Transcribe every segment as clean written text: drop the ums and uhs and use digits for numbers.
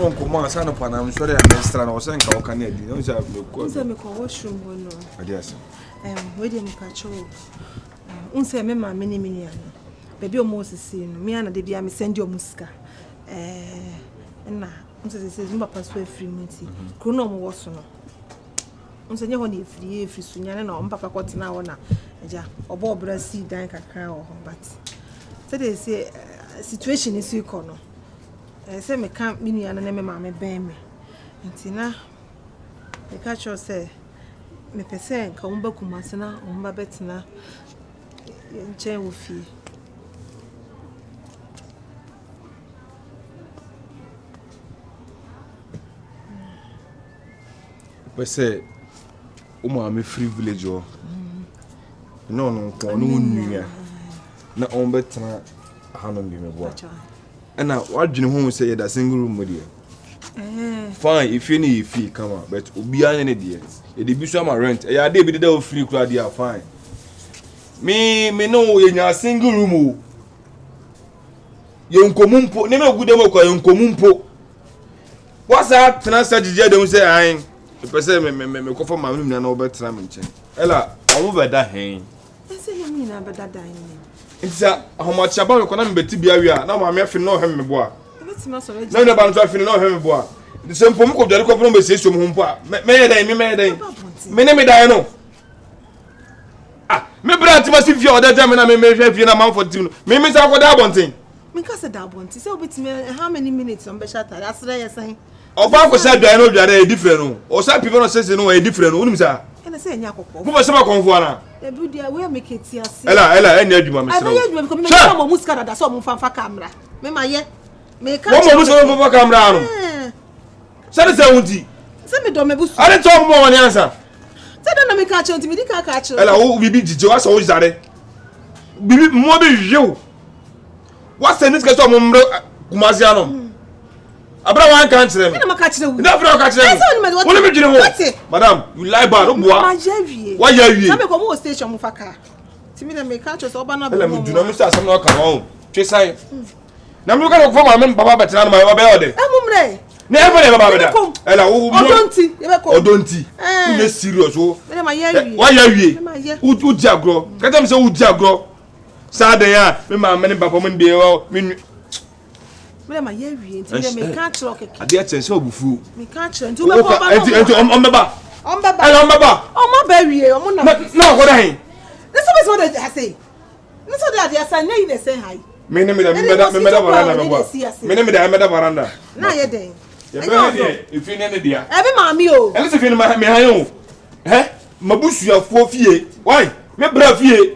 on command, son of I'm sorry, I'm extra or saying, how can you do? No, sir, me call washroom. Yes, Waiting patrol. Unse me ma many million. Baby almost seen me and the baby I send your muska. Na unse says mba pass way free minti. Kuno mo was no. Unse nye honi free sunya na mpa kwati na wona. Eja obo obra si dan kakra o but say they say situation is you no. Say me can't be near na me ma me ben me. Nti na me catch you say me pese nka umba kumase na umba betina nche wo fie. Pese uma me free village o. No ko no nua. Na on betina hanom bi me boa. And now what do you know say that single room with you? Fine, if you need fee, come on, but be any day. It be some rent. Yeah, they be the free crowd, they are fine. Me know in your single room. You comumpo, never good demo, you comumpo. What's that? Transfer the don't say I the person me go for my room and over time. Ella, over that hang. I say you mean about that dining. It's how much about you can be Tibia. Now my friend know him, boy. No, about traffic, know him, boy. The same form of the couple says to him, may me die, no. Ah, me brother must if you're that time and I may have you a month for two. Me, Miss Alcoda Bonting. Because a double, so bit me how many minutes on Beshata? That's what I say. Or Papa said, I know that a different, or some people say, no, a different room, sir. And I say, Yako, who was some confuana? The Buddha will make it here. Ella, and you, Mamma. I know you come to Muscara, that's all for camera. Mamma, yet. Make a camera. Send me Domebus. I didn't talk more on the answer. Send me catch on to me, catch. Ella, who will be Joas always that it? Be more you. What's the next case of Maziano? Abraham can't say, I'm catching them. Madam, you lie bad. Why are you? I'm a common station of a car. Timina may catch us over. Let me do not miss us. I'm not come home. Chase. Now look at for my Baba Betan, my Babade. I'm never ever. Ella, oh, don't you? You're serious. Why are you? Who Jagro? Get them so Jagro. Sadaya, me ma many papa men be o me ma ye wie nti me ka kire okeke ade achen se obufu me ka kire nti me ko ba enti ombeba wie omo na ko da hin this is what I say this is what they say na you dey say hi me da baranda me gwa me da baranda na ye den ye be dey if you ne dia e be ma mi o e se fi ne me han o mabusuafo fie why me bra fie.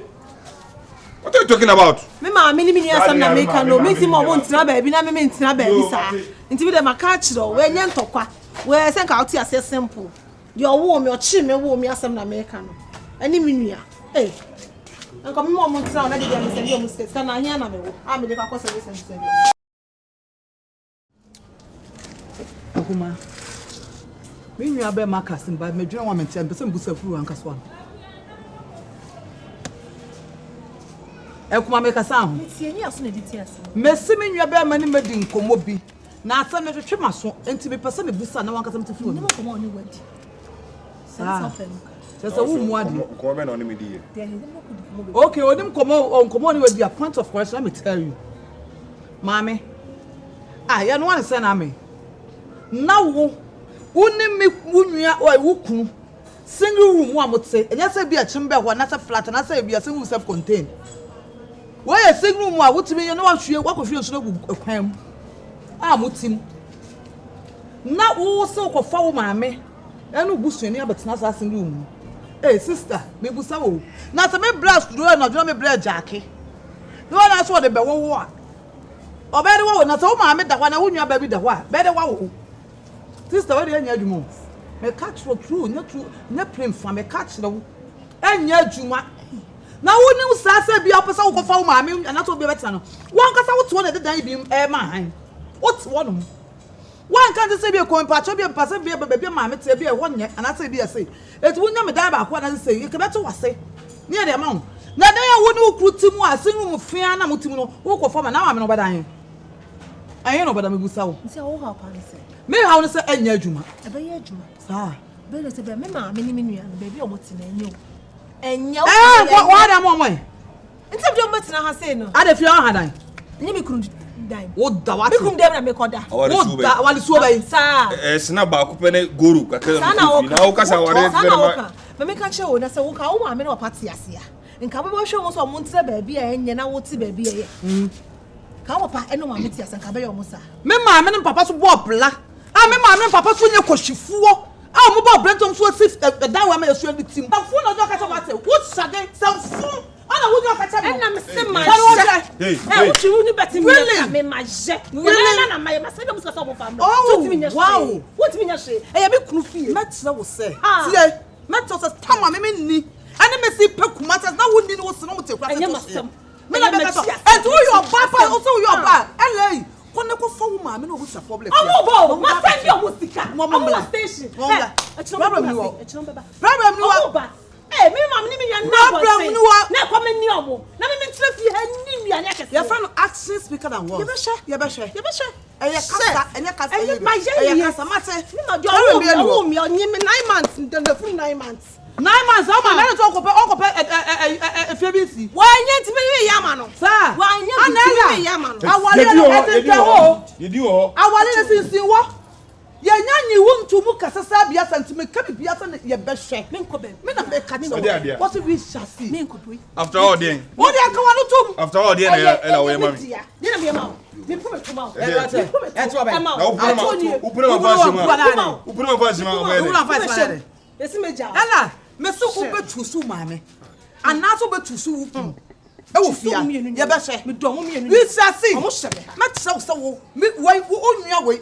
What are you talking about? Me ma mini asam na make no me ti mo ntina ba bi na me ntina ba bi sa nti bi de maka kiro we nye ntokwa we se nka oti ase simple de owo me ochi me wo me asam na make no ani minua eh nka me mo ntina na de dia me se dia mo se na anya na me wo a me de ka kwose we se akuma me nua ba maka simba me dwena wa me tia mpese mbusa furu anka so Ekuma make a sound. Messi me nwa be mani medi nkomo bi. Na asa me twetwe maso enti me pese me busa na wanka samte furu. Nemo komo oni wadi. Sasa wo mu ade. Ko be na oni me die. Okay, onim komo oni wadi a point of question let me tell you. Mame. Ah, ya no wan say na me. Na wo unim me wunua wo kunu. Single room wo amote. Enya say bi a chimbe ho na say flat na say bi a single self contained. Why a single room? What me? You know what? You walk with you so quiet. Ah, mutim. Now who so ko fa mama? Enu busu ni abetina sa single room. Eh sister, me busa wo. Na se me blast do na do me blast jacket. No na so de be wo a. Obedi wo na so mama da kwa na wo nua ba bi da kwa. Be de wo. Sister, what dey anya adwuma? Me catch for true, nya true, nya prem fa me catch wo. Anya adwuma. Na woni usase bia opesa wo kofa wo maame anato bia beta no won kasa wo to na dedan bi ma han wo to wo no wan kan se bia ko mpa cho bia mpa se bia bia maame te bia wo nye anase bia se etu wonya me dan ba ko na se ke beto wase ne de ma wo na dan ya woni ukru timu ase nu mu fia na mutim no wo kofa ma na maame no badan I know, but I'm a good soul. Say, oh, how can I say? May how to say, and your Juma. A bay Juma. Sir. Better say, Mamma, many and baby, what's in you. And you what am I way? And some of your has said no. I don't feel had I. You couldn't die. What the what? You couldn't make order. What is so bad? Sir, snaba kupene guru kakela. Na ukasa wale. Me can show na say wo ka wo ame na party ase ya. Nka be show mo so mo ntse ba bia enye na wo ti ba bia ye. Ka wo pa eno ma meti ase nka be yo mo sa. Me ma me papa so bo bla. Ah me ma me papa so nye kohyifuo. Ah mo bo brentom so si dan wa ma yesu ani tim. Na fu na do ka cha mate. Wo sade sam fu. Ana wo do ka cha me. Na me se ma. Hey. Wo chi wo ni beti me ma je. Na ma se do mo so mo fa mo. Wow. What me nya she? E ya me kunu fie. Metra wo se. Tie. Metra se tama me ni. Ani me si peku matters na wo ni wo se no mo te kwa. Enya masem. Me na be so. And who your papa also your ba. Ele. Kone ko fa wo ma me no go sa problem. Omo bo, ma send you mo sika. Mo station. Problem ni wo. Problem ni wo. Eh, me ma me ni me na problem ni wo. Na kwa me ni omo. Na me tire fi ha ni nua nya kese. Your friend action speaker than words. You be sure. Enya kasa. Enya kasa mate. Me ma jo wo mi onye me 9 months, the full 9 months. 9 months, how man na to okope FBC. Wa anya ti me ya ma no. Sir. Wa anya ti me ya ma no. Awale na etete ho. Yedi ho. Awale na sinsin wo. Ye nyanyi wontu mu kasasa bia santime ka bibia sa ye behwe. Me nkobe. Me na be ka ni. What we shall see. Me nkobe. After all then. What dey aka wanu tum? After all then ela we mami. Dey na be ma. Me nkobe tuma. Eto ba. Na upure ma fansi ma. Upure ma fansi ma obele. Upure ma fansi ma. Esi meja. Ela, me so obetusu maame. Anaso betusu wu. E wo fia. Ye be hwe. Me do mo mienu. We shall see. Omo hwe. Me tse so wo. Me wo onua we.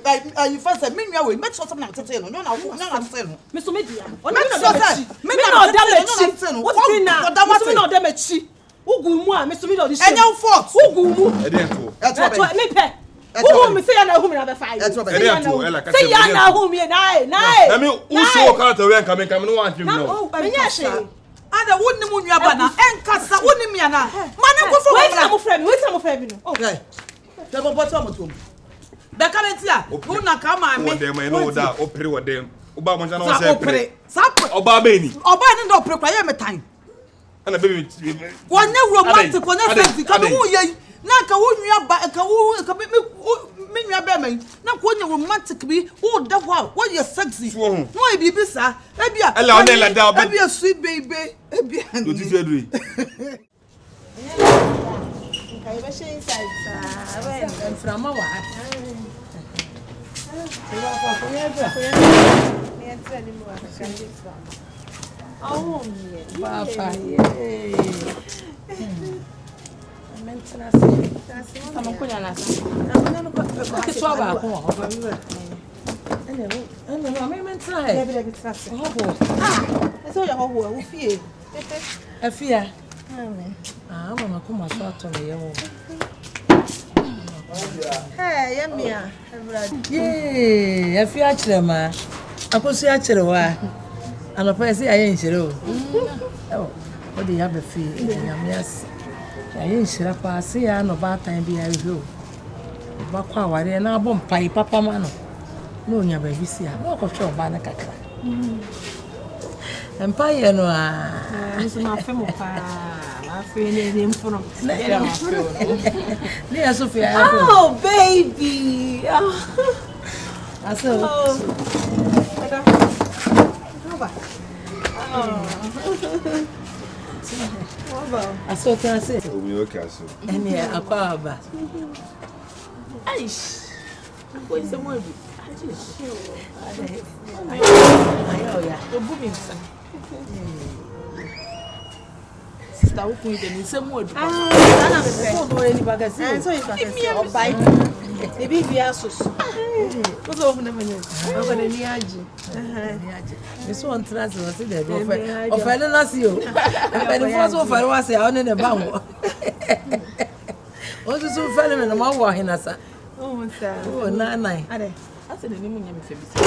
You first say me nua we. Me tse so na tete no. No na tete no. Me so media. Me so say me na oda mechi. What thing na? Me so na oda mechi. Ugu mu a me so me do di shame. Enya fault. Ugu mu. E dey to. Eto me pe. Ugu me say ya na hu me na be fire. E dey to ela ka say ya na hu me na. Na me uso ka to we nka me no wan twem no. Me nya she. Ada wonni mu nua ba na enkasa wonni mi ana. Mane ko fo. Wait na mo frɛ me no. Okay. The bottom of tom. The kalentia. Who na ka ma me. O dem e no da opere wo dem. Oba mo jana o se opere. Sap. Oba ba ni. Oba ni do opere kwa ye metan. Ana baby. Wonye romantic wonye sexy ka me hu ye. Na ka wo nua ba ka wo ka me nua ba man. Na ko nye romantic bi wo da ho wo ye sexy. No e bibi sa. E bia. Ela on ela da. E bia sweet baby. E bia. Do ti fe do. Kai ba she inside sa. Well, from wa. Oh, Papa. Anɔpa ɛsɛ ayɛ nhyira o. O de ya bɛfi nyame ase. Ayɛ nhyira pa ase ya no baatan bi ahwɛ o. Ba kwa aware na abɔ mpai papa ma no. Na onya ba bi si a. Na ɔkɔhwɛ ɔba na kakra. Mpai yɛ no a. nso ma fɛ mo pa. Ma fɛ ne mfono. Ne ya Sophia. Oh baby. Aso. Aso transe. O mi o ka so. Eni akwa aba. Aish. Ko ise mo ebi. Ayo ya. Obu mi nsa. Sister wo kun ide ni ise mo edu. Ana me se. Ko no eni bagasi. So you can say obai. Ebi bi asos. Ko so wo na menye. O ko ni aji. Eso on transe o se de do fe. O fe no na si o. E ni fo so fe wa se a o ne ne ba wo. O so fe ne no ma wo ahinasa. Oh nsa. O na nai. Ade. Ase ne ni mu nya me fe bi se.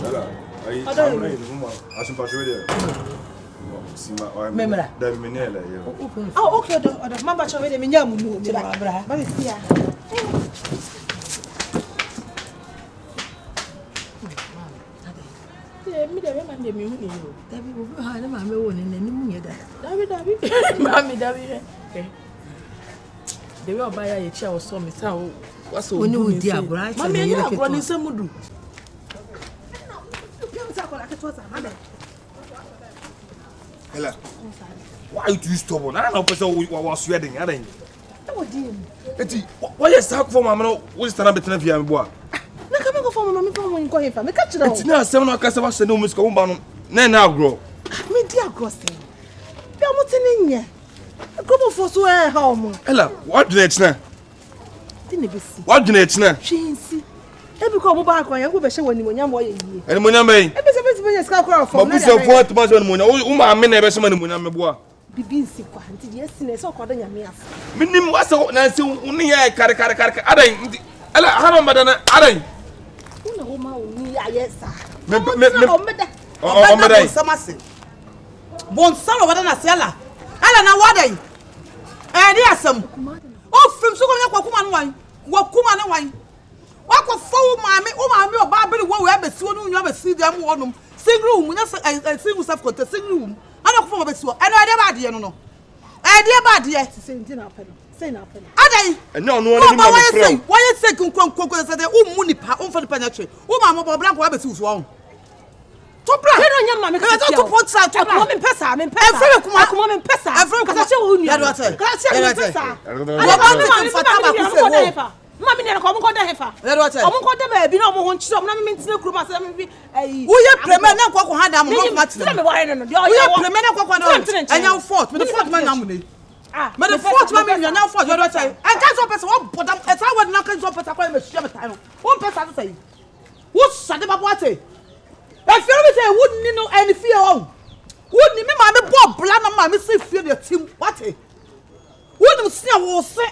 Ala. Ai amre ni mo asun pa shwe de. Sima o Memra. Da mi ne la yo. Oh okay, mamba chwe de me nya mu no. Abra. Ba me sia. de me hu ni yo dabi obi ha na ma me wo ni nanim ye da dabi mami dabi eh de we oba ya ye chia wo so me sa wo waso wo ni odi agora cha me ye agora ni samudu Ella, why are you too stubborn? I don't know person who was sweating, I don't. Eti, why you start for mama? What's the number 10 for you, boy? Na come go for mama for when go here for me catch it. Eti na 7 no kasa wa send no music wo ba no. Na na agro. Me dia agro say. Be o mutene nya. Go for so e ha o mo. Ella, what do next na? Ti ne be si. What do next na? Shinsi. Ebi ko mo ba akwan yan go be hye wani mo nya mo ye yie. Eni mo nya me. Ebi se be ska kwa for. Ma bu se fo to ma so mo nya. O ma me na be se ma ni mo nya me boa. Bibi nsi kwa nti ye sine so ko da nya me afa. Minim wasa na se uni ya kare adan. Ella, hanon badana adan. Una wo ma oni ya yesa. Me o meda samase bon salo badana se ala na wadai di asem o fim so ko nya kwakuma no wan wakuma no wan wakọ fo maami o ba bere wo we abesi wo no nwa abesi dem wo nom single room nya single self contained single room ana ko fo abesi wo eno ade ba de no ade ba de se nti na apelo se na apelo adai eno no ni ma me frem wo ye se kunkunkunku se de o mu nipa o fa nipa nya twe o ma mo blank wo abesi wo to bra he no nya ma me ka to potsa to bra me pesa efre kuma me pesa efre kuma che wo nua ya do ka che me pesa wo ba me fata ba ku se wo mami ne ko mo ko da hefa o mo ko da ba bi na mo ho nchire o na me ntine kuru ma se me bi wo ye premier na kwakọ ha da mo ma tire me wa no de o ye premier na kwakọ na anya fort me the fort man na mo ne me the fort man me anya fort you do tell and that's what person what bodam it's how we na kan so person kwa me share me time one person say wo sade ba boate e fear me say would ni no any fear on would ni me ma me bo bla na ma me say fear the team what would no see wo say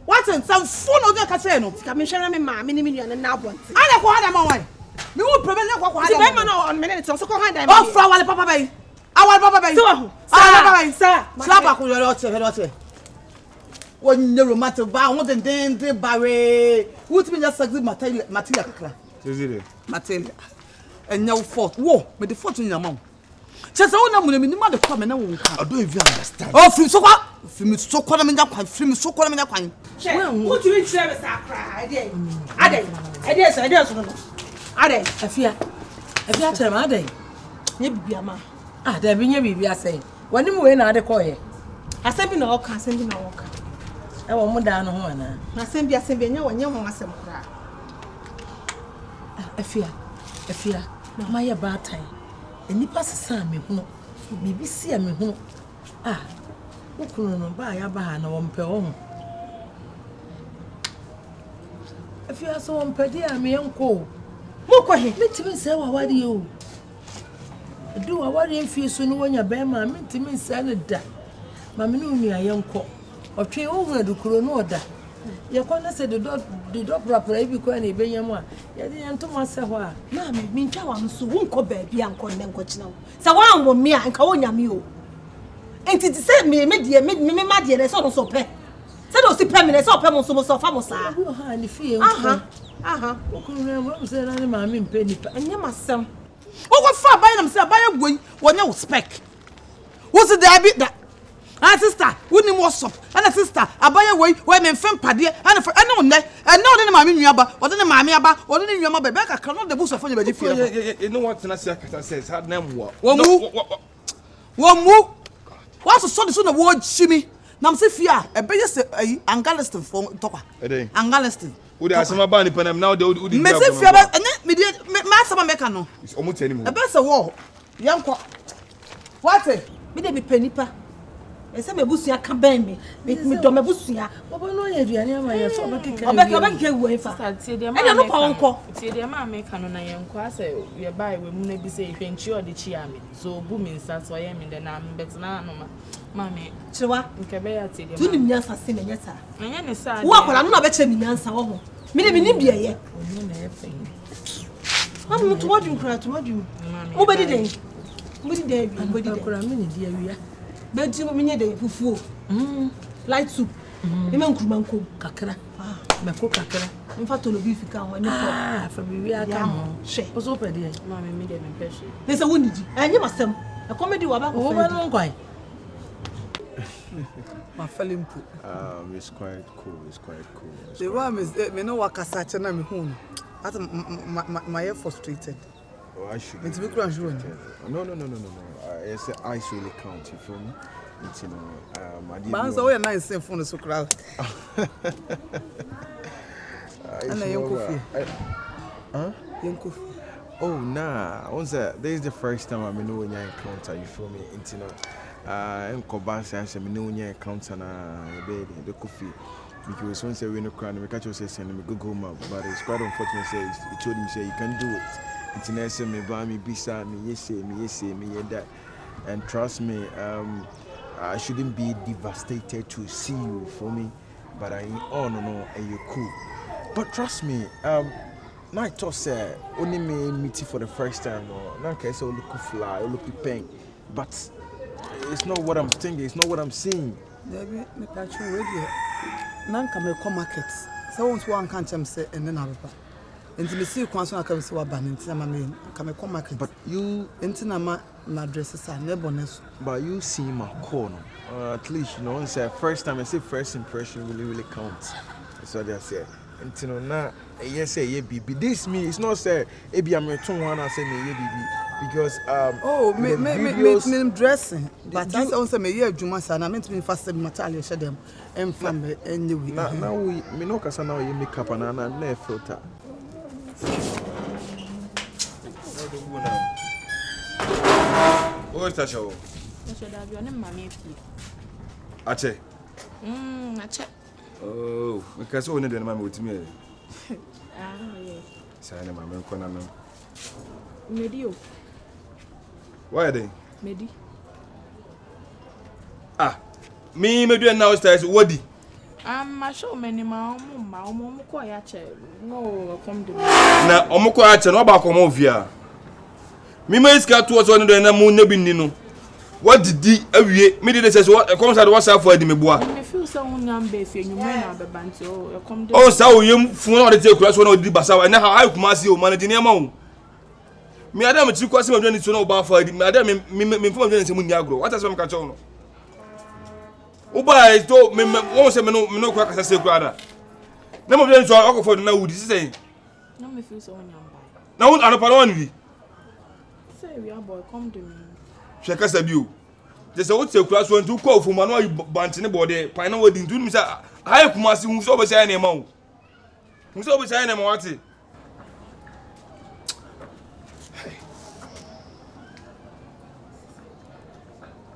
what in some phone o dey ka say no ka me hwere me ma me ni me nua na abonti ana ko hada ma wan me wo problem na ko hada ma na on me ne so ko hada ma o fra wale papa bay awale papa bay so papa bay slap ko yo ote wo nye romantic ba wo den ba we wo ti me just sexy material kakra zezire material enya wo fort wo me the fort nya ma chese wo na mu ni ma de kwa me na wo nka I don't even understand oh film so kwa na me nya kwan film so kwa na me nya kwan wo ti me tire me sakra ade so no ade afia chere ma ade nye bibia ma da bi nye bibia sei wani mu we na ade ko ye asem bi na o ka e wo mu da no ho ana asem bi nya wo nye ho asem kra afia ma ye ba tan enipa sesa me hu bibi si me hu ukunu no ba ya ba na wo mpe wo hu afia so wo mpe dia me enko mo ko he metimi se wa wari o du wa wari mfie so no wonya ba ma metimi se ne da ma me no nua yenko otwe wo hu adukuro no oda ye kwa na se de do propra ibi kwa na ibenyam a ye de ento ma se ho a na me ntwa wa nso wo nko ba bia nko ne nko kina wo sa wa anwo me a nka wo nyame o enti ti se me ma de ne so no so pe se do si pe me ne so pe mo so fa mo sa ha ni fie nko wo ko na mo se na ni ma me mpe nipa anya masem wo ko fa ba na me se ba ye gwen wo nya wo spec wo se da bi da sister woni mo sop ana sister abaye we me mfem pade ana one ne maami nuaba ode ne maami aba ode ne nuama be ka kan no de buso fo nya be fie you know what na say says hard name wo mu what so na wo chimi na mse fie a ebe ye se angalistin fo tokwa angalistin wo de asema ba ni panam now de wo di me se fie ba me de me asema me ka no omo tani mu ebe se wo yanko what me de bi panipa ese me busu aka ben me do me busu ya obo no ye aduane ama ye so obekeke obekeke wo efa ene no pa wonko tie de ma me ka no na ye nko ase ye bai we mu na bi se hwenchi odi chi ame so bu mi nsa so ye me de na mbetna no ma me chiwa nke be ya tie de tu ni nyansa se na nyeta enye ne sa wo akola no na be che ni nyansa wo ho me de ni bia ye onu na ye fen amu to wadu kra to wadu mo be di den mo di akora me ni di awia beti mo minye de fufuo light soup me man kuruma nko kakra me ko kakra In fact, to be found when for me, I come. She was open there. Mammy made an impression. There's a wounded, and you must have a comedy about over. My fellow put. It's quite cool. It's quite cool. The one is me no work as such and I'm home. That's my ear frustrated. Oh, I should. It's big crash one. No. It's an ice really count. You feel me? It's Bands are nice same phone so crowd. And young coffee. Huh? Young coffee. Oh nah. Once this is the first time I know when you encounter. You feel me? It's I'm Kobansi and some new encounter na the coffee. Because once we no crown, we catch us send me go home. But it's quite unfortunate. He told me say you can do it. It's nice me buy me bisa me yes me that. And trust me, I shouldn't be devastated to see you for me. But I no and you're cool. But trust me, now I thought say only me meet you for the first time or now I say look fly, look pain. But it's not what I'm thinking, it's not what I'm seeing. Baby, me catch you radio. Nan come come market. So once one can't say and then I'll be. Into me see kwan so I come see what ban into my main come come market. But you into na dresses are neboness. But you see my corner. At least you know say first time I say first impression really counts. That's what they say. Into no na yes say ye baby. This me it's not say e be am return one and say me ye baby. Because me dressing but that's also me here adwuma sa na me to me fast material share them and from anyway now we me no kasa now you make up and na filter oh sta show So that you are mommy ache ache oh because we need the mama with me yes say na mama ko na no medio. Why are they? Medi. Me do now stars wodi. Ma show many ma ko ya che. No come do. Na omko ya che no ba ko mo via. Me iska to so no na mu na bi ni no. What did di awie me dey say what come say what say for di me boa. Me feel say unyam be fi enwume na be banti o come do. Oh say o yem fun na o dey take kura so na o di basa na how kuma see o manage ni ma o. Me adam ti kwase ma dwani so na o ba fa di me adam me fun dwani se mu ni agro what as me ka chow no o ba to me won se me no kwa kasa se kura da na mo dwani so akofo na wudi say no me feel so unyam ba na won anopa na won wi say we are boy come do me hwe kasa bi o je se o te kura so ntu ko ofu ma no banti ne bode pan na wodi ntu mi say ai kuma se hu so be say na ma o hu so be say na ma wati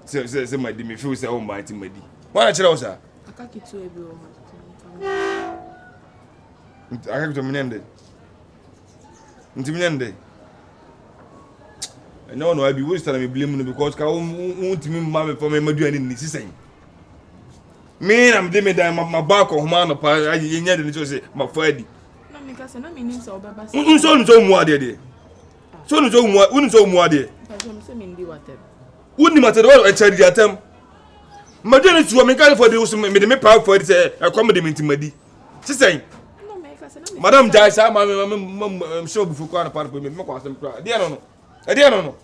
say my me feel say oh my team madi why na chira o sa akaki to ebi o akaki to minende ntiminende no I be waste time me blame no because ka untimi ma me for me maduani ni sisen me na me dey me dan my back of man no pa yenya de ni so say ma fadi no me ka say no me nim say obeba so mu ade de so mu ade so me say me ndi watem wouldn't matter what charity atem madani to me can for the me dey me proud for it say accommodate me madi sisen no me ka say no madam jai sa ma show bufu kwa na part me kwa asem kra dey no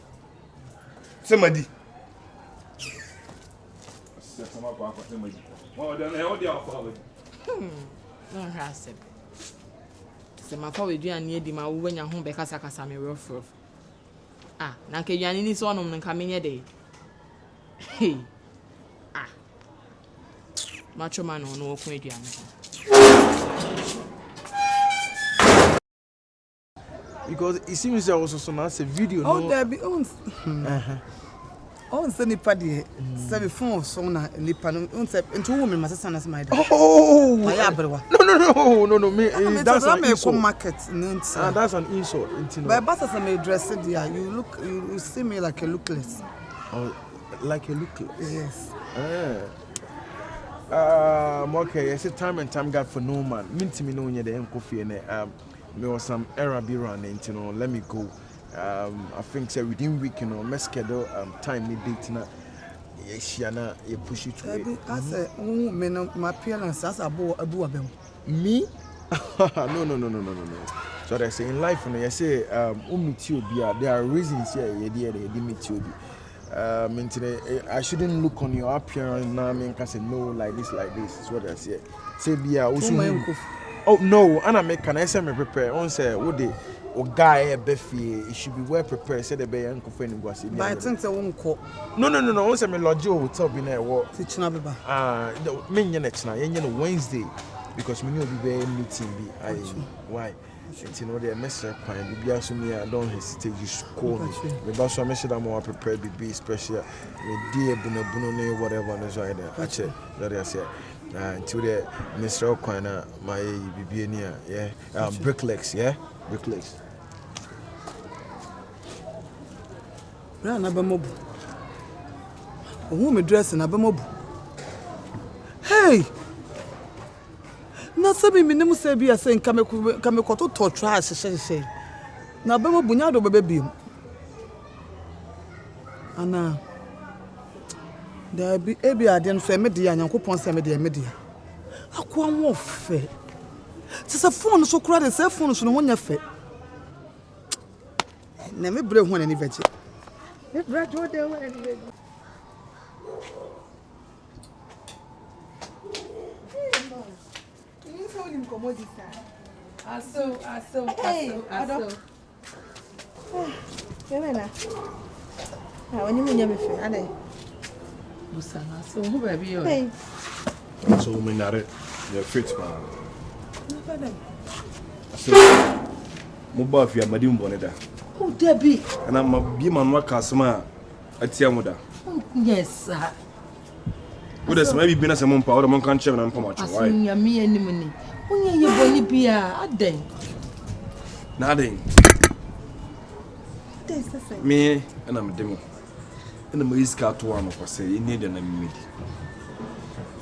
say madi say sama kwa say madi mo dey na dey afa madi no rasem say ma fa we duane edi ma wo nya ho be kasa me rough na ke duane ni so onom nka menye dey hey macho man no okun aduane because it seems there was also a video no there be on say nipa de say be phone so na nipa no say into woman masasa na my dad my abrewa no me that's an insult market that's an insult into but boss as me dress it there you see me like a lookless like a lookless yes okay yes time and time God for no man minti me no nya de enkofi ne there was some error be running you know let me go I think say within week you know me schedule time me date na yesiana you push it to I say me no my appearance as abu abem me No. So they say in life, when you say, there are reasons here, they meet you. I shouldn't look on your appearance now. I mean, say no, like this. Is what I say. Say, oh no, and I make an SM prepare. On say, what they or guy Befi, it should be well prepared. Say the bay and coffin was. But I think they won't call. No. On say me lodge will tell me what. Teaching up. Wednesday because me know be very meeting be. Why? You know the message point. Be also me. I don't hesitate. You should call me. Because I message that more prepared. Be special. Me dear buno whatever. No so I there. Actually, that I say. Until the Mr. O'Connor, my BBNia, yeah, bricklegs, yeah, bricklegs. Run a bamob. A woman dressed in a bamob. Hey! Not some minimum say be a saying, come to try, say. Now, Bemo Bunyado baby. Anna. There be I didn't say media and coupon say media. I can't more fair. Tis a phone so crowded, cell phone so no one your fit. Never brave one any veggie. So who baby you? Hey. So we not it. You're fit man. So mobile fi amadi mboneda. Oh Debbie. And I'm a be man wa kasma atiamuda. Yes sir. What does maybe be na se mon pa or mon kan che na nko ma cho. Why? Asunya me anim ni. Onye ye boni bia aden. Na den. Me and I'm demo. And the is car to one of us say, you need an immediate.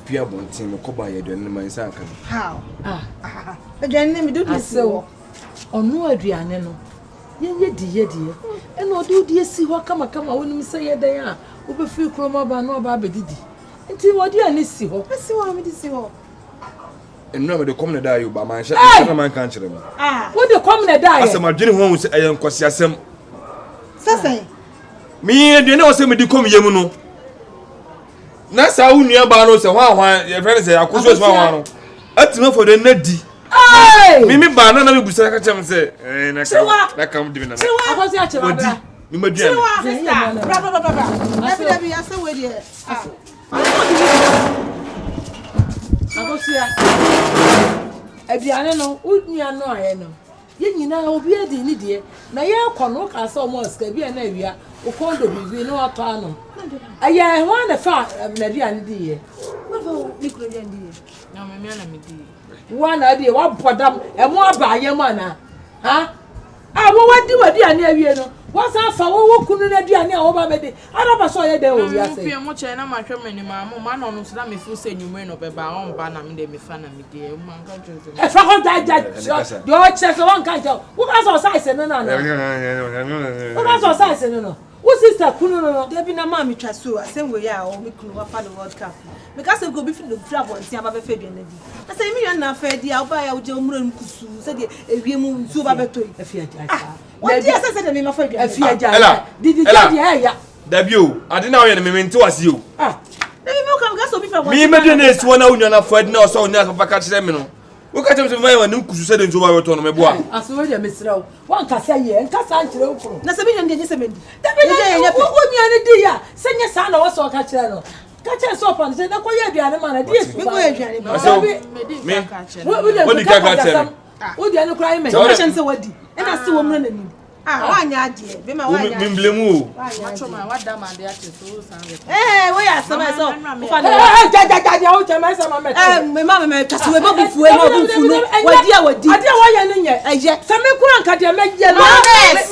Pierre Bontin, Coba, you don't know my how? Again, let me do this. So, on no Adriano. Ye dear. And what do you see what come when you say they are? Over few chroma by no babidi. Until what you need see what? I see what I see what. And no, the common die you by my share, man can't tell them. What the common die? As my dream home, I am Cossiasem. Say. Me and you know, say me to come yemuno. Nasa who near Bano say, why, your friend say, I could just one. That's enough for the neddy. Mimi banana will be second time say, and I come to me. I was actually. You may do Ye nyina obi adi ni de na ye kono ka so mo ska bia na awia o kondo bibi no ato ano aya ho na fa na bia ni de ye What mikro bia ndi ye na me na me di wa na de wa bodam e mo aba ye mo na ha a wo wadi ani awie no wa sa fa wo kunu na duane a wo ba be de araba so ye de o wi ase mo che na ma hwe mani ma mo ma no no so da me fu se nyumre no be ba on ba na me de me fa na me de mo an kan tun e fa ko da do che so wan kan jo wo ka so size no na wo ka so size no wo sister kunu no Debbie na ma mi twa so asem we ya o mi kunu wa fa the World Cup because go be fit the grab on tia ba be fe duane di na say mi yan na fa di a wo ba ya wo je omuro nkusu se de ewie mu nsu ba be toyi e fi aja what dia say de me ma fa duane e fi aja di ya Debut, I didn't know you mean to us you. Debbie mo kam ga so bi fa Me medene one na unya na fa na so unya ka ka kire me no. Wo ka tell me my one nkusu se de nso ba we to no me boa. Aso we de mesrawo. Wan kasa ye, nkasa nkire ukuru. Na se bi nyam de se mendi. Debbie wo nua ne di ya, se nye sa na wo so ka kire no. Ka kire so pan se na ko ye aduane ma na di esu. Me ko ye aduane ba. Me. What di ka kire? Wo di anu krai me. Ka shan se wadi. E na se wo mro na ni. Wanya ade be ma wanya. Me blemu. macho ma wada ma de ate so san re. We ya sama so. Ja o chema sama me. Me ma me twase we babufu e ma bufu no. Wadi. Ade wa ye ne nye. Eje. Se me kura nka de me je no.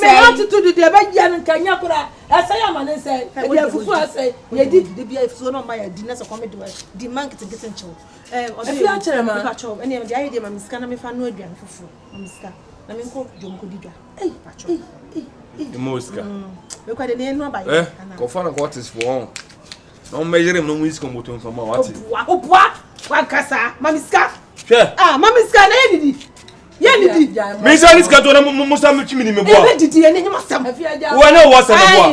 Me attitude de be je nka nya kura. Asa ya ma ne se. E de fufu ase. Ye di de bia so no ma ya di na so come di man kete get ncho. Obi a chere ma. Ka cho. Ene de ayi de ma miska na me fa no aduan fufu. Miska. Na me nko jom ko di dwa. Pacho. The Mosca. We kwa de ne no ba ye. Ko fa na what is for on. No measure him no music combo to from what. Obwa. Wa kasa. Ma miska. Sure. Ma miska na ye didi. Yeni di. Me say this kato na musa me chimi ni me boa. E didi ene nyama sam. Wo na wo sam boa.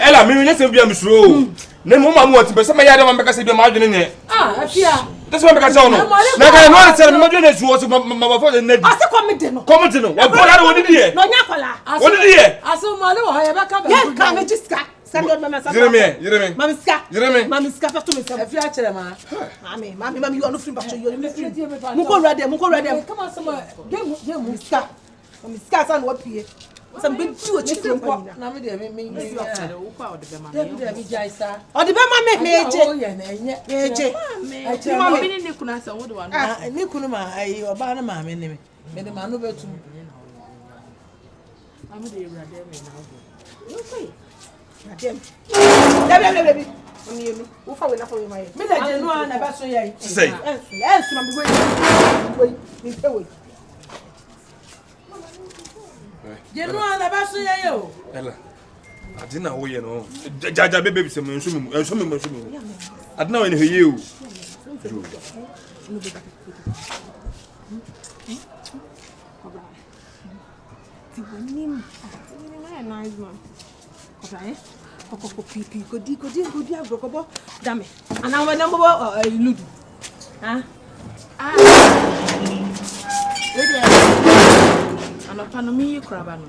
Ela me ne se bia me suro. Na mo ma mo wati be se me ya da ma be ka se bia ma adwene ne. Afia. That's why me ka say no. Na ka no say me adwene su wo so ma fo na di. Ase komede no. Komede no. Wo bola wo di e. No nya kola. Wo di e. Aso male wo ya be ka be. Ye ka me jiska. Jeremy. Mamiska. Jeremy. Mamiska fa to me sam. Afia chere ma. Mami you are no free back you me free. Muko ready. Come on some game Miska. Mamiska san wo pie. Some big two chicken na me de me wo kwa de me jaisa. O de be ma me eje. Oh ye na enye. Eje. Mami ni ne kuna sa wo de wa no. Ni kunu ma ai oba na ma me ni me de ma no betum. Mami de ewrade me na wo. Okay. Baby. Omi wo fa we na fa we mai. Me da je no na ba so ye. Say. Yes, mami we. Ni pe we. Je no na ba so ye yo. Ela. Adina wo ye no. Jaja baby se me nso me. Adina wo ne heye o. Nice man. Okay. Koko pipi godi agrokobo dame. Ana we number ludu. Ah. We dey. Ana panomi kraba no.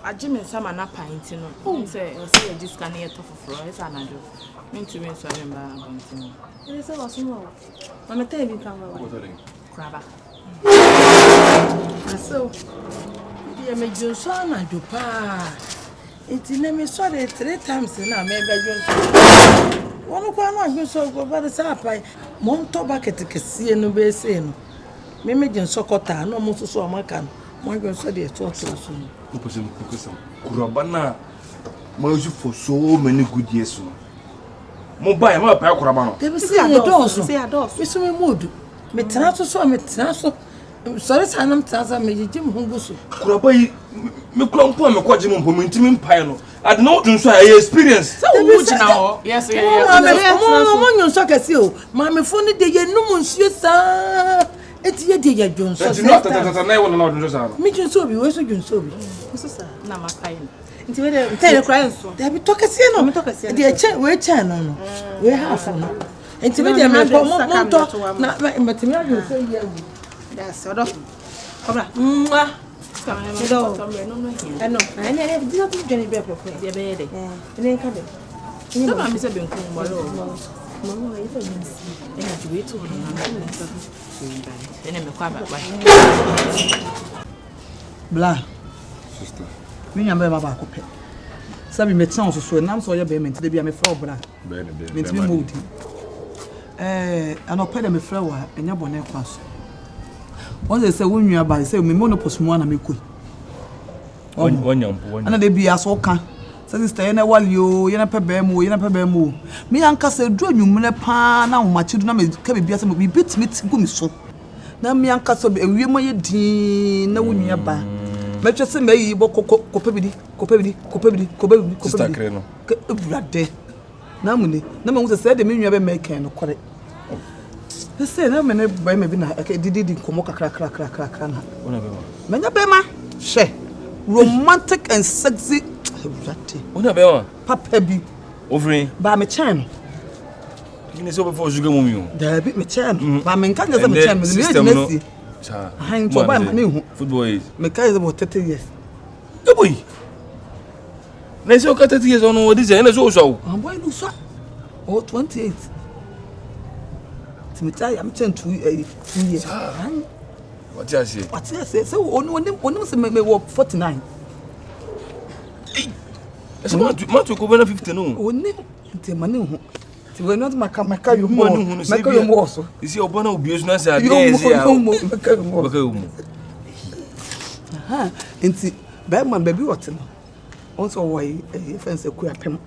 Aje me sama na painti no. Say o say dis kan e to foforo, esa na jo. Mentumi so remember about no. Ele say was no. Mama tell me kan wa. Kraba. So. Ye me jo so na jo pa. Iti na me sorry 3 times na me ga jo. Wono kwa na jo so go ba sa pai. Mo nto bucket kese no be se no. Me je nsokota no mo so o maka no. Mo jo so de to so. Because kurabana mo use for so many good years. Mo buy ma pa kurabana. They say adults. We so me mood. Me tena so. Sorry sanam tasa me jim hungusu. Kuraba yi me klompo me kwaje mo me ntimi mpai no. Ade no dun so I experience. So wo gina ho. Yes. Mo nyon so kase o. Ma me fo ne de ye num nsuo sa. Eti ye de ye dwon so. Na wo na dun so sa no. Me dwon so bi, we so dwon so bi. So sa na makai no. Nti we de tell cry nso. Dey bi to kase no. De che we che no. We half no. Enti me de me ko mo to na metimi adwon so ye wu. That's all. Cobra. Mwah. No. I did not journey be proper. Dey be dey. Ene ka be. So ma mi se be nko mo lo. Mama, you don't see. Ena ti we to na na so. Ene me kwa ba. Bla. Sister. Me nyamba ba ba ko pe. Sabi me tsan so nam so ye be me ntide bia me fra obra. Be. Me ntimi mood. Anopa de me fra wa enya bone kwa so. Once say wonua ba say me monopos mu na me koi. Wanyampo. Ana de bia so ka. Say sister na wali o, ye na pebe mu. Me anka say du anwum ne pa na womachi du na me ka bibia say me bitimi gu mi so. Na me anka so ewie mo ye din na wonua ba. Me twa say me yi bo kopebidi. Sister Kreno. Brade. Na muni, na me wo say de me nua be make no kore. Say na me ne boy me bi na didi komo kakra na. Ona be ma. Menya be ma. She. Romantic and sexy. Brade. Ona be ma. Papa bi. Ovrin. Ba me chan. Kini so before sugar mummy. Da bi me chan. Ba me nka nza me chan me ne si. Cha. Han to ba me hu. Football is. Me kai za 30 years. E boy. Na so ka 30 years ono odi je na so so. Am boy no so. Oh 28. Timita am chan 2 years. What you say? What you say? So onu se me 49. So matu ko bena 50 no. Oni nti mane hu. Ti we not maka yo mo. Maka yo mo so. Isi obana obiesu na say ade say ya. Maka yo mo. Aha. Nti ba man baby what no. Once why fence ku apem.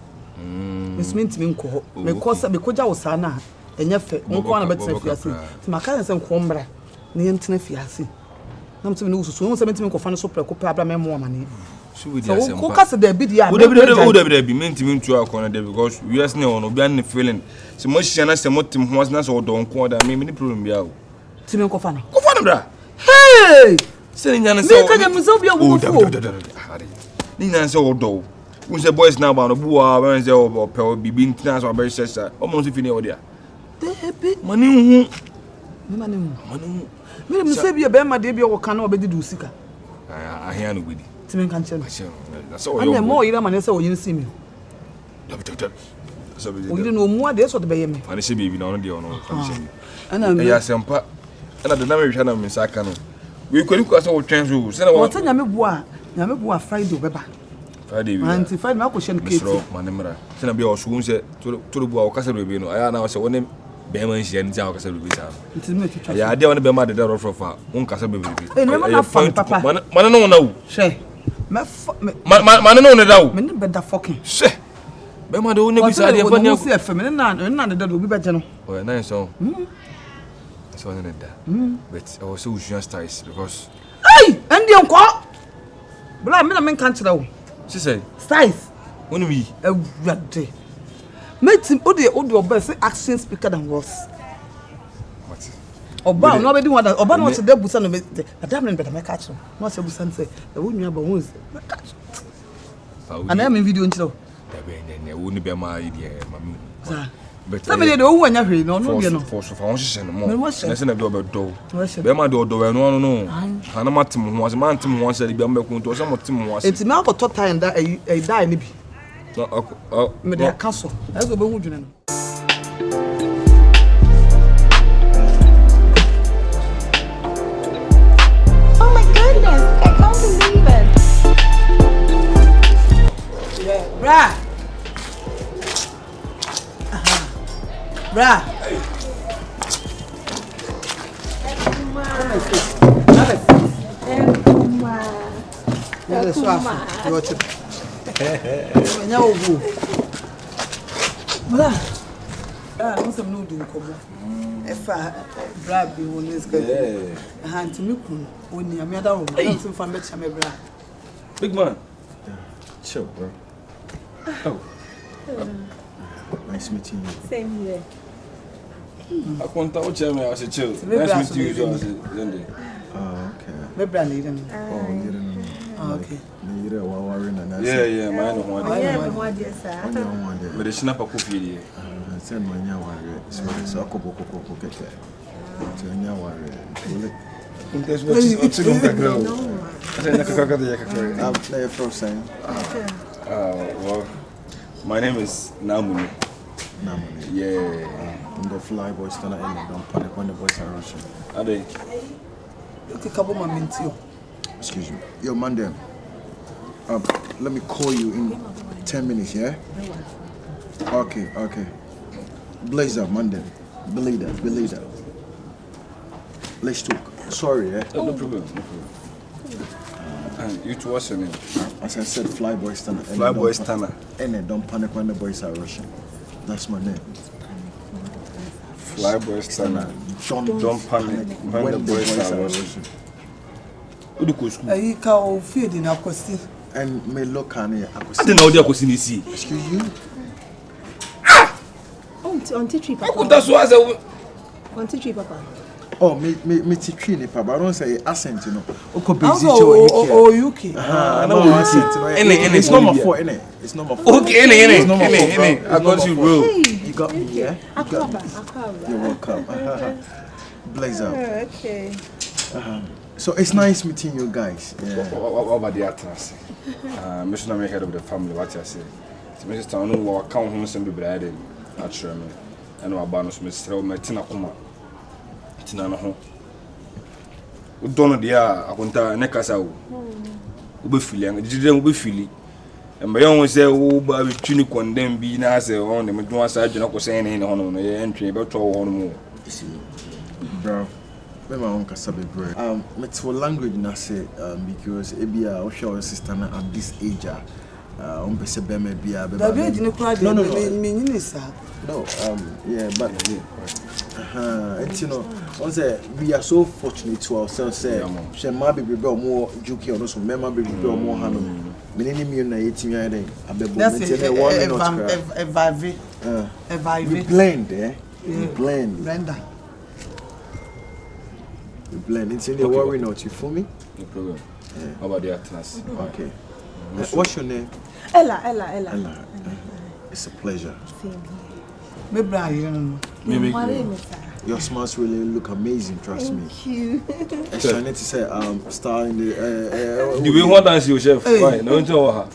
Nsmint mi nko ho. Me ko sa be ko ja wo sa na. Enya fe. Nko na betina fiase. Ti maka nse nko mbra. Na yentina fiase. Na mtimi no susu. Won se mentimi nko fa no so pre ko pe abra me mo amane. So we dey ko kase da bi dia. Wo da bi mentimi ntu akona da because we are no no bia ne feeling. Se mo hia na se mo tim ho na se wo don ko da me ni problem bia o. Timi nko fa no. Ko fa no bra. Hey! Say nyane say. Me kanya muso bi owo fo. Ni nyane say odo. We say boys now ba no buwa when say o pe bibi ntina so be sesa. O mo so fi ni o dia. Mani hu. Mani hu. Me muso bi e be ma de bi o kan na obedi du sika. Ahia no gbedi. Timen kan chen. That's all you. And more ira man say o yin see me. So be. O yin no mu ade so de be ye me. Ani say baby na ono de ono kan say. Ana ya sempa. Ana de na me hwa na me saka no. We kwani kwa say o twen so. Say na wo ta nyame bo a Friday obeba. Friday we. Anti Friday ma ko hye no kete. So manemra. Say na be o so say to bo a o kasa bebe no. Aya na say woni be man hye ni ja o kasa bebe sa. Nti me twitwa. Ya ade woni be ma de da ro fa. Won kasa bebe. Eh no ma na fa papa. Man no na wo. Hye. Man no na da wo. Me ne be da fucking. Hye. Be ma de wo ne bi sa de fa ni. Wo se FM ne na de da obi be je no. Oh na so. So na da. But I was so usual styles because hey, and you nko. Bla me na men kan kire wo. She say styles. Woni mi. Awurade. Meeting odi oba say action speaker than words. What? Oba no be di one oba no se dey busa no be adam no be da me catch no se busa say e wo nua ba won se me catch. Ana am video ntiro. Da be ne woni be ma yi de mami. But some dey o wanya hwe no no be no. For won hye no mo. Na se na be obedo. Be ma de odo we no no. Ana matim ho ase ma ntim ho ase de be am be kun to se mo tim ho ase. Enti me akoto time da e die ni bi. No me dey cancel. Ezo be hu dwene no. Oh my goodness, I can't believe it. Yeah, bra. Bra. I'm some new doing come. If I grab you when it's good, a hand to me when you're made out of some fun, bet you bra. Big man. Chill, bro. Oh. Nice meeting you. Same here. I can't tell what I said chill. Nice meeting you. Oh, okay. Maybe I need them. Oh, you didn't know. Okay. You didn't want to Yeah, mine don't want Yeah, but it's not a coffee. Send my new one. So I could go get there. So I know what it's going to grow. I'm playing from saying. Well, my name is Namuni. Yeah. The fly boys Sturna and don't panic when the boys are rushing. Are they? Look a couple of minutes. Excuse me. Yo, man, them. Let me call you in 10 minutes, yeah? Okay. Blaze up, man, them. Believe that. Let's talk. Sorry, yeah? No problem. And you two, what's your name? As I said, fly boy Sturna. Fly boy Sturna. And don't panic when the boys are rushing. That's my name. Fly boy Sturna. Don't panic when the boys are rushing. Who do you school? I can't feed in a question. And me look at me. I didn't know they could see. Excuse you? On teacher, Papa. I couldn't say on teacher, Papa. Oh, me teacher, Papa. I don't say accent, you know. Oh, UK. I know accent, you know. It's number 4, innit? It's number 4. Okay, innit. I got you, bro. You got me, yeah? Akaba. You're welcome. Blaze up. Okay. So it's nice meeting you guys. Yeah. What about the actors? I'm just not head of the family. What you say? My sister, I know what count home some people I did. Actually, I know about no Mr. Martina Kuma. Tina no home. We don't know the I want to nekasa. We be feeling. We be feeling. And my own say, oh, but we tunic on them be na say on them. Don't want to say no say anything on the entry about 2 more. Bro. My own Kasabe bro. It's for language na say because ebia o show sister na at this age on be be me bia be ba be dine kwa de me nyini sa no yeah but and you know on say we are so fortunate to ourselves say she ma be more juki or so mema be more hano me ni mi na yetimi ya den abebo me tell 1 minute we blend we blend. It's in the worry not you for me. No problem. How about the atlas? Okay. What's your name? Ella. It's a pleasure. Your smiles really look amazing, trust me. Thank you. I need to say, star in the. Do we want to dance, you chef? Why? No, don't her.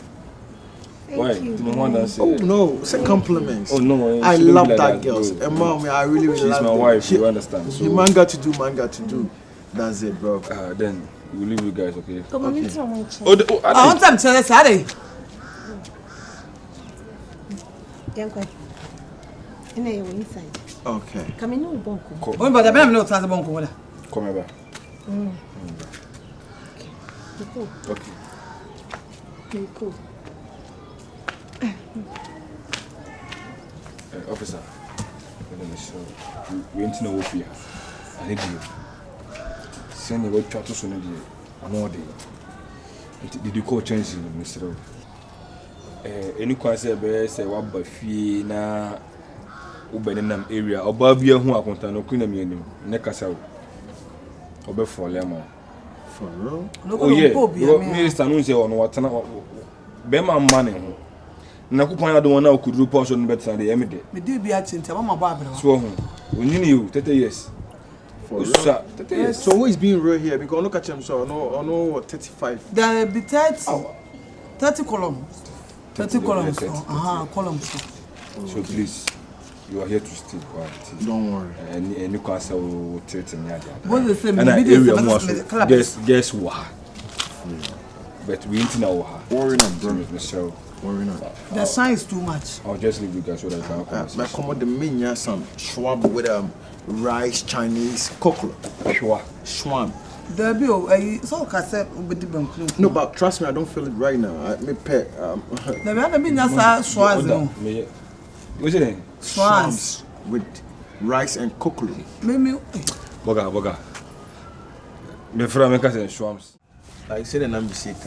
Why? You. Do you want to dance? Oh no, say compliments. Oh no, I love that girl. And mom, I really love. She's my wife. You understand? So man got to do. That's it, bro. Then we'll leave you guys, okay? Come on, I want them to tell us how they. Inside. Okay. Come in, no bonko. Oh, but I don't know what's the bonko. Come here. Okay. Cool. Officer, we ain't no fear. I need you. Send your try to send you more day. Did you call change Mr. Any question say what Buffy na Ubenham area or Babia who are content no Queen Necasa or for Lemon. For real? Oh, yeah, Minister Nunze on what Bema money. Nakupanya don't want to do portion better than the Emide. Me do be at Tinta, Mama Barbara. So, we knew you 30 years. For 30 years. So, who is being real here? Because look at him, so no 35. There be 30 columns. 30 columns. Columns. So, please, you are here to stay quiet. Don't worry. And you can say, oh, 30 years. What's the same? And guess what? But we ain't know her. Worry not, bro. Michelle. Worry not. The sign is too much. I'll just leave you guys so that I can come. I come with the minion some schwab with rice Chinese cockle. Schwab. There be so cassette with the bank. No, but trust me, I don't feel it right now. I may pay. The other minion swans. What's your name? Swans with rice and cockle. Maybe. Boga. Me fra me kase swams. Like I said, I'm sick. I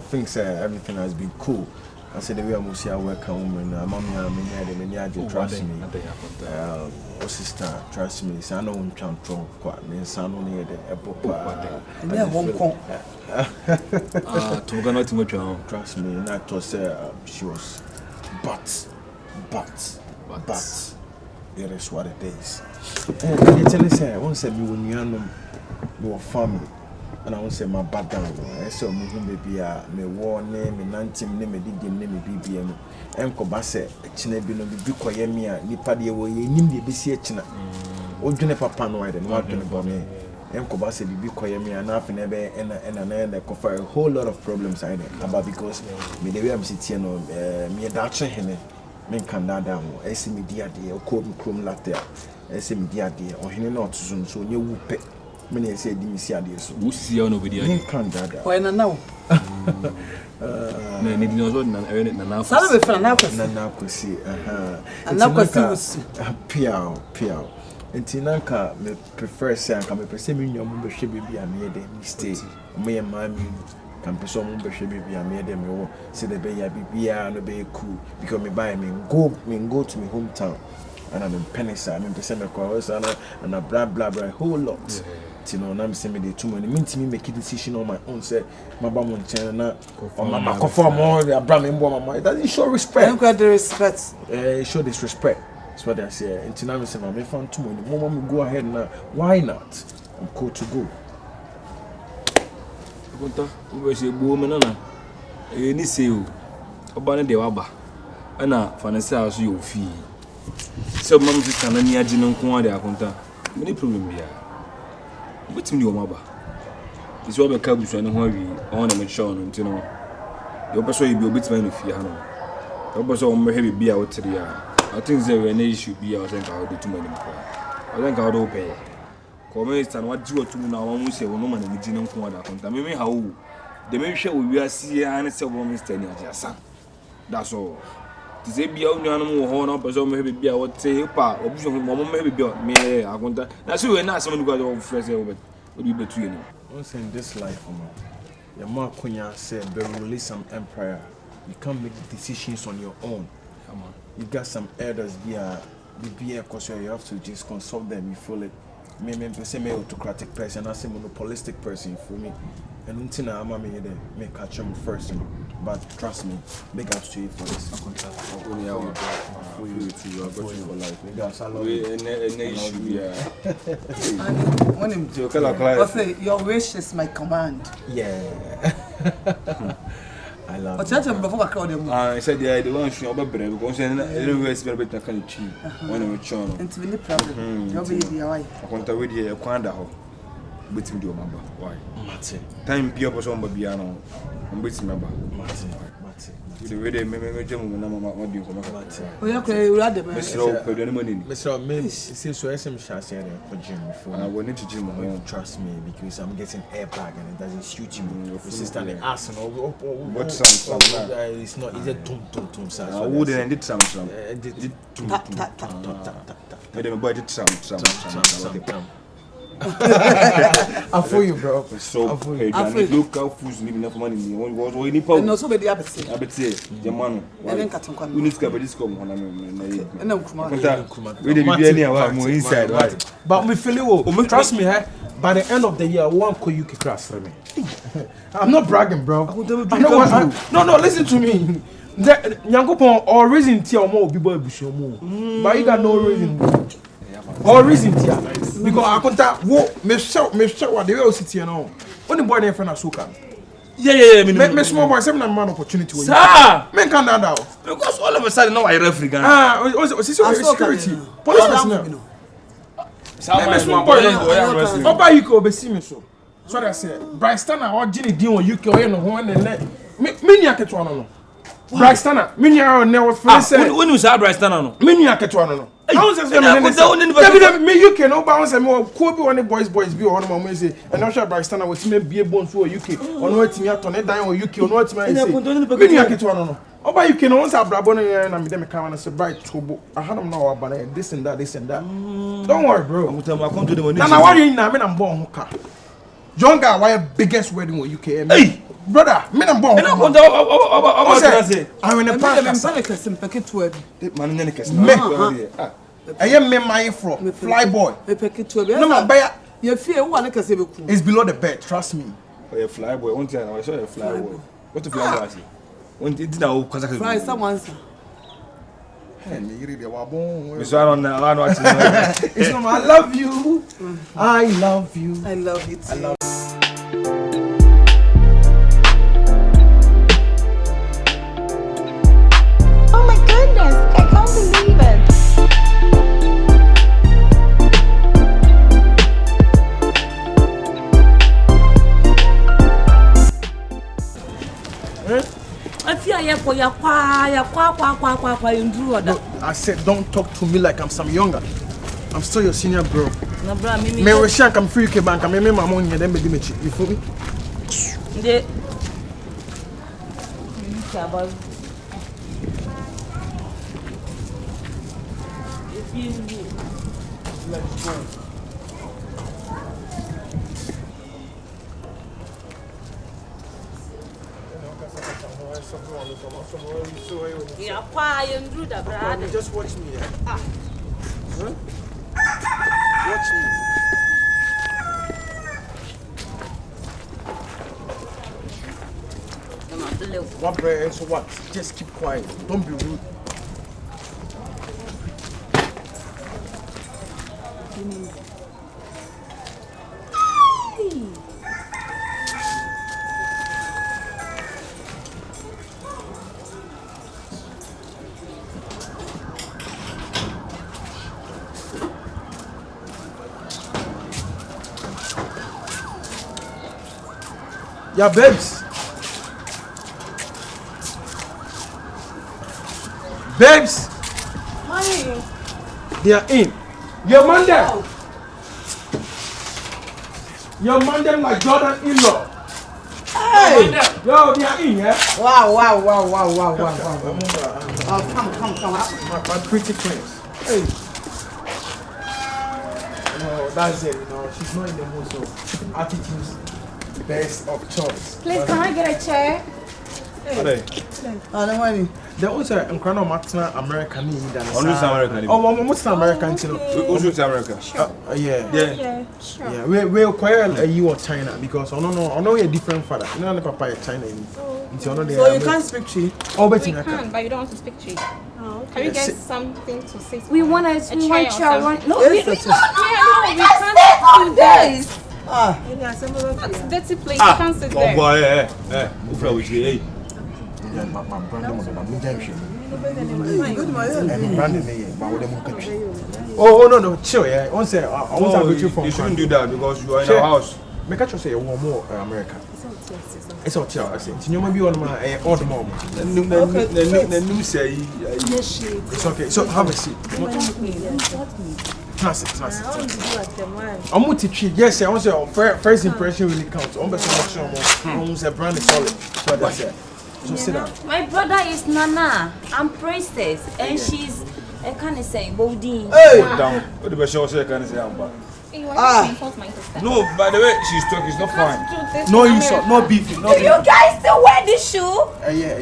think everything has been cool. I said the way I'm here welcome and mommy, trust me. Oh sister, trust me. I know I'm trying to quite me. Son only the trust me. And I told her she was, but it is what it is. And you tell us, I won't say me when you know. Your family, and I won't say my background. I saw me me war name, me nantim name, me didim name, BBM, and Kobase, Chine Bino, Bukoyemia, Nipadia, Nim, the BC China. Old Junior Papa, no, I didn't want to know me. And Kobase, Bukoyemia, and half and I confer a whole lot of problems I did about because me the way I'm sitting on me a Dutch hen, men can down, I see me dear dear, or call chrome latte, I see me dear dear, or he not soon, so you will pay. Many say the Missia, so we see on over there. When I know. No, need no now. Some of it now could see. And now could see Piao. And Tinanka may prefer saying, come perceiving your membership be a mere day mistake. Me and mammy can be some membership be a mere day. Say the bay be no be cool because me buy me go to my hometown. And I'm in Penisa, I'm in Pesema, and a blah a whole lot. You know, I'm saying me too many. Mean to me make a decision on my own. Say, my bum on channel or my back of more. The Abraham Mama. It doesn't show respect. I got the respect. Show disrespect. That's what I say. And now I'm saying, I found too many. Mama, go ahead now. Why not? I'm cool to go. Gunta, we say, woman, any say you. Obana de Waba. Anna, Fanessa, as you fee. So, Mamma, can near Jinon Kwa de Aconta. Many problem here. What's in your mother? It's what the cabs and hurry on a mature until now. Your person will be a bit man if you have. Your person will heavy be out to the year. I think there any should be out and I'll do too many. I think I'll obey. Comments and what you are to now almost say, woman and Jinon Kwada. I mean, how the maybe show we are seeing and say, woman, standing at your son. That's all. To say be out animal horn up as maybe be out say pa or maybe be me I want that. That's why not someone who got all fresh over. What do you between you? Once in this life, your mom Kunya said, "Be release some empire. You can't make decisions on your own. You got some elders here, because you have to just consult them. You feel it. me autocratic person, I say monopolistic person for me. And until I'm me catch him first, but trust me, big ups to you for this. For you too, I've got you for life. I love you. When him say your wish is my command. Yeah. I love but you before I call them. I said, yeah, the one she over bread because everywhere is very better kind of cheap. When I'm channel. And to be the problem. You'll be the way. I want to read here, Quanda. Wait me do remember. Why? Time be up on Mobiom. I'm waiting remember. The way they make them what do you come back? Oh, yeah, okay, we had the Mr. Miss, since so SM shall say for gym before. I will need to gym. Trust me, because I'm getting airbag and it doesn't shoot you. Your sister and ass and all. What sound? It's not. It's a tum sound. I wouldn't end it some. Did I don't buy it some. I feel you, bro. So, local foods need enough money. We need power. No, so many abs. I bet say, the man. We need to cover this come on. We didn't be anywhere more inside, right? But me feel you. Trust me, by the end of the year, one Koyuki class for me. I'm not bragging, bro. No, listen to me. Nyankopon or reason tia omo obi boy bushio mu. But you got no reason. Or reason tia. Because I contact wo me show what the way sit here now. Only boy dey friend Asuka. Yeah. Me small boy say me na man opportunity we. Sir, men can down now. Because all of a sudden now I referee Ghana. Security. Police personnel. Me small boy. Oba you go be see me so. So that say Bryce Sturna or Ginny Dion UK or no ho and let me nya keto no. Bryce Sturna, me nya never feel say. When you say Bryce Sturna no. Me nya keto no. I say me UK no bounce me ko bi one boys bi on mo say and I'm sure Bryce Sturna we me bie bon so UK on what me ato ne dan o UK on what me say me nya keto no oba UK no once abrabo no na me dem ka na say bright tobo ahanam na wa bana this and that don't worry bro na worry na me na mbon ho ka John guy why biggest wedding in UK hey brother me na mbon I'm in a park man nyane kese I am my from fly boy. No man buy you fear one like say it's below the bed, trust me. A fly boy, one time I saw a fly boy. What the fly boy say? One did now cause I fly someone. And you really were born. So I know it's no I love you. I love you. I love you too. I love Oh my goodness, I can't believe it. I said don't talk to me like I'm some younger. I'm still your senior bro. No bro, me we shank I'm free UK bank. Me my money then be me cheap. You feel me? Let's go. Yeah, quiet and do that, brother. Just watch me. Huh? Watch me. What bread? So what? Just keep quiet. Don't be rude. Yeah, babes. Babes. Honey. They are in. Your man there. Your man there like Jordan in-law. Hey. Yo, they are in, yeah? Wow. Come. My pretty prince. Hey. No, that's it. No, she's not in the mood, so attitudes. Best of choice. Please, can I get a chair? no money. There was a Crown Matna American. American. Oh, most American. Also America. Yeah. We acquire you or China because I know you're different father. You know, the papa China. So you can't speak Chi? Oh, we can, but you don't want to speak Chi. Oh, okay. Can you get something to say? We want to a child. No, we can't do this. That's dirty place. You can't sit there. Oh boy, Ufra with you. Oh no, chill, yeah. I want to go to from. You shouldn't do that because you are in our house. Make sure say one more America. It's all chill, I say. You may be on my odd mom. It's okay. So have a seat. Classic. I'm going to treat. Yes, I want to say first impression really counts. I'm a brand is solid. So that's it. So sit down. My brother is Nana. I'm priestess, and she's. I can't say Bodine. Hey, down. What the best say? Can say No, by the way, she's talking. It's not fine. No insult, no beefing. Do you guys still wear this shoe? Yeah.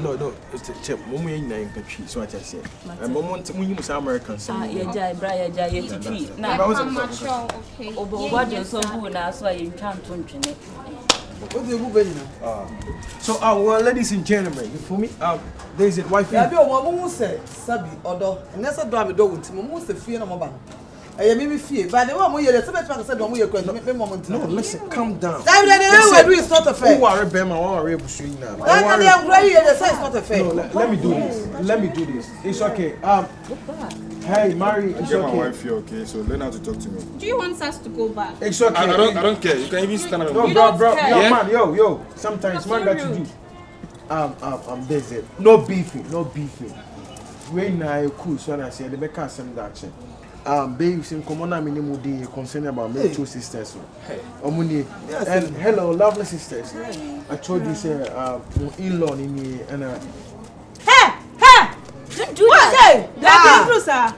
No, it's a chip. Mom, you ain't country, so I just say. And mom, when you say American, Yeah, Brian, tree. Now, I'm not sure. Okay. What you're so good now, so you can't touch it. So, well, ladies and gentlemen, for me, there's a wife. Yeah, one say, Sabi, or and that's a drum dog with him. Most the fear of my I may fear, but the one you're said, one you're going to make moment. No, listen, calm down. It's not a fair. Who are a bear, or able to now? I'm ready, it's not a fair. Let me do this. It's okay. Hey, Mary, it's okay. My wife, you're okay, so learn how to talk to me. Do you want us to go back? It's okay. I don't care. You can even stand up. No, bro, man, yo. Sometimes man got to do. There's it. No beefing. When I cool, so I say the back some that. Babes in common minimum day concerned about my two sisters. And hello, lovely sisters. I told you, say, in-law in me and Don't do that.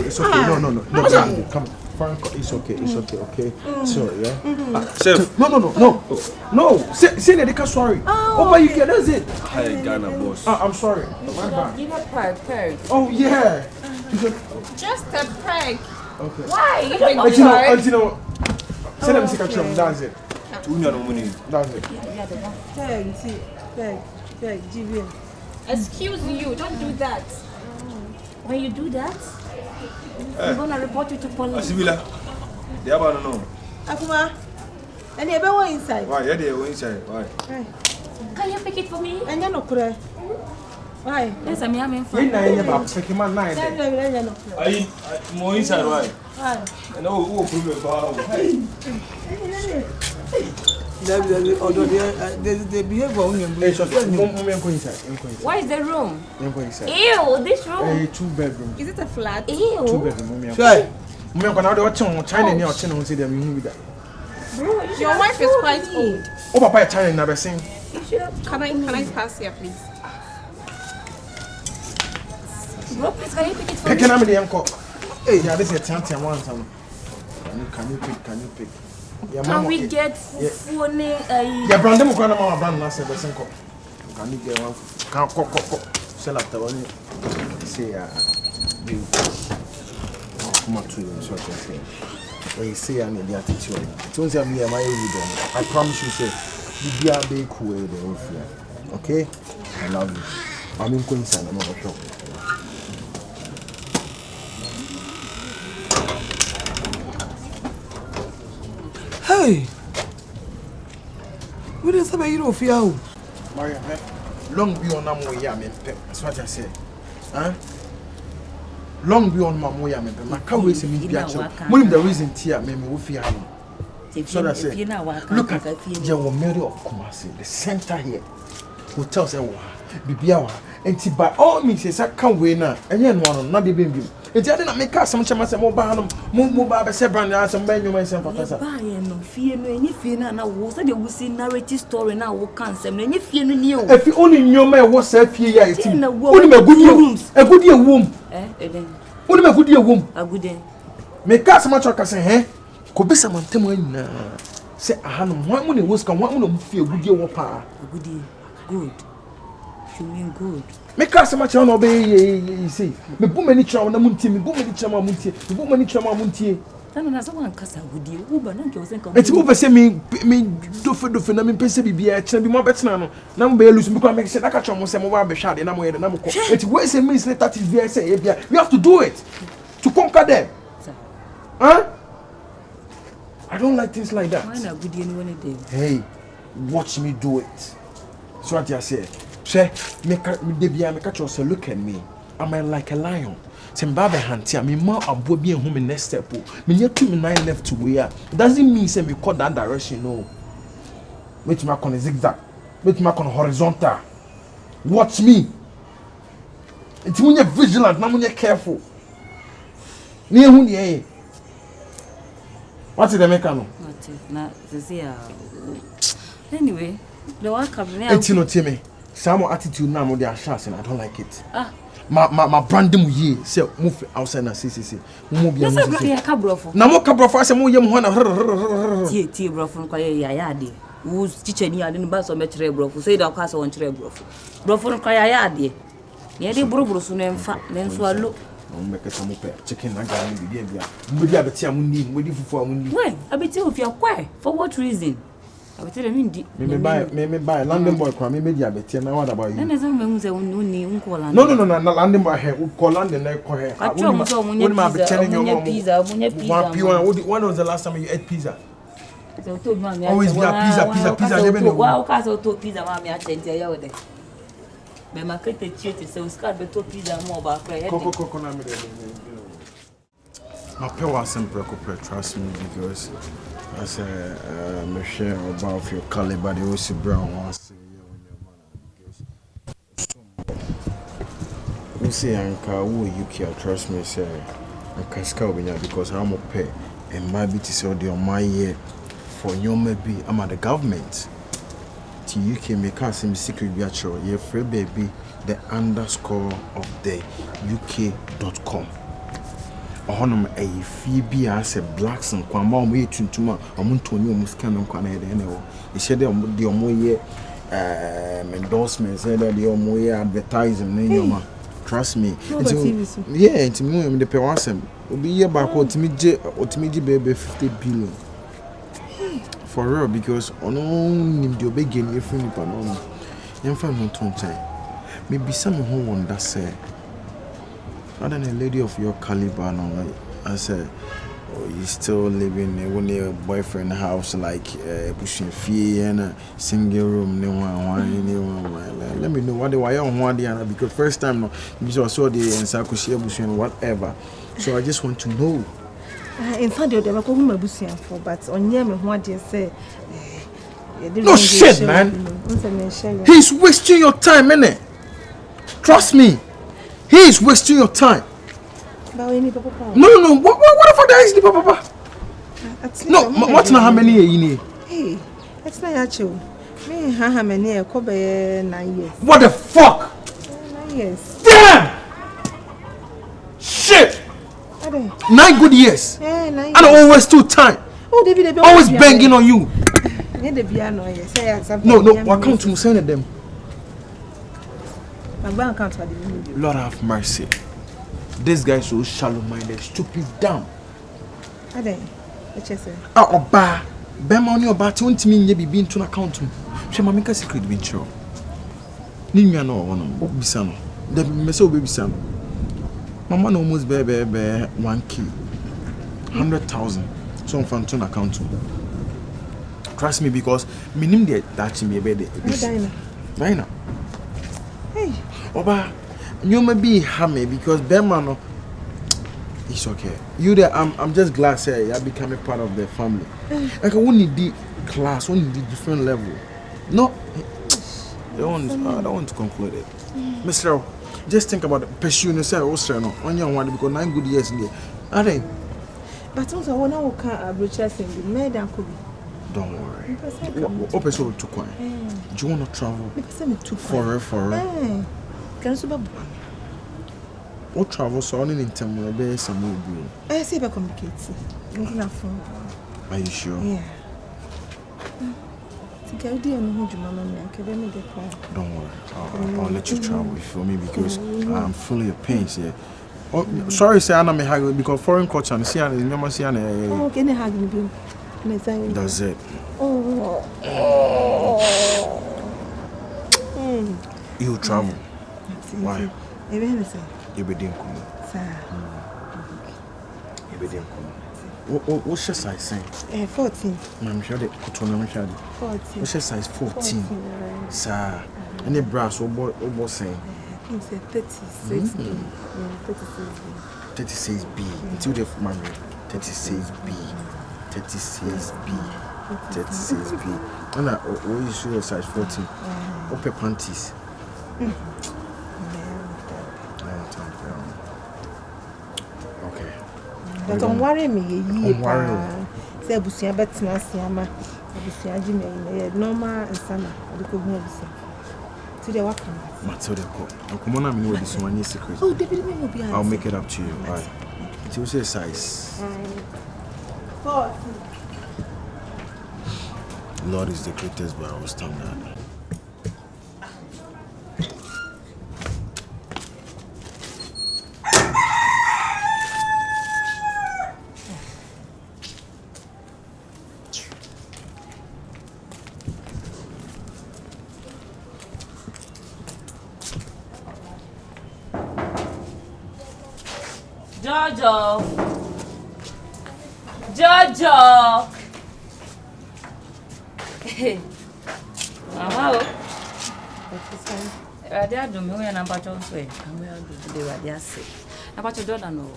It's okay. No. Come. Frank, it's okay. Okay. Sorry, yeah. Chef. No. Say that they can sorry. Oh, but you get that's it. Hi, Ghana boss. I'm sorry. Give a peg. Oh yeah. Just a peg. Okay. Why? You don't know. Say them sick at you. That's it. That's it. Excuse you. Don't do that. When you do that, I'm gonna report you to police. Asibila. They have no. Akuma. And you go inside. Why? Yeah, they go inside. Why? Can you pick it for me? And you no kure. Why? Yes, I'm in You know about picking my nine. I more inside. Why? And who prove about? They behave on him. Where is the room? Inside. Ew, this room. 2-bedroom. Is it a flat? Ew. 2-bedroom. Try. Now they watch on China near China see them with that. Bro, your wife is quite old. Oh, Papa China never seen. Can I pass here, please? Bro, please can you pick it for Picking me? up the uncle. Hey, yeah, this is a chance I want some. Can you pick? Yeah, can we get phone? Yeah, Brandon Mukana Mama Brand last ever seen. Can you get one? Can sell after one? Say, come on to you, so I say. When you say I need the attitude, don't say me, my evidence. I promise you, say, be a big cool, okay? I love you. I'm in Queensland, I'm not sure. Hey, what is about you? Fear, Maria, long beyond Namoya, that's what I say. Huh? Long beyond Mamoya, my can't see me. One of the reasons here, maybe we fear him. So I say, look at your Mary of Kumasi, the center here, who tells her, Bibiawa, and by all means, I can't win now, and you know, not the baby. It's not make us some chance more banum, move say brand and some menu myself. No fear no any fear now was that you see narrative story now will cancel any fear no. If you only knew me was self here, only my good rooms, a good year womb. Only my good year womb. A good day. Make us much like I say, could be some temo. Say Hanum, why when it was come, why when you feel good you pa? Good. You mean good. Make us much on obey you say. Me boom any chow na munti, me boom any chama munti, me boom any chama munti. Tano na someone kasa good you. Uba na nki come. It's over say me do na me pese bibia e be more better no. Na mo be lose me make say that catch mo say mo wa be hwade na mo yede na mo ko. It's where say me say that is there say you have to do it to conquer them. Huh? I don't like things like that. Why not good anyone day? Hey, watch me do it. So what I say? Say, me catch you say look at me. I'm like a lion. Say Mbabe Hantia, me ma abo bi ehun me next step. Me yet 2 9 left to where. Doesn't mean say me cut that direction no. Wait me on a zigzag. Wait me on horizontal. Watch me. It's when you're vigilant, now when you're careful. Ni ehun ye. What is the mechanic? Na anyway, the work of me. It's not me. Some attitude now with their shots and I don't like it. My brand mu ye say move outside na see. Move be am. Na kabrofo. Na mo kabrofo say mo yem ho na. Tie brofo no kwa ya de. Wo teacher ni ade no ba so me kire brofo. Say da kwa so won kire brofo. Brofo no kwa ya de. Ye de buruburu so no emfa, ne nso alo. Make some chicken and garlic bia. Mbedi abeti amunni, mbedi fufu amunni. When abeti ofia kwa? For what reason? Abeti dem ndi. Me buy London boy kwa me medi abeti na what about you? Na say me nze unni unko London. No na London boy he call London na ko he. When my abeti pizza. When was the last time you ate pizza? Always be pizza never know. Wow, cause to pizza mama ya tente ya ode. Me makete chete se uskar beto pizza mo ba kwa head. Koko na me. My pay was simple, trust me, because I say me share about your caliber, the OC Brown wants to you say Anka who you care, trust me, say Anka Scalbina because I'm a pay and my bit is already on my year for you maybe I'm at the government. UK make us in secret virtual your free baby the underscore of the UK.com. Honum a Phoebe as a blacks and Kwama way to Amuntoni Muscan Kwana anyway. He said the Omoye endorsements, the Omoye advertising. Trust me. It's me the Pewasem will be here back or to me baby 50 billion. For real, because on only the beginning, if you know, you're from no time. Maybe someone who won't that say, other than a lady of your caliber, no, I said, oh, you still living when your boyfriend house like pushing fee and a single room, no one. Let me know what they were on one day, because first time, no, because I saw the encyclopedia and whatever. So I just want to know. In fact, they were calling my busian for, but on year, what they say. No shit, man. He's wasting your time, innit? Trust me. He is wasting your time. No. What the fuck is the papa? No, what's not how many years you need? Hey, that's not actual. Me, how many? I cover 9 years. What the fuck? 9 years. Damn! Shit! 9 good years. Yeah, 9 years. And always too time. Oh, David, always banging on you. No, what count to send them? My bank account for the Lord have mercy. This guy is so shallow-minded, stupid, dumb. What you say? Oba, Bema on your bat won't mean you be into an account. She ma make a secret be true. Nimi no one bisano. The meso baby son. Mama no almost be 1K. 100,000. So on from account. Trust me because minim dey that me be the. Dina. Hey. Oba, you may be hammy because Bema no. It's okay. You there, I'm just glad say you become a part of the family. Like I won't need the class, won't need the different level. No, I don't want to conclude it. Mr. Just think about it. Pursue yourself also no. On your one because 9 good years in there. Are they? But also when I can't approach us in the made and could be. Don't worry. Open so too quiet. Do you want to travel? Forever. Can you what travel so only in time will be some more. I say about complicated. Are you sure? Yeah. Don't worry. I'll let you travel for me because I'm fully of pains here. Oh, sorry, say I'm not because foreign culture and see and never see and oh, can you hug me? That's it. You travel. Why? You be doing cool. You be doing cool. What's your size saying? 14. I'm sure that 14. What's your size 14? Sir. Any brass or saying? I think it's 36. 36B. Until the mommy. 36B. 36B. 36B. And I you show your size 14. Upper panties. Okay. But don't worry me, say Busia Betina Siama, Busia Jimmy, normal and Sana, the Kubu. To the welcome. Matilda, come on, I mean, this one is secret. Oh, David will be. I'll make it up to you. Alright. It was a size. Lord is the greatest by our standard. Jojo. Mama, Radia do me when I'm back on sway. I'm going to do Radia say. About your daughter, no.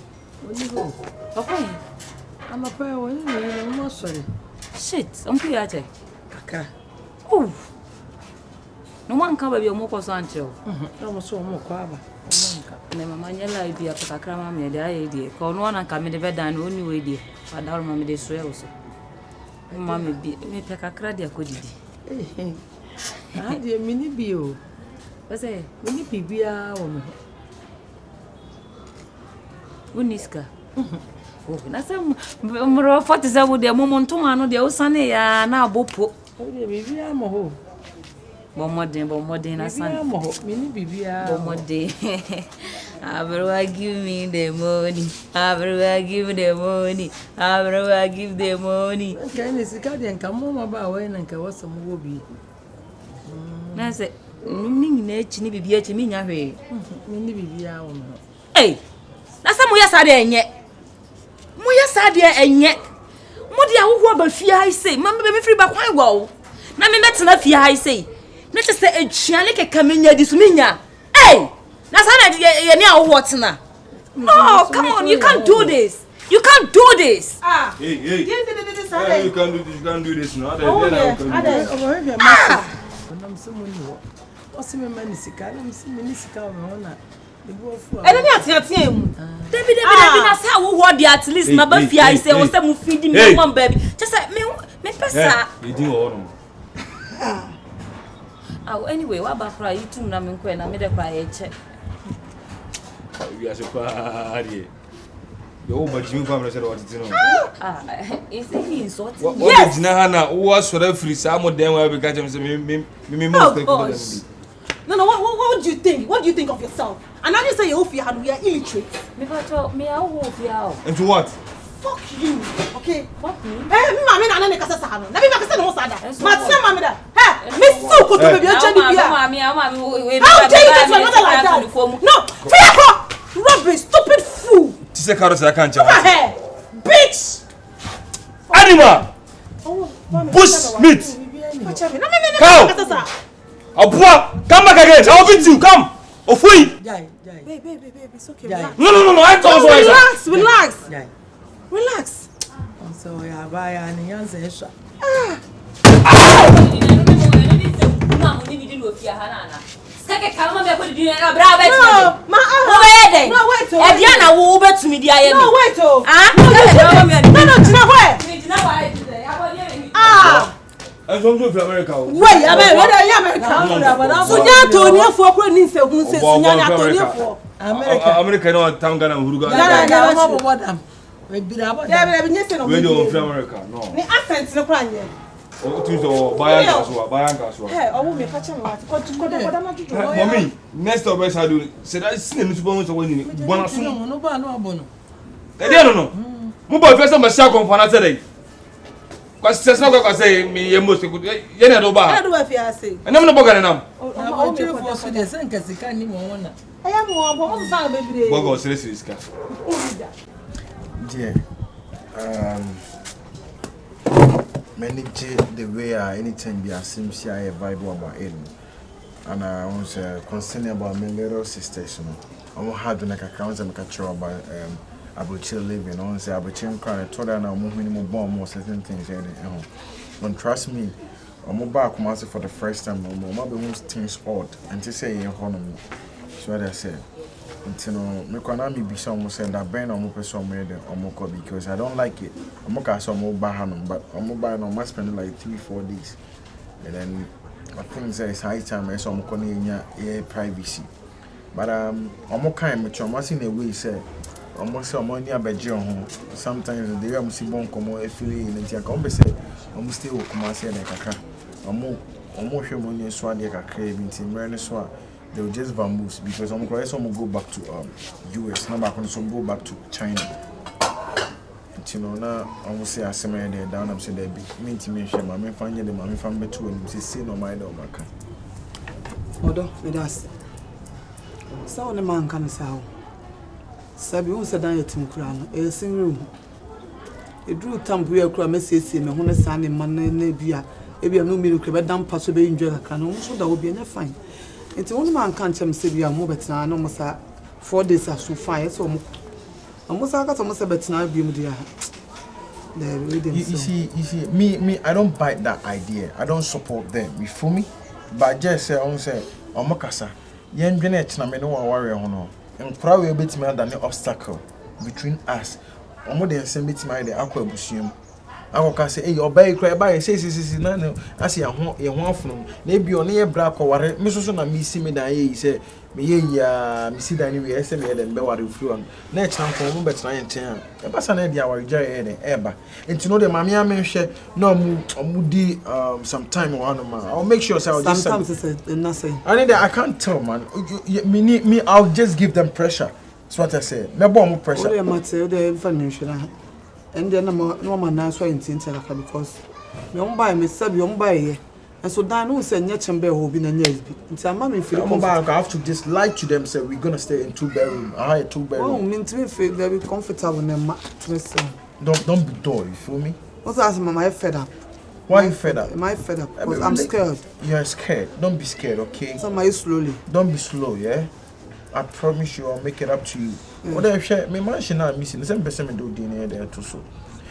Okay. I'm a prayer when you're sorry. Shit, I'm Piate. Kaka. Oh. No one can be your moko sancho. No more so more quava. Never mind your idea for a crama, me the idea. Call one and come in the bed and only way dear. I don't remember this way also. Mammy be me take a cradia could it? Ah, dear mini bio. What's a mini pibia woman? Uniska. Oh, that's a more 47 with the moment to man, the old sunny, now bopo. Oh, dear, maybe I'm a hole. Bomodin, a son. Mini bibia, Bomodin. Everywhere give me the money. Everywhere give the money. Everywhere give the money. Can you see Cadian come home about when and can was some will be? I said, Ning be at me, Mini bibia. Hey, that's some yes, I didn't yet. Moya Sadia and yet. Modia who about fear, I say, Mamma, baby, free back my wall. Mammy, that's enough fear, I say. Let us say a chanic come in here this minya. Hey! That's how I know what's now. No, come on, you can't do this. You can't do this. Hey. You can't do this. You can't do this now. I'm someone who what's in my manisika? I'm seeing Manisika on honor. The boy for. I don't know him. David, that's how what the at least my baby I say was some feeding me one baby. Just like me pesa. You do all. Oh, anyway, what about cry? You two namin when I made a cry check. You are so party. The old but you come and said what it's no. Is he insulting? What is Nahana? Who was for every some of them will be catching me. No, what do you think? What do you think of yourself? And now you say you we are illiterate. Me Into what? Fuck you, okay? Fuck me. Mama, na na kasa sa ano. Na bi makasa no sada. Matia mama da. Hey, me so ko to be a chani bia. Mama, how dare you get another like that? No, fear rubbish, stupid fool. Ti se karo sa kan cha. Bitch. Animal. Bush meat. Cow. Abua, come back again. I'll beat you. Come. Ofui. Babe, it's okay. No. I told you. Relax. Relax. So yeah, buy and answer. I'm from America. Wait, America. So ya Tony for ko ni se hun se nya Tony for America no town Ghana huruga. We do from America. No. Ni accent no kwa nye. O tu so buy and Hey, I won't make a channel. Mommy, next of us I do. Said I seen him to so when you want to no bono. No. Mo boy first time share conference today. Cause says no go say me most good. You know ba. I do if you say. And I'm no boga na. O tiri for so dey say nka sika ni mo wona. I am one but say baby. Boga serious sika. Yeah. Manage the way anytime be seems a vibe about it. And I was concerned about my little sisters. I'm hard like a council and catch about Abuchi living on say Abuchi crying. Told her now moving bomb more certain things. Don't trust me. I'm back for the first time. I'm most things odd and to say in honor. So what I said. You know, me kwana me be some say that burn on person made on because I don't like it. I'm going to buy hanum, but I'm buy no must spend like 3-4 days. And then I think say it's high time I saw I'm privacy. But I'm kind of much in a way say almost some money about home. Sometimes the way I see bon come affiliate in the come say I'm still come say like kaka. I'm more money so they can crave in team so they will just vamoose because I'm going to go back to US. Now I'm going to go back to China. You know, now I'm going to say I see my there down. I'm saying there be me to me share. I'm finding them. I'm finding two and say no my dog back. Odo, me das. So the man can say how. Sabi who said that you kura no. E sing room. E drew tambu ya kura me say me ho ne sane man na bia. E bia no mi kura be dam paso be enjoy kakra no. So that will be fine. It's only man can't say we are more better now. No, 4 days are so fine. So, I'm most better now. Be you see, me, I don't buy that idea. I don't support them. You feel me? But just say, Omakasa, young Janet, I no warrior, and probably a bit more than the obstacle between us. More than send it to my aqua museum. I can say, hey, obey, cry by, says, no, I see a one from maybe on a black or whatever. Mrs. Me see me that he said, me, me see that anyway, I said, me and Bewari flew on. Next time for a moment, I ain't telling. A person idea our jay ever. And to know the mammy, I mention no moody some or one man. I'll make sure sometimes it's nothing. I need I can't tell, man. Me, I'll just give them pressure. That's what I say. Me bomb pressure. I might say the information. And then no man now so intense because me on buy me sabi on buy here and so dan no say nya chembe ho bi na nya bi nti ama me feel I have to just lie to them say we're going to stay in 2-bedroom. I 2-bedroom. Oh me to feel very comfortable na ma don't be dull, you feel me? What's asking mama I fed up. Why you fed up? Am I fed up? Because I'm scared. You're scared. Don't be scared, okay? So my slowly. Don't be slow, yeah? I promise you I'll make it up to you. What if share me mansion now missing the same person do DNA there too so.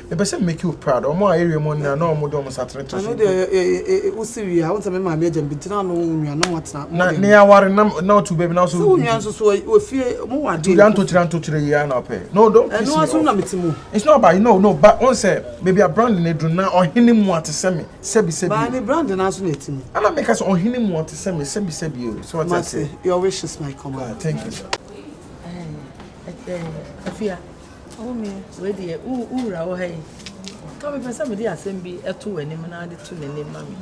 The person make you proud. Or more area money no more do almost at I know the Usi I want to make my major but now no we are not what's not. Near war now to baby now so we fear more to the year now pay. No don't and no so na metimu. It's not about no but on say maybe a brand in do now or him want to send me sebi but any brand na so netimu. And I make us on him want to send me sebi you. So what I say your wish is my command. Thank you sir. Afia. Oh me, we dey ura wo hey. Come be person me dey asem bi eto anim na de to nanim mami.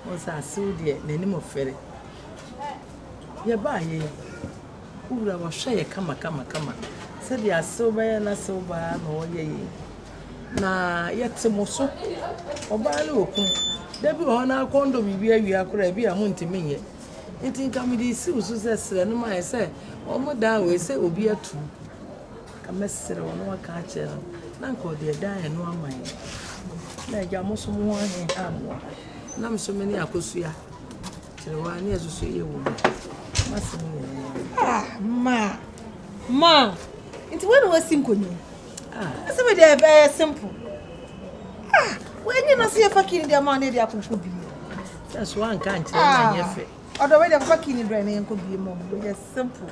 Won say asew dey nanim ofere. Ye ba ye. Ura wo hwe ye kama. Se dey asew ba ye na sew ba na wo ye. Na ye temo so. Oba le okun. Da bi ho na kondo bibi awia kora bi a ho ntimi nye. Nti nka me dey si usu se sere no ma ye se omo dan we se obi atu. Kamesere wono aka ache na nko de dan eno aman na ja moso mo ahe amo na mso meni akosua kire wa ni azusu ye wo ma nti when we sinko ni ase me dey simple when you no see fakini dey man dey akoko bi that's one kan kire na nyefe odo we dey fakini dry na yenko bi mo dey simple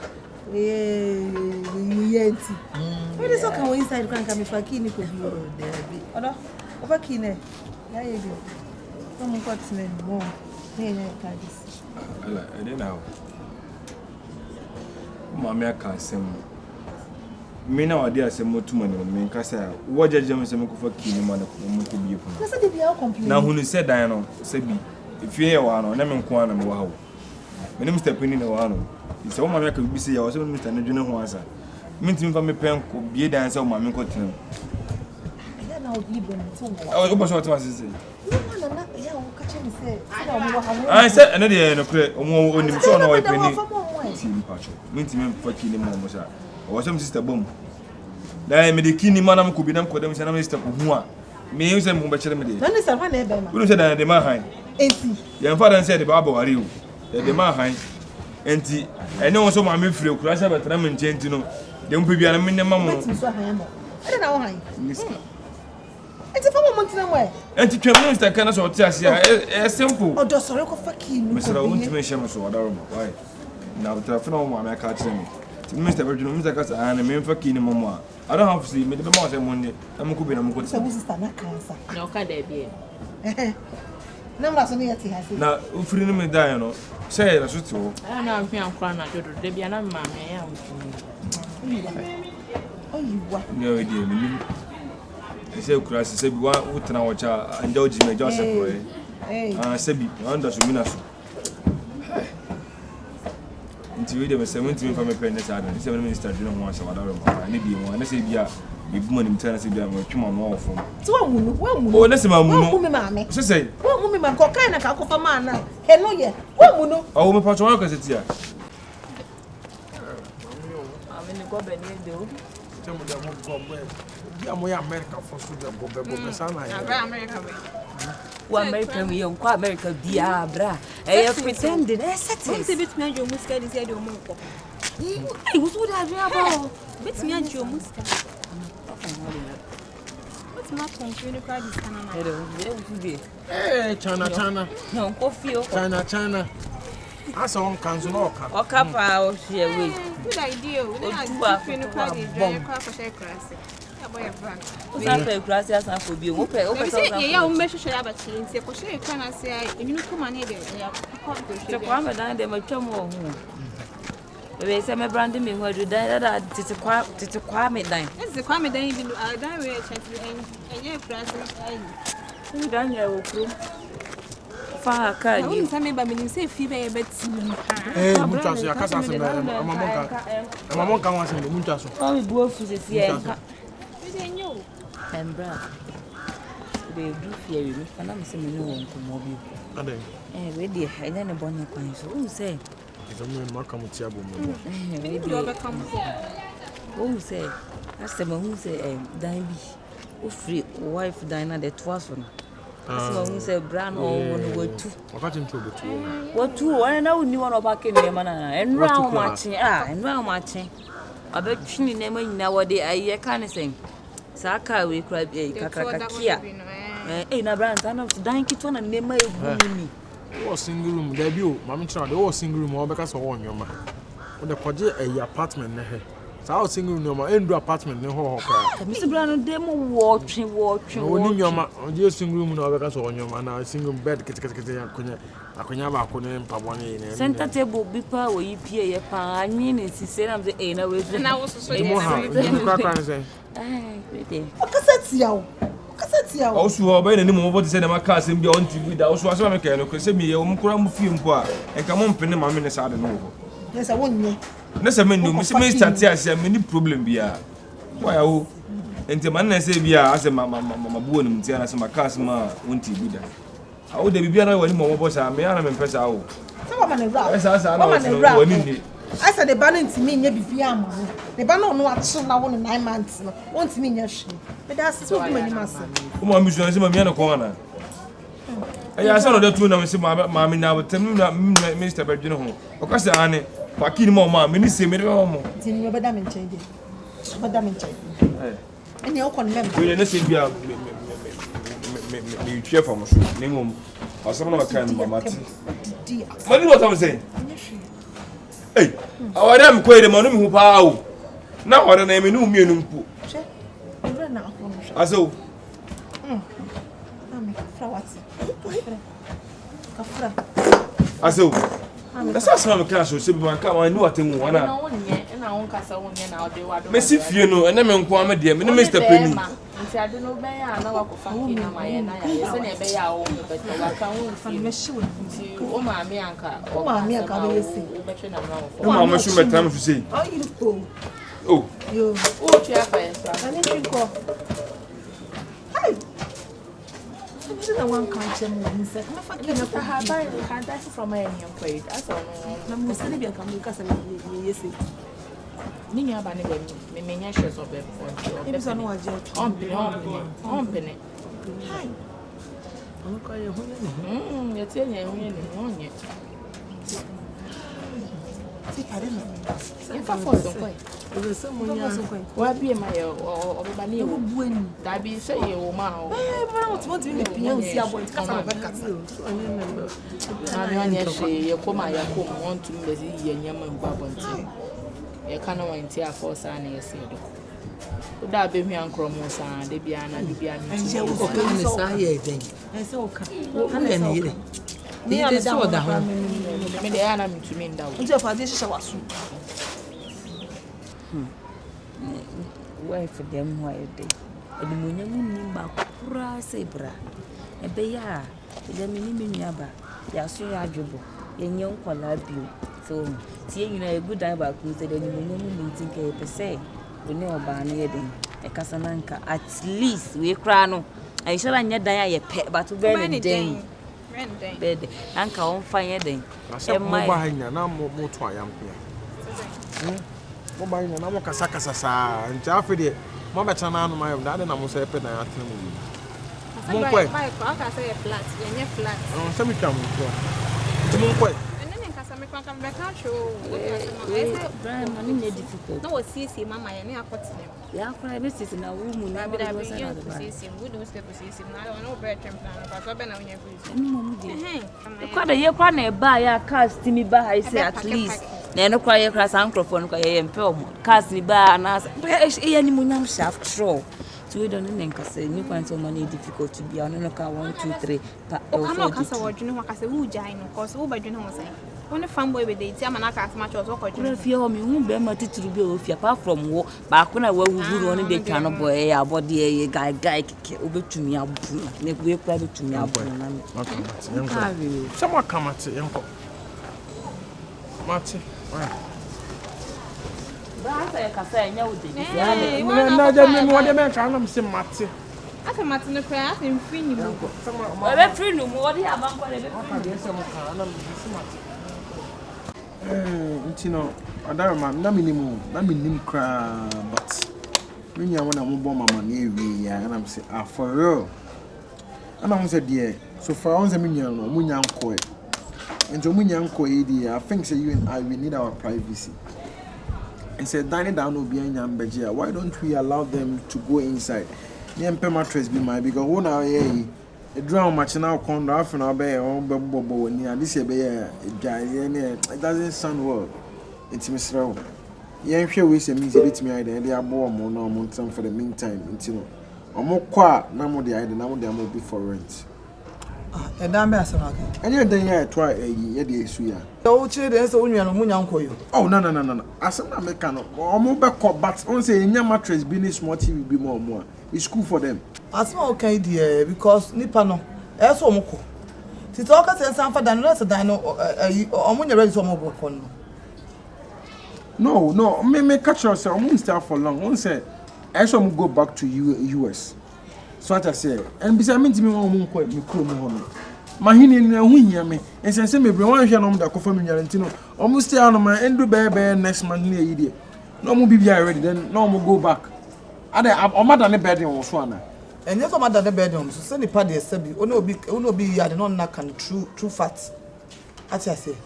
yenti. What is okay when inside can come fakini ko bi o there bi. Odo, o fakine. Ya ye bi. So mo ko tsene mo. Ne nya ka dis. Ala, e dey now. Mama aka sem. me na odi asem motuma ne me nka say wo jejem se me ko fa kini ma na ko mo ko bie ko na say dey be all complain na hunu se dan no se bi ifie wa no na me nko ana me wa hawo me ne Mr. Penny na wa no se wo ma me ka bi se ya wo se Mr. ne dwene ho asa me ntimi fa me pen ko bie dan se wo ma me ko tena ya na obi be nti wo o bo so tuma se na ya wo ka che me se da wo wa hawo ah se ene de no kure o onim so na wo Penny ti mpacho me ntimi fa kini mo mo sa o so Mr. Bom da me de kini manam ko bi nam ko dem se na Mr. ko hu a me yin se mo be chere me de na ne se fa na e be ma wo se da de ma han enti ya mfa dan se de ba ba wari o de ma han enti ene won so ma me fire kura se betra me nchenti no de mpa bia na me ne ma mo enti so han mo ade na wo han enti fa mo ntina mo enti twem Mr. Kana so ti ase a simple odo sore ko fa kini ko mesra won ti me hye me so odaro mo why na betra fa no mo ma ka kire me Mr. Bedroom, Mr. Casa, and a man for Kini Mama. I don't have to see me the most Monday. I'm going to be sister, not cancer. No, can there be? Number so near has it. Now, free me die, no. Say, that's what you. I don't know if I'm crying at you. There be another man. Oh, you what? No idea. I say, Crash, said, what can I watch and George me just away. Ah, Sebi, under Suminasu. Until we 17 from a pen, this 7 minister didn't want some other and maybe one. I say, yeah, if money turns to be a more from. So, oh, that's my mamma. So say, what woman, my cocaine, and Kako for man. Hello, yeah. What would know? Oh, my patron, because it's here. I'm in the government, Tell me that won't go away. I'm America for Sugar America. Wa America we on kwa America bia bra e pretending e set it se bit me anjo muska dis ya de omo ko ai wo so da bia ba bit me anjo muska what's my country kwa dis kana na China no coffee o China asa on kanzo no oka pa o hwe we good idea we na finu kwa di dry kwa kwa share class Usape krasi asa for bi wo pe so ya o me hwehwe abachire nti ko share kwa na se enyu kuma na de ya ko kwa me dan de matwam wo hu we se me brand me hu adu dan da titi kwa me dan ezi kwa me dan bi dan we chat enye krasi ai ni dan ya wo kru fa ka ni ni same ba me se fi be beti muito aso ya kasa se amamon kan wa se muito aso o mi bu ofu se si enka enyo embra de du fie we kana me se me no won ko mo bi ade we de ha ina ne bonne kwan so o se so me maka mo ti abo mo we de oba kam o se ase ma hu se dan bi o free wife dan na de twaso no ase ma hu se bra no won watu wakati nto betu watu wana na uni wana ba ke ne ma na enra o ma chi enra o ma chi abetwini ne ma nyina wode aye ka ne sen saka we kra kakakakia na brand ana dan kito na ne ma egu ni o single room there bi o mama try the o single room o be ka so wo nyoma o de koje apartment ne he sa o single room no endu apartment ne ho kra mi se brand de mo wo twe o ni nyoma o de single room no o be ka so wo nyoma na single bed kete akonya ba ko ne mpabone ne center table bi pa wo yi pie ye pa anyi ne sise na me na we na wo so ye kra ne say wede kasati ya o su ho ba ne mo bo ti se na maka asem bi on TV da o su asem ameka no se mi ye o mkura mu fie mpo a enka mo mpene ma me ne sa de no ho nesa wonye nesa me no me se me start asia me ni problem bia why o ente man na se bia ase ma buo nim ti ana se maka asem a on TV da awo de bibia na wani mo bo sa me ana me mpesa o se wa man ra esa na wani ni asa de balance mi nya bibia ama de ba no ato na won 9 months no won ti mi nya hwe me da se so kuma ni masa o mo ambition se ma me na ko ana aya asa no de tu na me se ma me na botem na Mr. Bedwin ho o ka se ane pakini mo ma me ni se me de mo ti ni obeda me nchen de obeda me nchen ene o kon mem we ne se bia me tue for mo so ne ngom asem na kan mama ti mani what am saying hey awara me ko ere mo no me hu pa o na awara na me no mienu mpo che obra na akon aso ami frawati kafra aso esa asem na kan so se bi man ka man ni watem wana na wonye na on kasa wonye na ode wado. Messi fie no ene me nko am de me Mr. Penny. Nti ade no be ya na wakofa ki na ma ye na ya se na be ya wo me beto waka won fi me hye nti o ma me anka be yesi o be twe na ma wo. O ma me shu metam fi sei. Oh. Yo. O twa fa ya sa. Ani drink. Hey. This is one country movie. Say, "Me fucking up." Had that from my name played. I saw no. Na mo sani bi aka mo ka say yesi. Ni nya ba ne be me menya shares of it for. Ebi so no waje. On pene. Hi. On ko ye hu ni. Ye tie nya hu ni onye. Ti pare no. Ye fa for so kwai. O se mo nya. Wa bi e ma ye o be ba ni e wo buani. Da bi se ye wo ma o. Ba mo ti me pia nsi abo ti kasa mo beka sa. Na me onye she ye koma ya ko mo want to be ye nyama ngba bonti. Ye kana wan ti afọ sa na ye se do. O da be hwi ankro mo sa de bia na de bia ni. Enje wo ko ni sa ye den. Ense o ka. Ana ni yire. Ni ya da so da ho. Me de ya na mitumi nda wo. Nje fa de hihye waso. Wife dem ho ayde. Edi munya munni ba kura sebra. Ebe ya, ede me ni menua ba. Ya so ya adwobo. Ye nyen kwala bio. So, tie nyina e good time ba ku se de ni munya munni tinka e pese. Oni oba na ye den. E kasa nanka at least we kra no. I shall anya dan ya ye pe but very den. Bed. Nanka on fa ye den. E mai ba hanya na mo to ayam pia. Mo ba hanya na mo kasa sa. Nti afi de mo be chana no mai da na mo se pe na atem mo. Mo kwe. Mai ko aka say flat, ye flat. Se mi twam ko. Ti mo kwe. Me can back out show. Brian, money need difficult. No, see, mama, and I put them. Yeah, cry, Mrs. In a woman, I would have been able to see him. Would you step to see him? I don't know better plan, but I've been on your face. Quite a year, quite a buy a cast to me by, I say at least. Then no cry across microphone, cry and film. Cast me by and ask, where's any money shaft show? So we don't think I say you find so money difficult to be on a car 1, 2, 3. But I'm not castle, you know, what I say, who join, of course, over you know, say. Only fanboy with the time and I can't match or talk. You feel me, who be my teacher to be if you apart from war, back when I were who only be kind of boy, a body, a guy, over to me, I'll be private to me. Someone come at it, uncle. Marty, I can match the craft in free. I'm free no more. You know, I don't remember, na minimum cry, but when you want to move on my money, and I'm saying, for real. And I'm saying, dear, so for all the minion, Munyan Koi, and to Munyan Koi, I think so you and I we need our privacy. And said, dining down will be in Yambajia. Why don't we allow them to go inside? The mattress be my because one hour a drown match now come off and obey on Bobo near this year. It doesn't sound well. It's Miss Row. Yeah, sure we say means a bit me idea. They are born more normal for the meantime. Until or more quiet, no more the idea, now they are more before rent. And I'm asking, and you're doing it try a year, dear Suya. Oh, children, so when you're on Munyan. Oh, no. As an American or more back, but on say in your mattress business more TV be more. It's cool for them. As well, okay, dear, because Nipano, as Omoko. Titoka says something than less than or when you're ready to move on. No, me catch yourself. I won't stay for long. One said, I shall go back to US. So what I say, and besides, I mean to me, I won't quite me cool home. My hinny and me, and since me, one shall know that confirm in Yarantino, almost stay on my end do bear next month near idiot. No more be ready, then no more go back. I'm not on the bed in Oswana. And yes, I'm at the bedroom, so send the party a sebi, only be had non knock and true fat. As I say,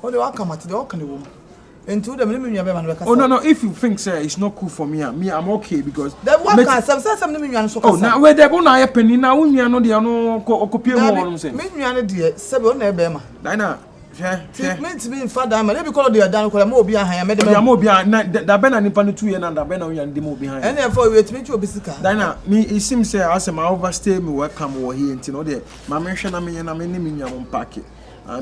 only one come at the Okan room. And to the minimum, oh no, if you think, sir, it's not cool for me, I'm okay because that one can some million so. Oh, now where they're going to penny now, we are not the no copy of what I'm saying. Million, dear, 7 Bema. Dinah. It means to be father, and because they are done with a more behind. I made them more behind the Ben and Nipan 2 years and the Ben and the more behind. And therefore, we meet you a bisica. Dinah, me, it seems, sir, as my overstay me welcome or here until no day. My mention, I mean, I'm in the packet.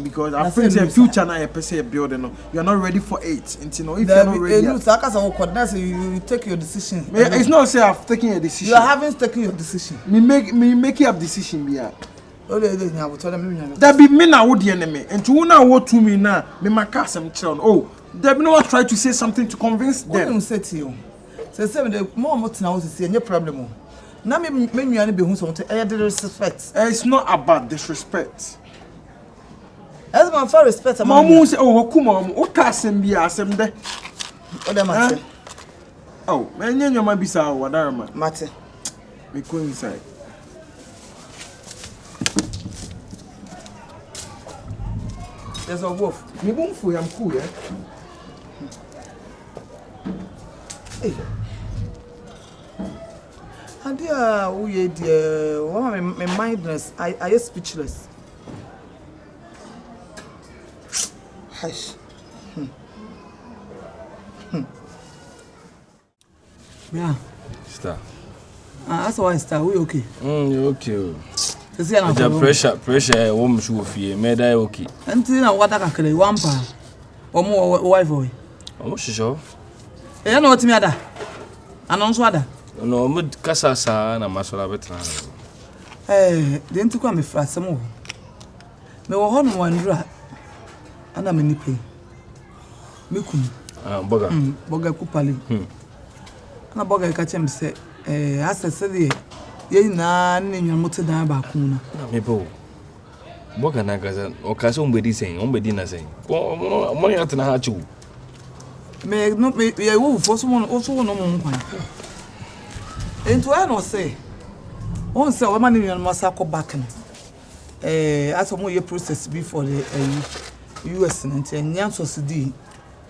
Because I think the future now a person building, you're not ready for it. And you know, if you're not ready, you take your decision. It's not say I've taken a decision. You haven't taken your decision. Me make up decision, yeah. That be me now would the enemy. And to now what to me now, me my some children. Oh, there be no one try to say something to convince them. What say to you? Say the more now to see any problem. Now me you be who something disrespect. It's not about disrespect. As my for respect, Mama say, oh, come on, what can be asem there? Oh, man, you might be so whatever, Mate. We go inside. There's a wolf. Me won't for I'm cool, yeah. Hey. And dear, my mindless. I am speechless. Hush. Yeah. Star. That's why Star. We okay? You okay? The pressure. Woman should fear. May die okay. Until now, what I can call one pa. Or more wife boy. Almost sure. You know what me ada? Announce what? No, mud Casasa na Masola Betran. Then to come for some more. Me wo hono wandra. Ana me nipe. Me kun. Boga. Boga kupali. Ana boga ka chem se asese de ye na nnywa mote dan ba kun na. Na me bo. Boga na gaza o ka so mbedi sen, o mbedi na sen. Mo ya tena ha chu. Me no me ye wo fo so mo no nkwan. Ento I no say. On say o ma ni nnywa masa ko back no. Aso mo ye process before the US nti enya sosidi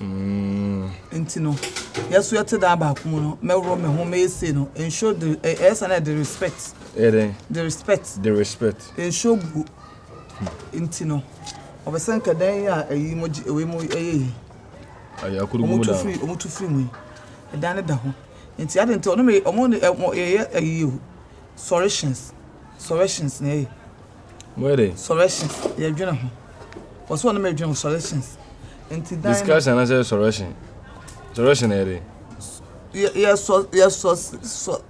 no yes we ate that back no me ro me ho me say no ensure the the respect the respect ensure nti no obesan ka dan ya ayi moji ewe mo aya kuru mu da omutu free mu dan da ho nti ade nti ono me omo ayi solutions na where solutions ya dwena ho was one of my dream solutions. Discussion as a solution. Solution, Eddie. Yes,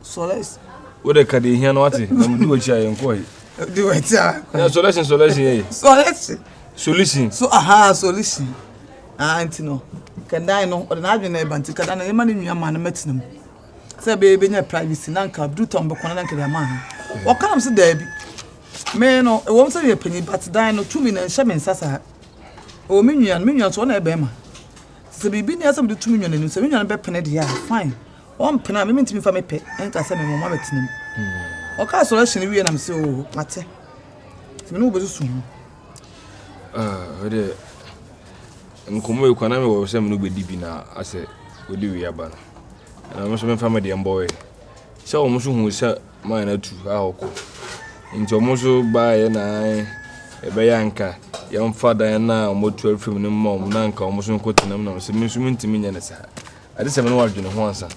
solace. What a caddy here, not it. Do what I inquire. Do it, solution. Solution. So, solution. Antino. Can I know or an avenue bantic and a man in your man met them? Say, baby, no privacy, Nanka, do Tom Boconan to their man. What comes to Debbie? Man, I won't say a penny, but dine 2 million shaman sassa. Oh, millions, one a bema. So be been as of the 2 million and 7 million penny, fine. One penny, I mean to me for my pet, and I said, my mamma to him. Or castle, we and I'm so, Mate. Nobody soon. Come with Kaname or some new baby now, I said, we do yaban. And I must have family and boy. So almost who said mine to our into Moso by and I a bayanka, young father and now more 12 from the mom, Nanka, almost quoting them now, so mean to me, and I just have an origin of one son.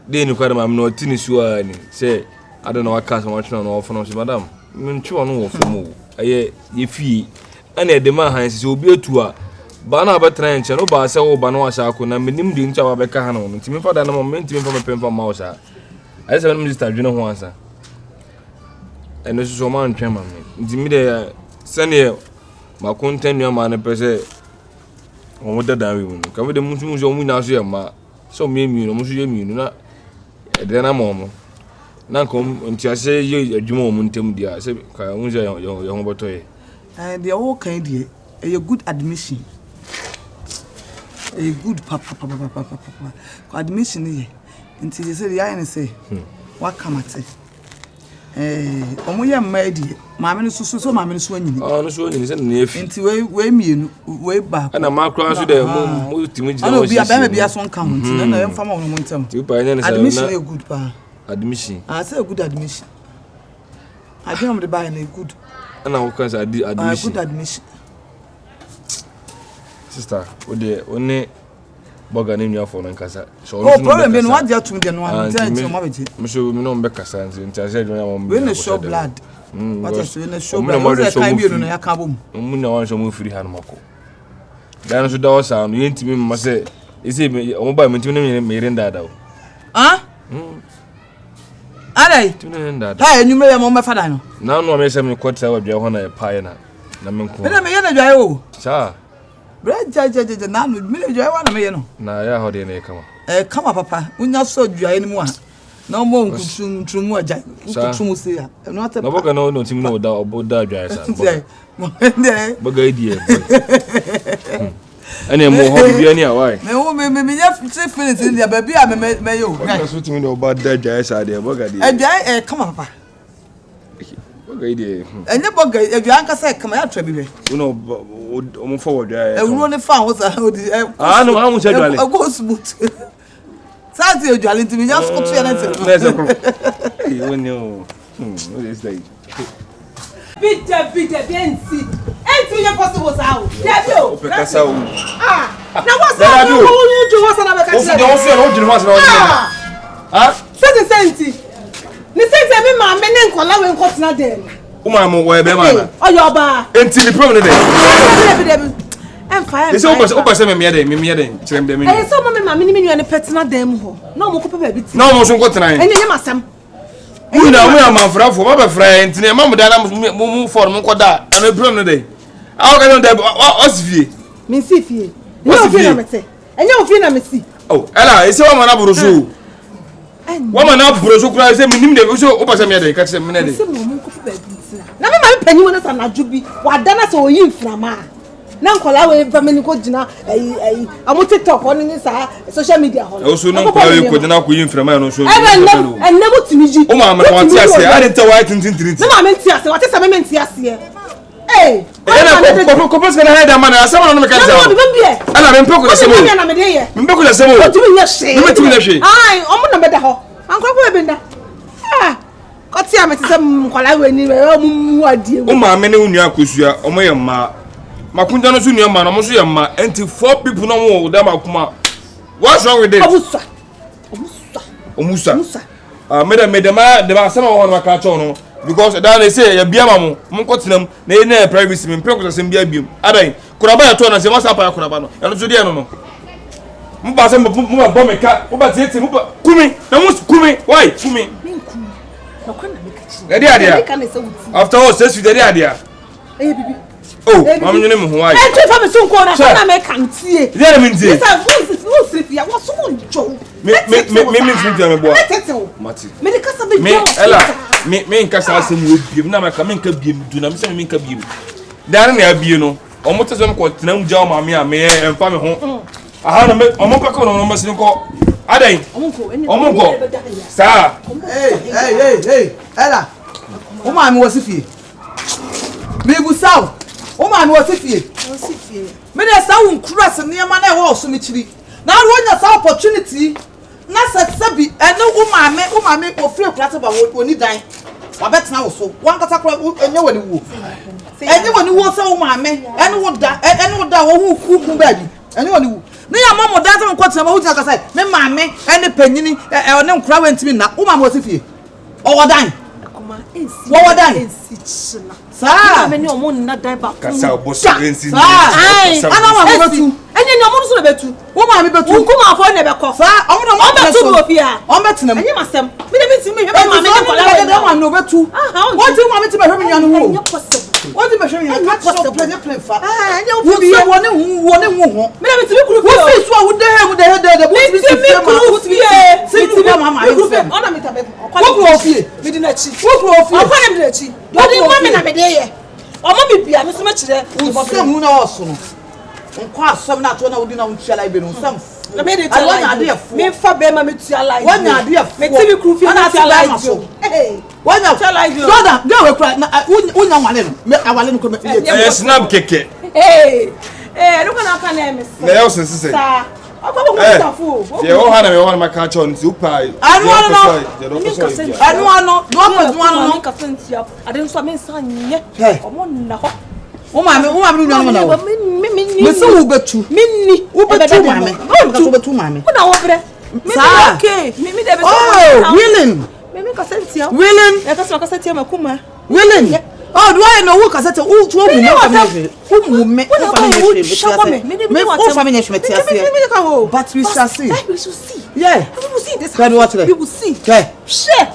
Then you quite I'm not tinny sure, say, I don't know what cast watching on all for madam. Two on all for more. I ye any demand hands will be a tour. Bana Batranch, and Oba Sao Banoa and Minim didn't have a canon, to me for the moment from a pen from Mouse. I just have Mr. Juno Wansa. And this is a man, Chairman. Dimida Sunday, my content your man, per se. On what the damn come with the Muslims on Winazia, so me, Muslim, not then a moment. Now come until I say you a Jumo dear, say, young boy. And they are all kind a good admission. A good papa. Admission here. Until they say the iron say, what come at it? Omoya made, mamma so mamma swinging. Oh, no, swinging is a nephew. Into way back. And a macro to the moon. I know be a baby as one count, and I am from one time. Admission a good pa. Admission. I say a good admission. I don't want to buy any good. And now, because I did good admission. Sister, only Bogan in your phone and Casa. So, problem in what you're to the one. Monsieur, no Becca Sands, and I said, when the show blood. What is in the show? But I be no ya ka bom. Na wan so mo free han mako. Dan so da sound you ntimi ma say isi o ba me ntimi me renda da. Ah? Alai. Ha enyume ya mo me fada no. Na no me se me kwota wa bia ho na pa na me nko. Na me ye na dwae o. Sa. Bre ja na me dwae wa na me ye no. Na ya ho de na kama. Kama papa, unya so dwae ni mu a. Na mo nkutum tumu aja. Nkutum se ya. No ate. Na boga no ntimi no da oboda dwae sa. Boga idie. Ani mo ho bia ni awai. Me ya fit feelings in there baby a me yo. Na so timi no oboda dwae sa de boga de. Dwae kama papa. Boga idie. Enye boga dwae anka say kama ya twa bi we. Uno omo forward dwae. Ewuro ni fa ho sa odi. No ha mo che dwae. Go smooth. Sazi ojwale ntimi ya skotu ya na se. Let's go. When you what is that? Bide biensi. Enti ye possible sa o. Debi o. Opekasa o. Na wasa no wo ju wasa na be ka se. O se no ju wasa na o. Ah? Senti. Ni senti me ma me ne nkola we nkotena dem. O ma mo wo e be ma na. Oyo ba. Enti ni problem ne de. Empire. Ese o ba se me de kirem de me. So ma me ma me ni nua ne petena dem ho. Na mo ko papa bi ti. Na mo so nkotena. Enye ye masem. Una we amanfrafo ma be fra enti ne ma mo da na mo for mo koda. Na problem ne de. Awo ka no de osifie. Me sifie. Ni ofie na mete. Enye ofie na mesi. Oh, ela ese wa ma na buruso. Wa ma na buruso kura ese minim de so o ba se me de ka se me ne de. Se mo ko papa bi ti na. Na me ma panyi wona sa na djubi. Wa da na so oyi mframa. Na nkola we family ko gina amo TikTok on ni sa social media ho. O so na nkola we ko gina ko yin frama no so. Ennem timiji. O ma wati ase, I didn't tell why tintin. Na ma menti ase, wati sa me menti ase. Eh. Ko pos kana head man, asama no me kan say. Na me bie. Ala me mpoko na semo. Na me de ye. Me mpoko na semo. O timi nya hwe. Me timi na hwe. Ai, omo na me da ho. Ankwa ko ebenda. Ah. Ko ti ameti se nkola we ni o mu adie. O ma me ne unua akosua, o mo ye ma. Makunja no so nua ma no mo so ye ma. Enti 4 people no mo da makuma. What's wrong with it? Omusa. Madam, asama wo no ka cho no because that they say ya bia ma mo nkotenam na ye na privacy me mpeko sem bia biem adan kuraba ya to na se wasa pa kuraba no ya no so de no mba se mo ba me ka mo ba tete mo ba kumi na mo kumi why kumi na kwa na me ka chi na dia after all says you dia bibi oh mam nyune mo ho why e twa fa me so nko na me kan tie dia na me ntie isa wo sifia wo so njo me ntie me boa mati me de kasa be me ela me nka sa asem we biem na maka me nka biem du na me se me nka biem dare na abie no omo tese me ko tenam gya o ma me a me emfa me ho aha na me omo peka no me se ko adan omo ko sa hey ela o ma me wasifie me busaw o ma me wasifie me na sa won cross ne ma na ho so me chiri na ro nya sa opportunity na sabi ene wo maame ofre klase ba woni dan wa betena wo so wan kata kra enye woni wo so wo maame ene wo da wo hu ku ba bi ene woni wo ne ya momo dan so nko tena ma hu tina kasa me maame ene panyini ne nkura wantimi na wo maame wo sifie o wodan akoma ensi wo wodan ensi china sa me ni omo na dan ba kasa oboso ensi ai ana wa betu enye ni omo so na betu wo maame betu nkuma afọ na be ko sa omo na mo betu wo fi a o betu na enye masem me de bi me hwe maame ni kola we da no betu what you maame ti be hwe me nyanu wo what you be hwe me nyanu play fa enye wo fi wo ne hu me de bi ti kuru fi wo fi so wo de bo ti fi fi ti be mama kuru fi ona mi ta be wo kuru fi me di na chi wo kuru fi o kwa na mi di na chi do di mama na me de ye omo mi bia me so ma kire wo se mu na oso no nko asom na to na wodi na untia lai be no sam na me de tia lai me fa be ma me tia lai wanya ade ya me ti bi kru fi na tia lai jo wanya tia lai jo da ga we kra na unya wale no me awale no ko me snap keke no kana ka na me na yo sese sa akwa mo stafu ye o hana me o hana maka cho nti upai anu no ka sentia ade so me nsa nye omo na ho o maame no na wo me se wo betu minni wo betu maame o betu maame na wo bre okay me de be oh willing me ka sentia willing e ka so ka sentia makuma Really? Oh, do I know who cassette? Who family? But we shall see. We shall see. Yeah. We will see this. We will see. Yeah. Shit.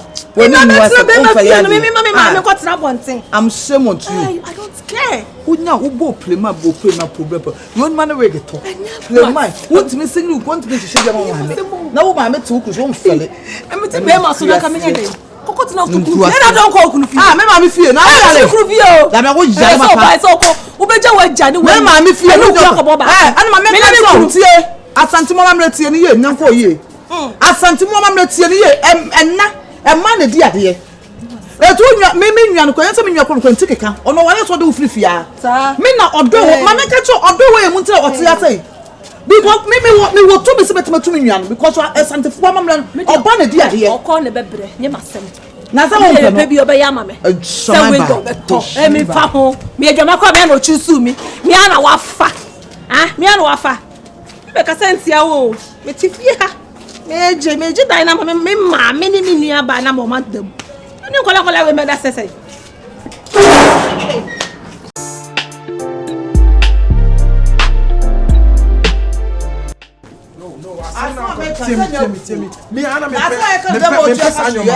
I'm shame on you. I don't care. Who now who go play my problem. You want money where get talk. Play my. Want me sing you want me to share my now my me talk you won't feel it. I'm to be my son coming in. Cocoa now to I don't call Kunufi. Ah, me mama fear na. Da me go jare papa. So ubeja we jare we. Me mama fear no talk about. Eh, ana ma me so tie. Asante mama mretie ni ye nyanko ye. Asante mama mretie ni ye enna emma na di ade ye. Etu nwa me nwa no kwenye se me nwa ko ntikeka. Ono wale so de ufrifia. Me na odo ma me ka cho odo we mu ntira ote ate. Because me wo to me se betema to me nwa because asante fo mama oba na di ade ye. Okọ ne bebre nye masem. Na sa won pe no bi obeya ma me se we go beto e mi fa ho me adwama kwa be na chusu mi ana wa fa me ana wa fa be ka sentia wo me tifie ha meje dai na me ma me ni nua ba na mo ma dam ni kola we me da sese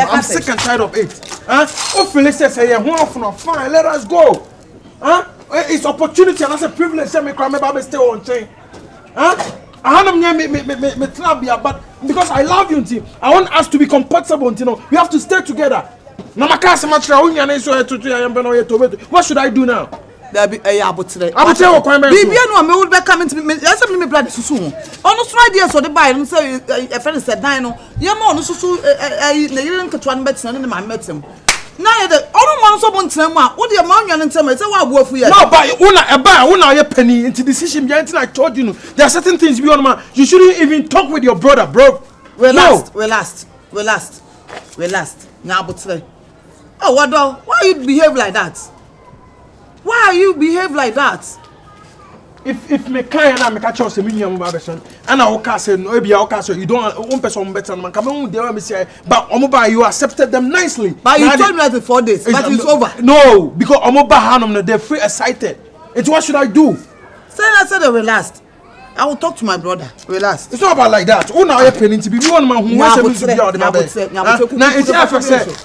I'm sick and tired of it. Huh? Oh, Phyllis says, "Hey, fine, let us go." Huh? It's opportunity and that's a privilege. Say me cry, me baby stay on chain. Huh? I but because I love you, I want us to be compatible. We have to stay together. What should I do now? There be abutre. Abutre what kind of Bibi no me would be coming to me. Yes, me blood susu. Ono so idea so the buy no say a friend said nine no. Ye ma ono susu na yire nketwa no betina ne ma metem. Na ye de ono ma so bon tena mu a wo de ma nwan ntem e say wa aboafu ye. No, but una ye penny into decision behind I told you. There are certain things beyond man. You shouldn't even talk with your brother, bro. We last. Na abutre. Oh, what do? Why you behave like that? Why you behave like that? If me kind and me catch us a million and I will say no be you don't one person better man come on there me say but omoba you accepted them nicely. But you told me that in 4 days but it's over. No, because omoba hanum they're free excited. It's what should I do? Say I said relax. I will talk to my brother. Relax. It's not about like that. Who now you penny to be one man who wants to be out the now it's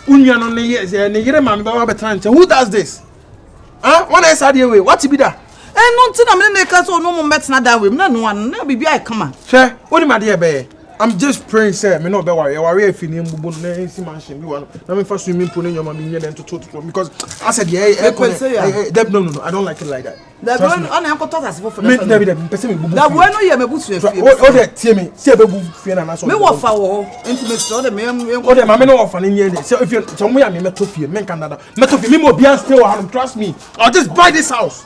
union on the years and the man who does this? Huh? What else are you way? What to be that? Eh, nothing. I'm in the castle. No more met na that way. No one. No be I come on. Sir, what am I dear bear? I'm just praying, sir. Me no be worry. Worry if you need bubu na si mansion. You want? Let me first swimming pool in your mommy here then to because I said no. I don't like it like that. The boy on uncle taught us for me. David, person me bubu. That boy no here me bubu. Oh, there, see me. See bubu fear na so. Me what for? Intimate so the me. Oh, there, me no offer in here. So if you tell me me to fear, me can that. Me to fear me more beyond stay or trust me. I'll just buy this house.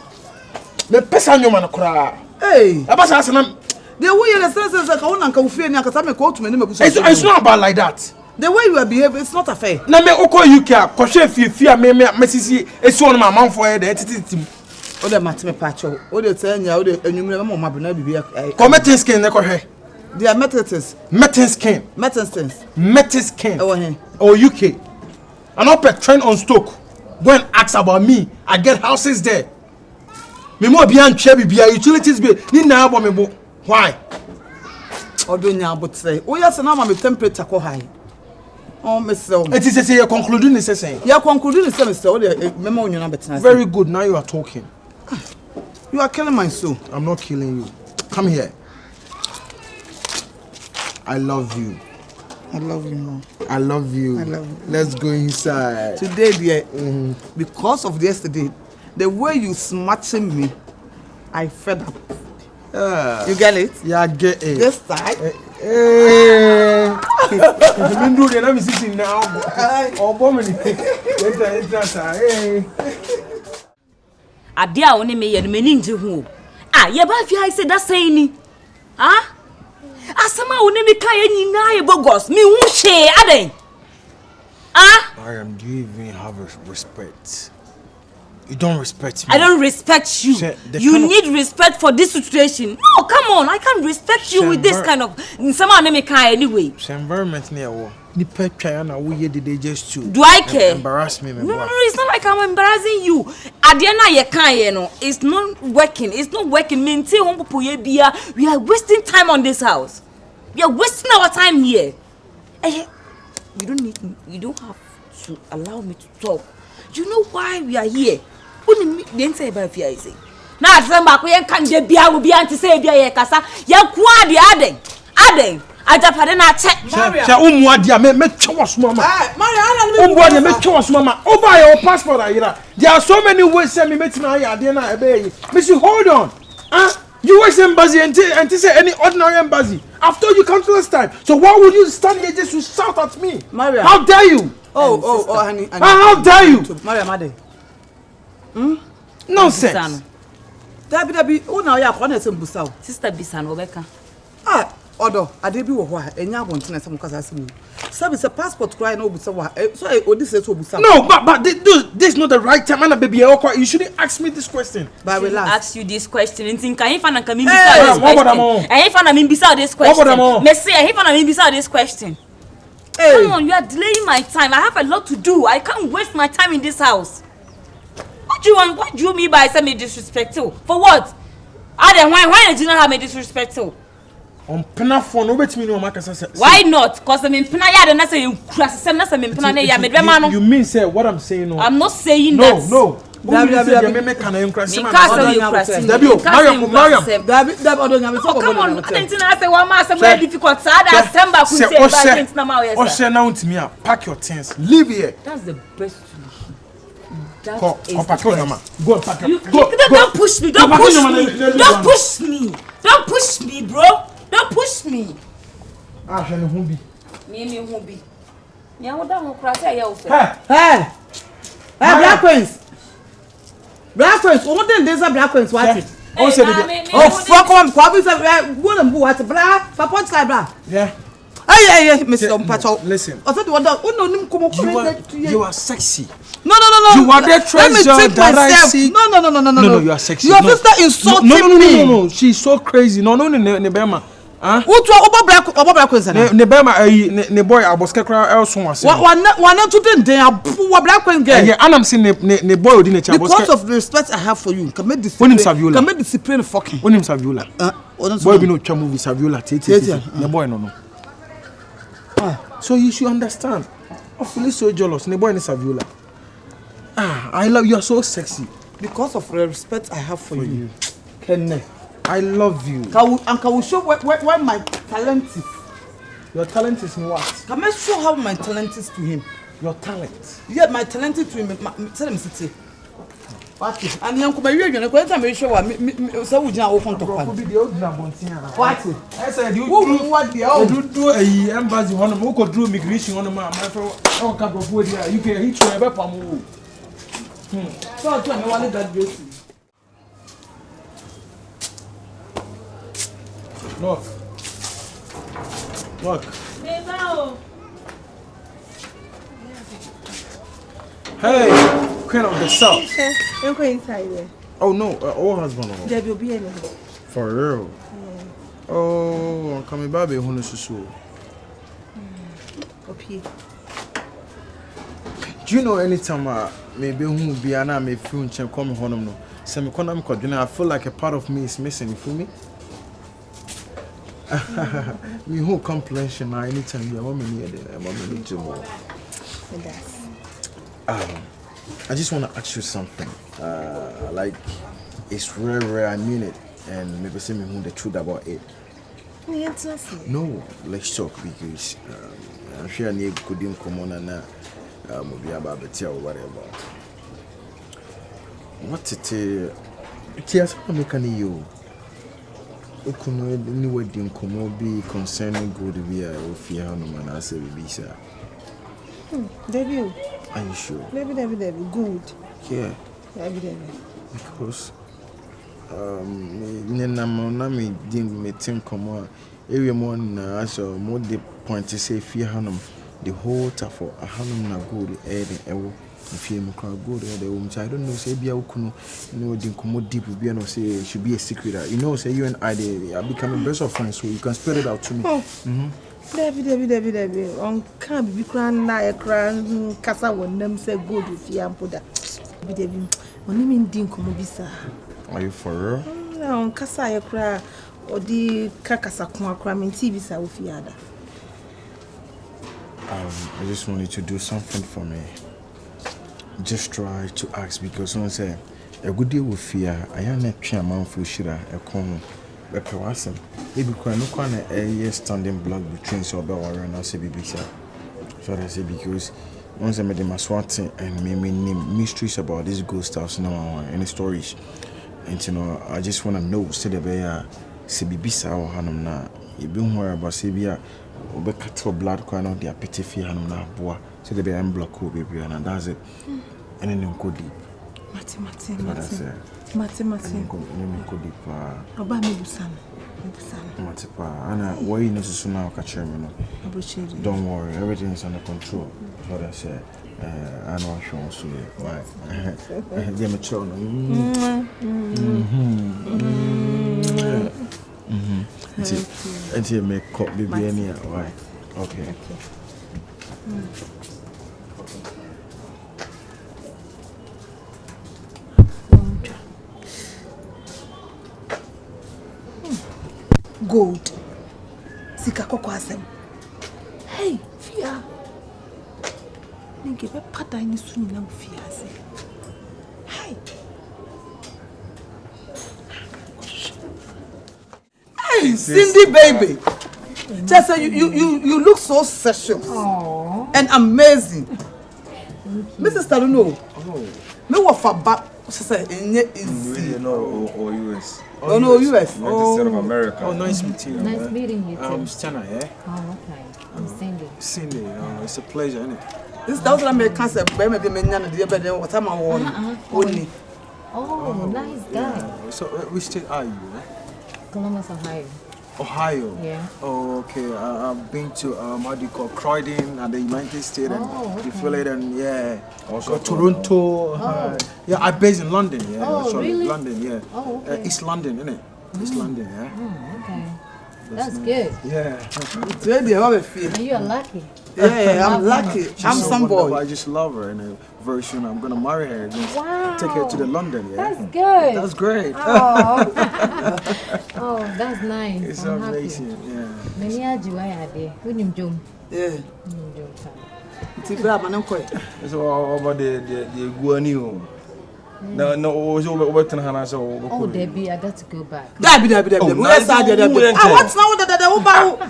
Me pesa nyo man kura. Hey. Abasa asana. The way you understand is like I want to fear na kasa me ko to me me bubu. It's not about like that. The way you are behaving, it's not a fair. Na me oko UK, koshe fear me sisi esi on my man for the entity. O de mate me pacho. O de tenya, o de enwumre me mama na bibia. Commetin skin na ko he. They are metals. Metin skin. Metin skin. Oh here. Or UK. An up trend on stock. Go and ask about me. I get houses there. Me mo bia ntwa bibia utilities be ni na abo me bo. Why? Odonya abotre. O yes na ma me temperature ko high. Oh, Mr. It is say you're concluding the session. You are concluding the semester. Very good. Now you are talking. You are killing my soul. I'm not killing you. Come here. I love you. I love you more. I love you. I love you. Let's go inside. Today, dear, because of yesterday, the way you smarting me, I fed up. You get it? Yeah, I get it. This side. I'm sitting now. Oh, bomb Adia only me and meninji who. Ah, ye ba fi I say that saying ni. Ah? Asama only me kai nyina e bogos. Me hu she aden. Ah? I am. Do you even have respect? You don't respect me. I don't respect you. You need respect for this situation. No, come on. I can't respect you with this kind of someone name anyway. The environment near war. Do I care? Embarrass me, No, it's not like I'm embarrassing you. Adiana ye can't, no. It's not working. It's not working. We are wasting time on this house. We are wasting our time here. You don't have to allow me to talk. You know why we are here? Didn't say about fear. Now, somebody can't be able to say, be a cassa. Ya quadi adding. I just had a check. Mama. Oh, buy your passport. There are so many ways to meet my Miss, hold on. US embassy and say any ordinary embassy. After you come to last time. So why would you stand here just to shout at me? Maria. How dare you? Oh, honey. How dare you? Maria, Made. Nonsense. Debbie, oh, now you are one of them. Sister Bisano Becca. Odo, I did be what, and you want to some cause some is a passport crying over so this is what. No, but this is not the right time, and baby. You shouldn't ask me this question. But I will ask you this question. And think I find a coming beside this question. I find a beside this question. Messi, I find a beside this question. Come on, you are delaying my time. I have a lot to do. I can't waste my time in this house. What do you want? What do you mean by saying me disrespectful? For what? Why did you not have me disrespectful? On phone, no wait me no why not? Cause I'm in Penaya and I say you cross you mean say what I'm saying no? I'm not saying that. No. Pack your things. Leave here. That's the best solution. Go pack your. Don't push me. Don't push me. Don't push me. Don't push me, bro. Don't push me. Who be? Me. Yeah, what that crash Hey, Black Queens. Black Queens, what then there's a Black Queens, what it? Fuck on, probably wouldn't what black for points like black. Yeah. Hey, Mr. Pacho. Listen. I thought you are sexy. No. You are the treasure that I see. No, you are sexy. Your sister insulting me. No. She's so crazy. No, Nebema. What Black Queens? Nebema, ne boy, I was crying else. One not to them, poor Black Queen girl. Yeah, and I'm saying ne boy didn't change. Because of the respect I have for you, can make discipline fucking. When him Saviola. Boy, we know movie Saviola. Ne boy, no. So you should understand. I feel so jealous. Ne boy is Saviola. I love you. Are so sexy. Because of the respect I have for you. Ken, I love you. Can we show where my talent is? Your talent is in what? Can I show how my talent is to him? Your talent? Yeah, my talent is to him. Tell him city. What? And young come here, you're going to show me. So we now open to what? I said you do a embassy one who could do migration on my friend. Oh, couple of wood here. You can hit you ever from. So I told me one that dress. Look. Hey, Queen of the South. You're going inside there. Oh no, old husband. There will be any. For real. Yeah. Oh, I'm coming back. Who knows so? Okay. Do you know anytime maybe who be an army film check come home no? Some economic I feel like a part of me is missing for me. Me who completion anytime you want me near there, I'm going to more. I just want to ask you something. Like it's rare, I mean it, and maybe say me who the truth about it. No, let's talk because I'm sure I need couldn't come on and maybe about the tea or whatever. What it is make any you? Okuno any wedding come be concerning good be I will fear no man I say be sir. Debbie. Are you sure? Debbie, good. Yeah. Debbie. Because me didn't me think come every morning I saw more the point to say fear hanum the whole time for a hanum na good if you go there, I don't know, say, be a kuno, didn't come deep, be and say it should be a secret. Say you and I are becoming best of friends, so you can spell it out to me. Debbie. On can't be crying like a crying casa when them say good with you and put that. Debbie, on him in Dinkomobisa. Are you for real? No, on casa cry or the Kakasa cram in TV Safiada. I just wanted to do something for me. Just try to ask because someone said a good deal with fear. I am not a man for Shira, a common. But Kawasam, maybe no corner a year standing block between Sober and I say BBC. So I say because once I made them a swatting and me name mysteries about this ghost house now any stories. And I just want to know, say the bear, say BBC or Hanum na. You've been where about Sabia. Obe cattle blood crying out their petty fear and na boa. So the bear block baby and that's it. And then go deep. Mati. Go deep. Oba me busana. Matipa. Ana why you know so now catch me. Don't worry, everything is under control. That's what I said. I know I show so right. Them until make cup baby any right. Okay. Gold. Sika koko asem. Hey, fear. Ninge be pata ni suni na fear se. Hey. Hey, Cindy baby. Just say you look so sexual. And amazing. Mrs. Taruno. Me wa fa ba say easy. Or US. Oh no, US. United States of America. Oh, nice meeting you. Nice meeting you too. Sturna, yeah? Oh, okay. I'm Cindy. Cindy, it's a pleasure, isn't it? This is what I make cancer. Maybe me nyana the better what I'm on. Only. Oh, nice guy. Yeah. So, which state are you? Columbus, Ohio. Ohio? Yeah. Oh, okay. I've been to, how do you call, Croydon at the United States. And you feel it, and yeah. Also Toronto. Yeah, I'm based in London, yeah. Oh, really? London, yeah. Oh, okay. East London, isn't it? East London, yeah. Oh, okay. That's good. Yeah. It's really how I feel. And you are lucky. Yeah, I'm lucky. I'm some boy. I just love her, and very soon I'm gonna marry her. Wow. Take her to the London. Yeah. That's good. That's great. Oh, oh, that's nice. It's I'm amazing. happy. Yeah. Many are you there? When you jump. Yeah. It's grab and uncle. It's all about the guanio. No, over Tanhana. Oh, Debbie, I got to go back. Debbie. Where's that? What's now that the Uba?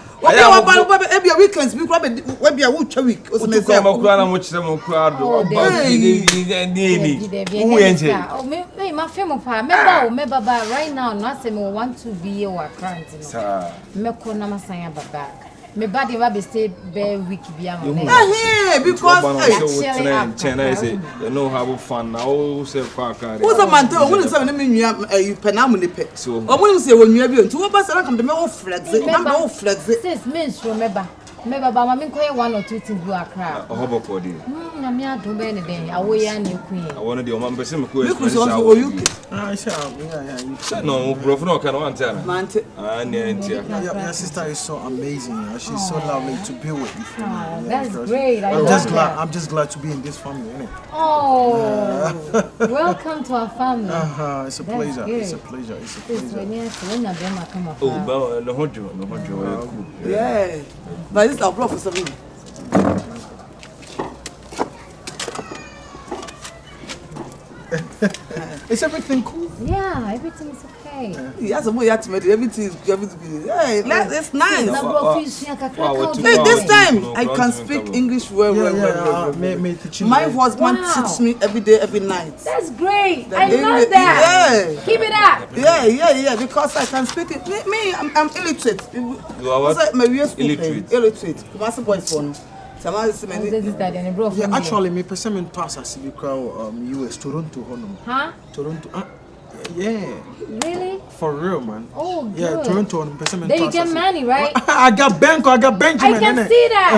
Weekends, we grab it. We'll be a week. Oh, my film of her. Remember, right now, nothing will want to be a crime. Meko Namasaya back. My body will stay very weak beyond. Because China is it. You know how fun now. Say, who's a man? Who is having you Penamuni pet? So, I wouldn't say when you have been 2 of us come to me all flex. I'm flex. Since means remember. Maybe Baba Minko 1 or 2 things you are crap. A hobble for you. I'm not too many days. Away and you queen. I wanted your man, but some cool. I said, no, Brofno can answer. Your sister is so amazing. She's so lovely to be with you. That's great. I'm just glad to be in this family, isn't it? Oh, welcome to our family. It's a pleasure. It's a pleasure. Oh, no, Hojo. Yeah. But this is our professor. Is everything cool? Yeah, everything is okay. Yes, everything is hey, it's nice. Hey, this time I can speak English well. My husband teaches me every day, every night. That's great. I love that. Yeah. Keep it up. Yeah. Because I can speak it. Me, I'm illiterate. You are what? Illiterate. What's the point for? Yeah, actually, me person pass as we call US Toronto. Huh? Toronto. Yeah. Really? For real, man. Oh, good. Yeah, Toronto. There you get money, right? I got Benko, I got Benjamin. I can see that. Oh,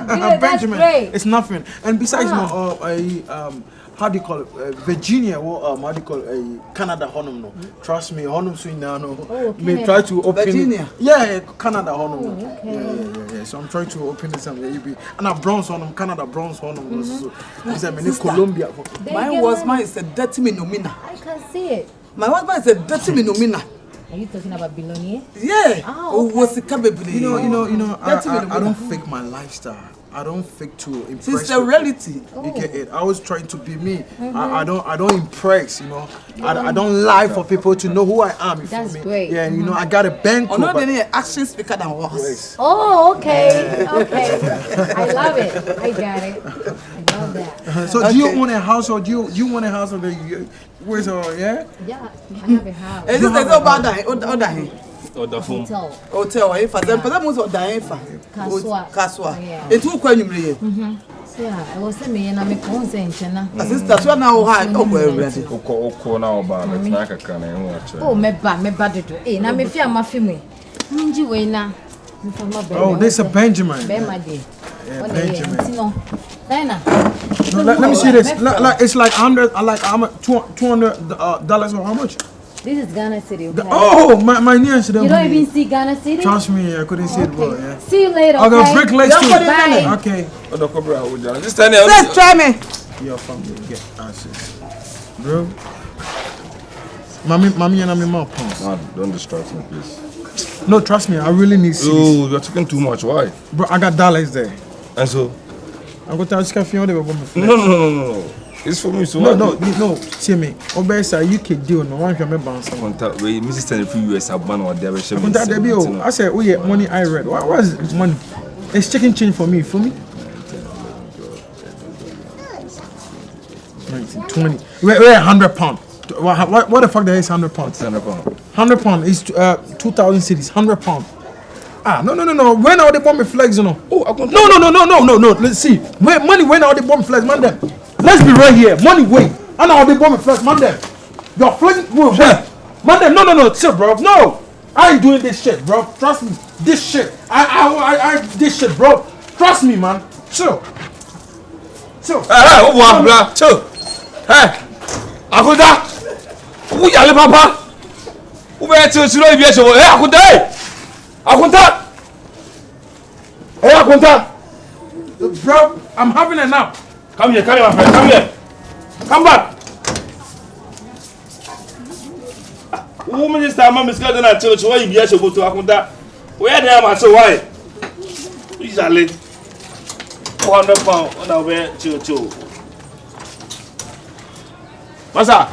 good. That's great. It's nothing. And besides, how do you call it? Virginia, how do you call it? Canada honum no. Trust me, honum swing now no. May try to open Virginia. Yeah, Canada honum. Okay. Yeah. So I'm trying to open this and a bronze honum, Canada bronze honum. So this is Colombia. Mine is a dirty minomina. I can see it. My husband is a dirty minomina. Are you talking about Bilonia? Yeah. Oh, okay. What's the Akabenezer? I don't fake my lifestyle. I don't fake to impress. It's the reality. You get it. I was trying to be me. I don't impress. I don't lie for people to know who I am. That's great. Yeah, I got a bank. Oh no, they action speaker than words. Yes. Oh, okay. I love it. I got it. I love that. So do you own a house or do you want a house or where's yeah? Yeah, I have a house. Is this the about that? Hotel. If I them most of dying for Kaswa. It will call you. Yeah, I was saying me and I'm a consent. Sister, so now high ready. Oh, me bad to. Eh, na me fear my family. Minji we na. Oh, this is a Benjamin. Benjamin. Benjamin. No, let me see this. It's like $100, like $200 or how much? This is Ghana City. Okay? Oh, my niece. You don't even see Ghana City? Trust me, I couldn't see it well. Yeah. See you later. I'll go break legs too. Bye. Okay. Just stand there. Let's try me. Your family get answers, bro. Mommy and I'm more pants. Man, don't distract me, please. No, trust me, I really need seeds. Oh, you're talking too much. Why? Bro, I got dollars there. And so? I'm going to ask you if you want to go. No. It's for me, so no. See me. Obesa, you can deal. No one can remember. Contact. We Mrs. Stanley for US. I've been with Deborah. Contact Debbie. I said, oh yeah, money I read. What is money? It's chicken change for me. 19, 20. We're £100. What the fuck that is £100? £100 is 2,000 cities. £100. No. When are they bomb flags, you know? No. Let's see. When are they bomb flags, man? Them. Let's be right here. Money, wait. And are they bomb flags, man? Them. You're flagging. Wait. Man, them. No. Chill, bro. No. I ain't doing this shit, bro. Trust me. This shit. I this shit, bro. Trust me, man. Chill. Chill. Hey, bro. Chill. Hey. Akuda. Who yale papa? Who be chill slow if you show. Hey, Akuda. Hey, Akunta! Bro, I'm having a nap. Come here, my friend. Come here. Come back. Who minister, Mama, is going to church? Why you be able to Akunta? Where they am? So why? Please, I let £400 on our way to Masa.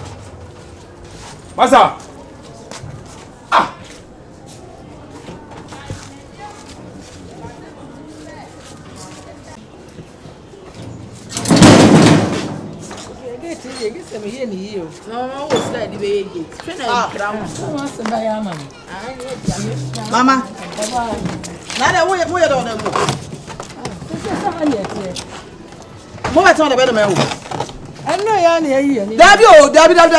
Mama. Nana, where you don't know? What on the bed of my I know you're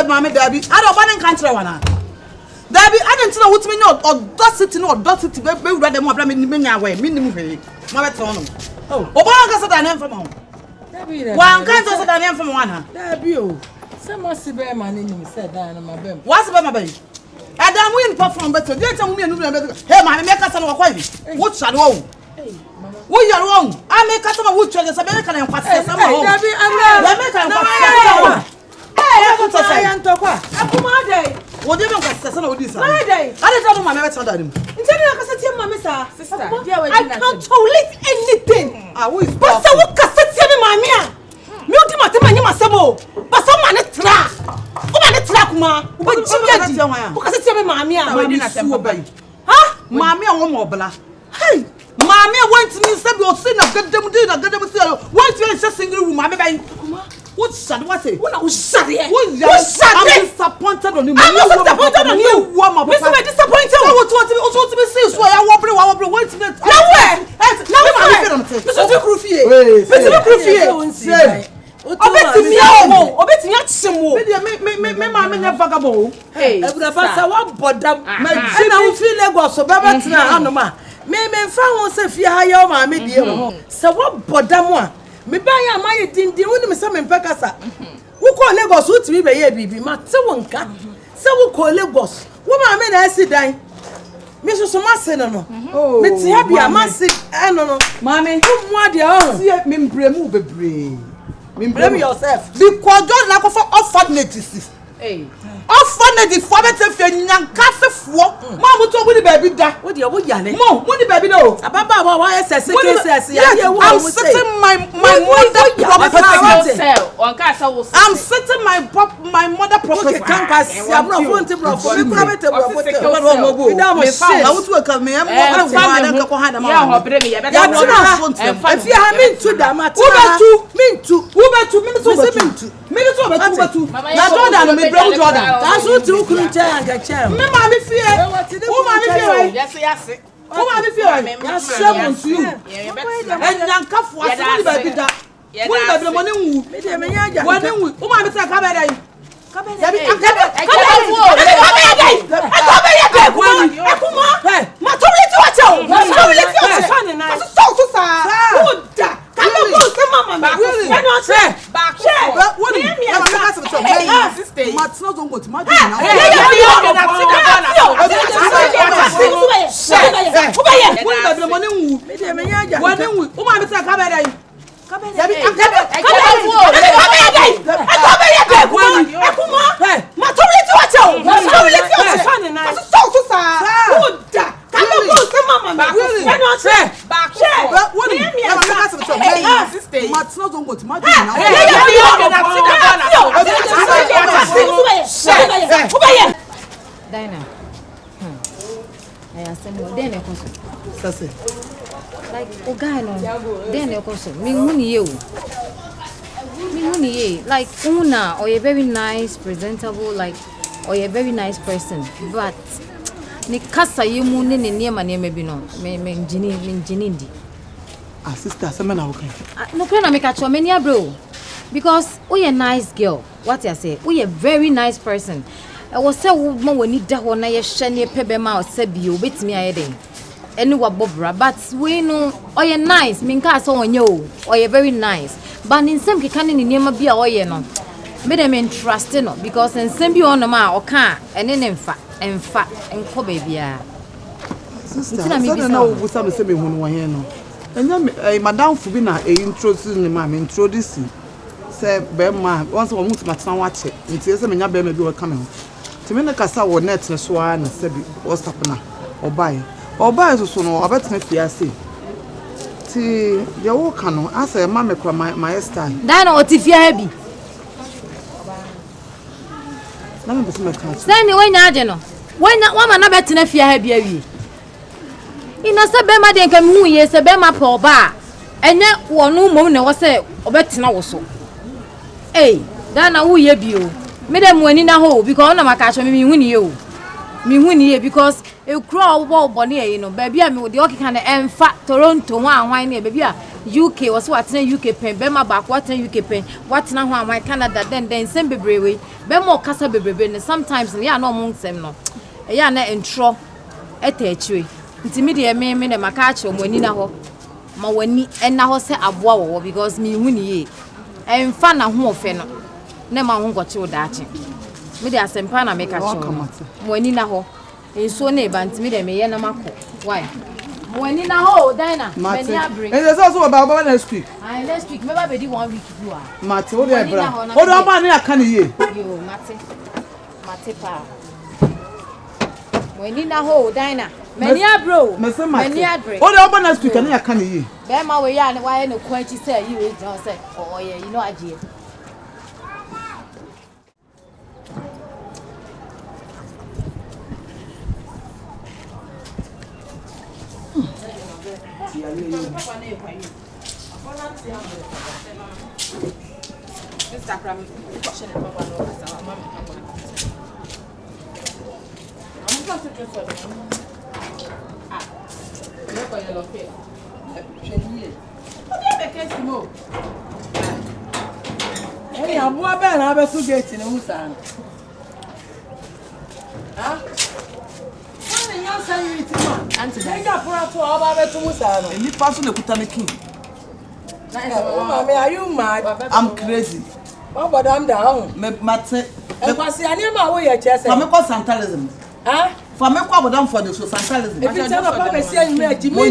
Mammy, Debbie. I don't want to country one. Debbie, I don't know what's me not or does it or does it be rather more than away, minimum. Mother Tonum. Oh, Obama got a name from home. One can't also a name from one. Debbie, some must be bear man in said that on my bed. What's about my baby? I don't win perform better. They tell me, hey, my make us a quite. What's that wrong? We are wrong. I make customer wood traders American and what's that? American. What do you mean? I don't know my mother told him. I can't tolerate anything. But so what can say my mia? Multimatima Masabo. But some man is track. But Mammy, one more blah. Hey, Mammy went to me and said, you'll sing a good them doing a good them. What's your single room, Mammy? What's sad? What's it? What's sad? What's sad? I'm disappointed on you. I'm disappointed on you. Mr. Disappointed. I want to be serious. Why I want to wait a minute. Nowhere. Obetimi awo, obetimi achimo. Me ma me vagabond. Hey, Ebrabasa wa bodam. Na wo fi Lagos so baba tena anoma. Me mfa ho se fie ha ya o ma me die ho. Se wo bodam a, me ba ya ma ye dindin woni me se me mpeka sa. Wo ko Lagos wo timi be ye bibi ma te wonka. Se wo ko Lagos, wo ma me na asidan. Me so ma se no no. Me ti ha bia ma se no. Mami, wo mu ade o. See me mbremu bebre. Blame yourself. Because don't like for orphanages. Hey. Orphanage for better for nyankafe fo. Mom to we baby da. What do you yale? Mom, what the baby no? Ababa wa SS. I'm setting my mother property. I'm setting my mother property. Can't pass. I'm not going to bro. For private bro. Without my shit. I want to come me. I'm going to go hide. If you have me to that matter. Me bro Jordan. That's what you couldn't tell and get chair. Me ma me fear. Who ma me fear? Yes. Who ma me fear? Yes, seven to you. And Yankafo, I said baby da. When baby money wu. When wu. Who ma me say Akabenezer? Like Ogano, then also me like Una or a very nice, presentable, like or a very nice person, but ni kasa yimu ni near my name maybe no me jinindi. Sister, someone okay. No can I make a chomenia bro, because we a nice girl. What you say? We a very nice person. I was say woman when need that one I shiny pebema or sebio bit me a day. Anyway, Bobra, but we know, or you're nice, Minka so on you, or you're very nice. But in some can in the be a oil no. Made them entrusted no, because in some be on the ma or can't, and then in fact, and Kobe. Sister, I don't know what's some semi one no. And then Madame Fubina introducing the man introducing. Say, Bema, once one must match watch it. It's a semi baby will come in. To me, the Cassa or net and swan and Sebi, what's happening or buy. Or buy so no, I bet me I see. See, the old canon, I say, Mamma, my style. Then what if you're heavy? Let me put my car. Stand away now, General. Why not one another to if you're heavy? In a Sabema, they can move yes, a Bema for bar. And yet, one no moment was say, or better now so. Eh, then I will ye you. Madam, when in a hole, because I'm a catch me win you. Me win here because you crawl wall bonnie, you know, baby. I mean, with the okay kind of fat Toronto, one near baby. UK was what UK pen, Bema back, what UK pen, what now my Canada, then same baby. Bemo Casa baby, sometimes we are no monks, no. A yana intro at a tree. Intermediate me, my catch when in a hole. Ma wani na say aboa wo because me huni ye emfa na ho ofe no na ma ho goche odache me de asempa na make a cho wani na ho enso na ebanti me de me ye na mako why wani na ho dina many abring and there's also about next week next week me ba be di 1 week you are mate o de bra o do ba na aka ne ye yo mate pa wani na ho dina many bro many abring o do ba next week na aka ne ye be ma we ya why no kwanchi say you we just say oh yeah you know aje Hey, I'm more bad. I'm a suggest in a musan. Huh? Auntie, I got for our to musan. And you pass on the Kutanaki. Mommy, are you mad? I'm crazy. Oh, but I'm down. Mate. And what's the name of your chest? I'm a Santalism. Huh? For me, what done for the Santalism. If it's not a saying,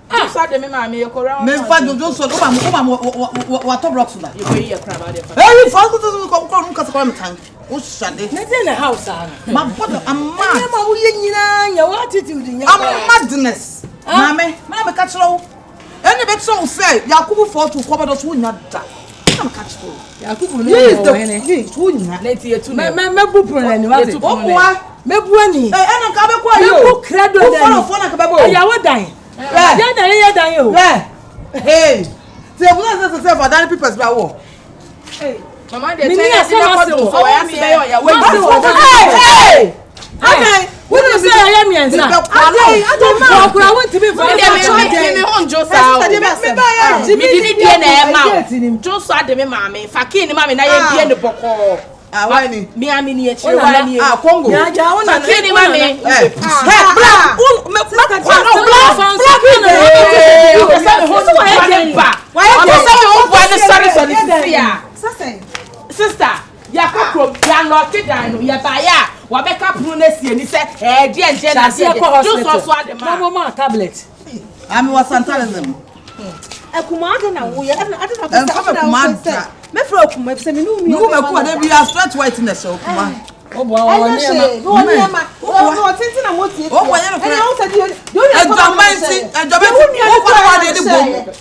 Ah, so dem ma me yekora. Me fa jojo so do what top rocks na. You go here crab out there. Hey, for to come nka se come tan. O shade. Let's in the house, Anna. My brother, I'm mad. I'm your attitude in your madness. Mame catch low. Any bit so say, Yakubu for to cover those who not that. I'm catch low. Yakubu no. Yes, who not. Let's hear to me. Me bupu na ni what? Me buani. Eh, ena ka be kwa yo. Me credo dan. Phone na ka be bo. Ya wo dan. Ya dan yo. Hey. Say we not say for dan people be wo. Hey. Mama dey tell us what to so ya se be ya. Hey. Okay. What do you say I am here, sir? I don't know. I want to be very me honjo sa. Me di die na e ma. Jo so ade me mama. Fakini mama na ye die ne boko. Why ni? Me ami ni e chire wa ni. Congo. Ja ona fakini mama. Black. Sister, ya kokro ya no kidan no ya ba ya wa be ka pru na sie ni se die na sie do so adema mama tablet am was Santalism akuma ade na wo ya ade na me fra akuma se me no mi no me ko de bi stretch whiteness okuma obo awon ni ma o tintin na mo tie o bo ya no e o se di ejobe o ko wa de bo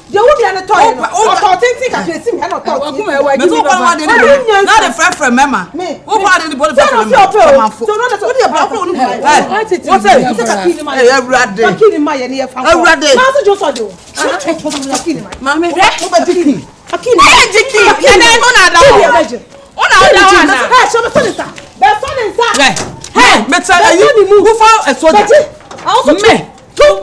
je wo bia ne toy o tintin ka kwesi mi na to akuma e wa me so ko wa de bo na de frɛ mema o ko wa de bo de frɛ mema so no na so di bra fro no what say everade fakini ma ye ne ye fa everade ma so jo so de o fakini ma mama o ba diki fakini diki ye na no na da ho ona oda wana eh so me so nsa be so nsa hey me tell you who for a soldier me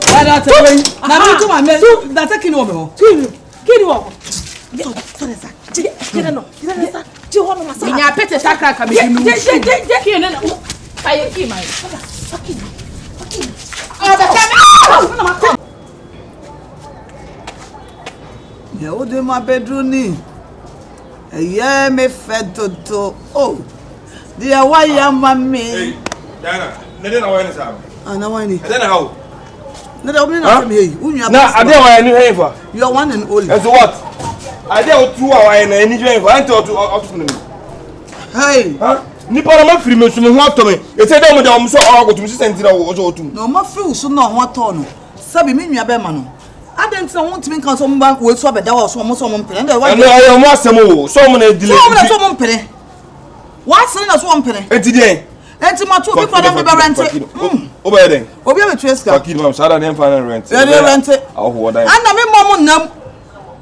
wala ta we na me to ma me da ta kini wo me ho kini wo so nsa kini no nsa ji ho no masa nya pete sakra ka me dinu kini na aye ki mai fakini ba ka me o de ma bedroom ni eye me fe toto oh dia wa ya mami hey Dana nede na wa ni sa ana wa ni nede na how nede o me na me yi unya na ade wa ni hen fa you are one and only and so what ade o tu wa na ni hen fa ante o tu ni hey ni para ma firi me so me ho ato me e say dem o so o go tu si sentira o so tu no ma firi so na ho ato no sabi me nua be ma no adent na won't me kan so mba we so abeda wa so mo mpere nda wa no ayo mo asem o so mo na delay so mo mpere wa sen na so mo mpere enti die enti ma to bi kwa dem be rent o ba den obi am trace ka fakir mam sada dem final rent rent awo dan ana me mom nam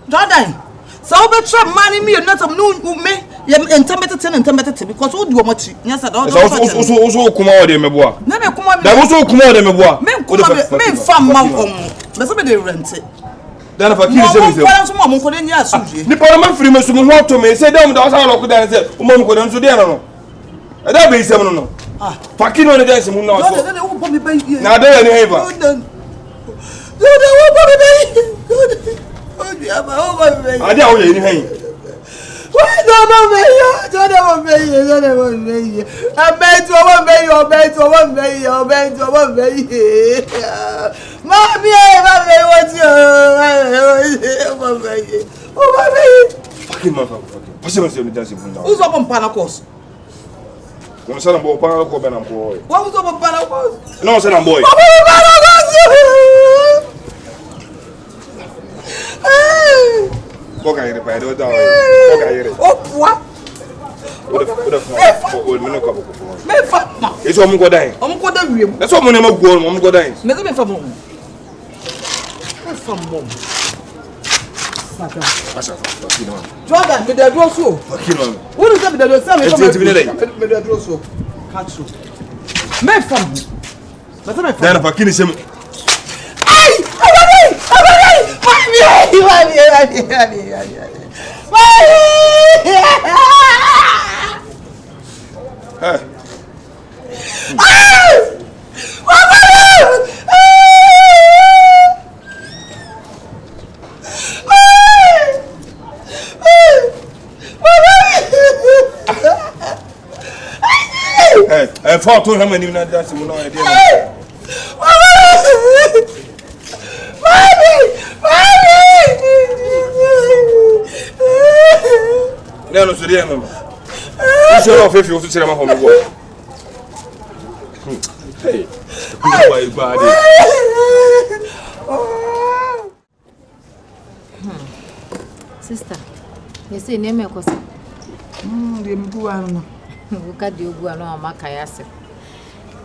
jordan so be trap money me na tam no me ye entamete because o di o machi nya sa do so kuma o de meboa na me kuma me da so kuma o de meboa me fam ma be so be de rent dan fakir se me se mo so mo ko de nya asuje ni para ma firi me so mo ho to me say dem da so lo ko dan say o mo ko dan so de no e da be isem no fakir no de se mo na so na de ni heva ade awo ye ni hen fucking motherfucker. What's your name? Dancing from now. Who's up on Panacos? No say I'm boy. Panacos ben am boy. What was up on Panacos? No say I'm boy. Boga yere pa do da. Boga yere. Oh what? What the me no ka boko for. Me fa ma. E so mo go dan. O mo go da wiem. Na so mo na magu mo go dan. Me se me fa mo. Me fa mo. Asa fa kino. Jordan me da do so. Kino. Wo ni se me da do so me me da do so. Catch you. Me fa mo. Me se me fa. Dan fa kini se me. Ai! Mami! Fall to him and even that's no idea. No, so dear, Mamma. You should have if you to say, I'm home. Hey, body. Sister, you see, name me because Uka di ogu ano amaka yase.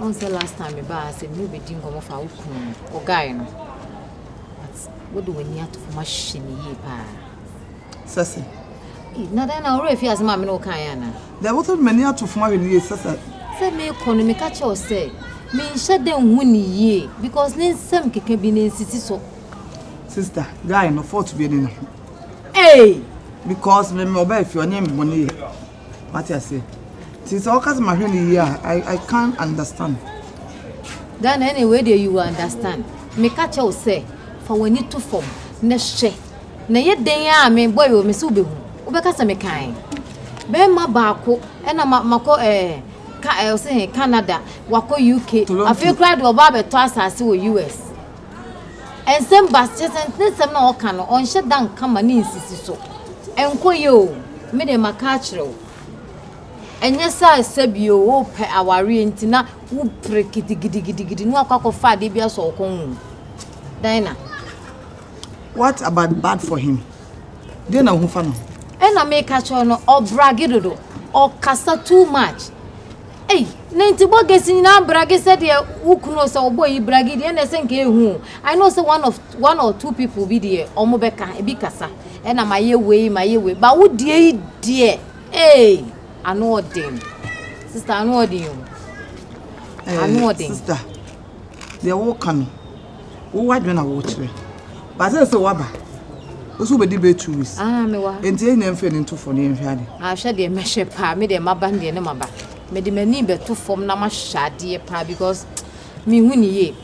On say last time me ba say me be din gomo fa ukun o guy no. But what do we need to for machine ye pa? Sase. Na da na ore fi asema me no kan ya na. There was many to for my ye sase. Say me economy ka che o say me nhye den hu ni ye because ne nsem keke bi ne nsisi so. Sister, guy no for to be in. Hey, because me mobile if your name money. What I say? Since all cause my here, I can't understand. Then anyway there you will understand. Me catch you say for when you to form na she. Na ye den ya me boy o me se obehu. Obeka se me kan. Be ma baako e na mako say Canada, wako UK. Afi kra de oba be to asase wo US. Ensem basche sentensem na o kan no on hye dan kama ni nsisi so. Enkoye o me de maka kire. Enye sa sebio wo pe aware ntina wo prekidigidi no akwakofa de bia so okon. Dina. What about bad for him? Dey na hu fa no. E na make acho no obragidodo o kasa too much. Hey, nenti bogesi na bragi said de wukuno so oboy bragi de na senke ehu. I know say one or two people be there omobeka e bi kasa. E na maye we but wo die die. Hey, I know them. Sister, I know them. I know them. Sister, they walk on. Who why do na watch me? But I say waba. Oso be debate 2 weeks. Me wa. Enti enye mfe ne ntofo ne nhwade. Hwe de mehwe pa, me de maba de ne maba. Me de mani be to fom na ma hwade pa because me hu ni ye.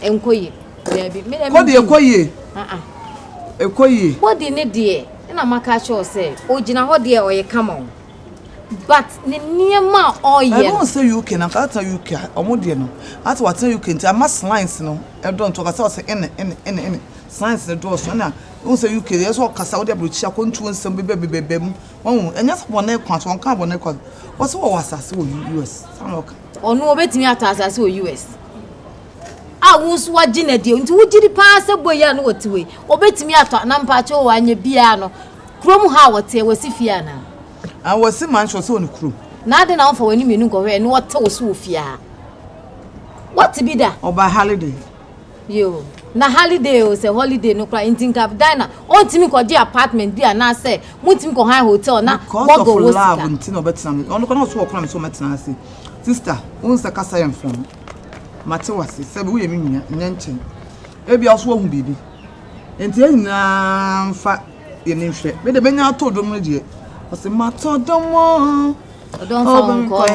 Enkoye. Me de Ko de ekoye. Ekoye. What de ne de? Na maka cho say, ogina ho de oye come. But ne niema oye. I don't say UK na ka ta UK. Omo de no. At what say UK nti ama science no. E don to ka say ene science the door so na won say UK yes o kasa wo de brochi akontu nsem bebe mu won enya so bone kwa so nka bone kwa wo so wo asase wo US sanoka onu obetimi ata asase wo US wo so wagina de nti wo gidi pa se boya no wotiwe obetimi ata na mpache wo anya bia no krom ha wote wasifia na wasi man so so ne krom na de na won fa wani menu ko hwe no wote wo so ofia what be da oba holiday yo na holiday o say holiday no kra intinka dina on timi ko di apartment bia na say mutimi ko high hotel na bogo wo sika ntino betina on ko na so okra me so metina ase sister on sa kasa yam from mate wase se be wo yemi nya nchen e bia so hu bibi enti na mfa ye ne hwe me de benya atodom no die o se matodom odon fa nko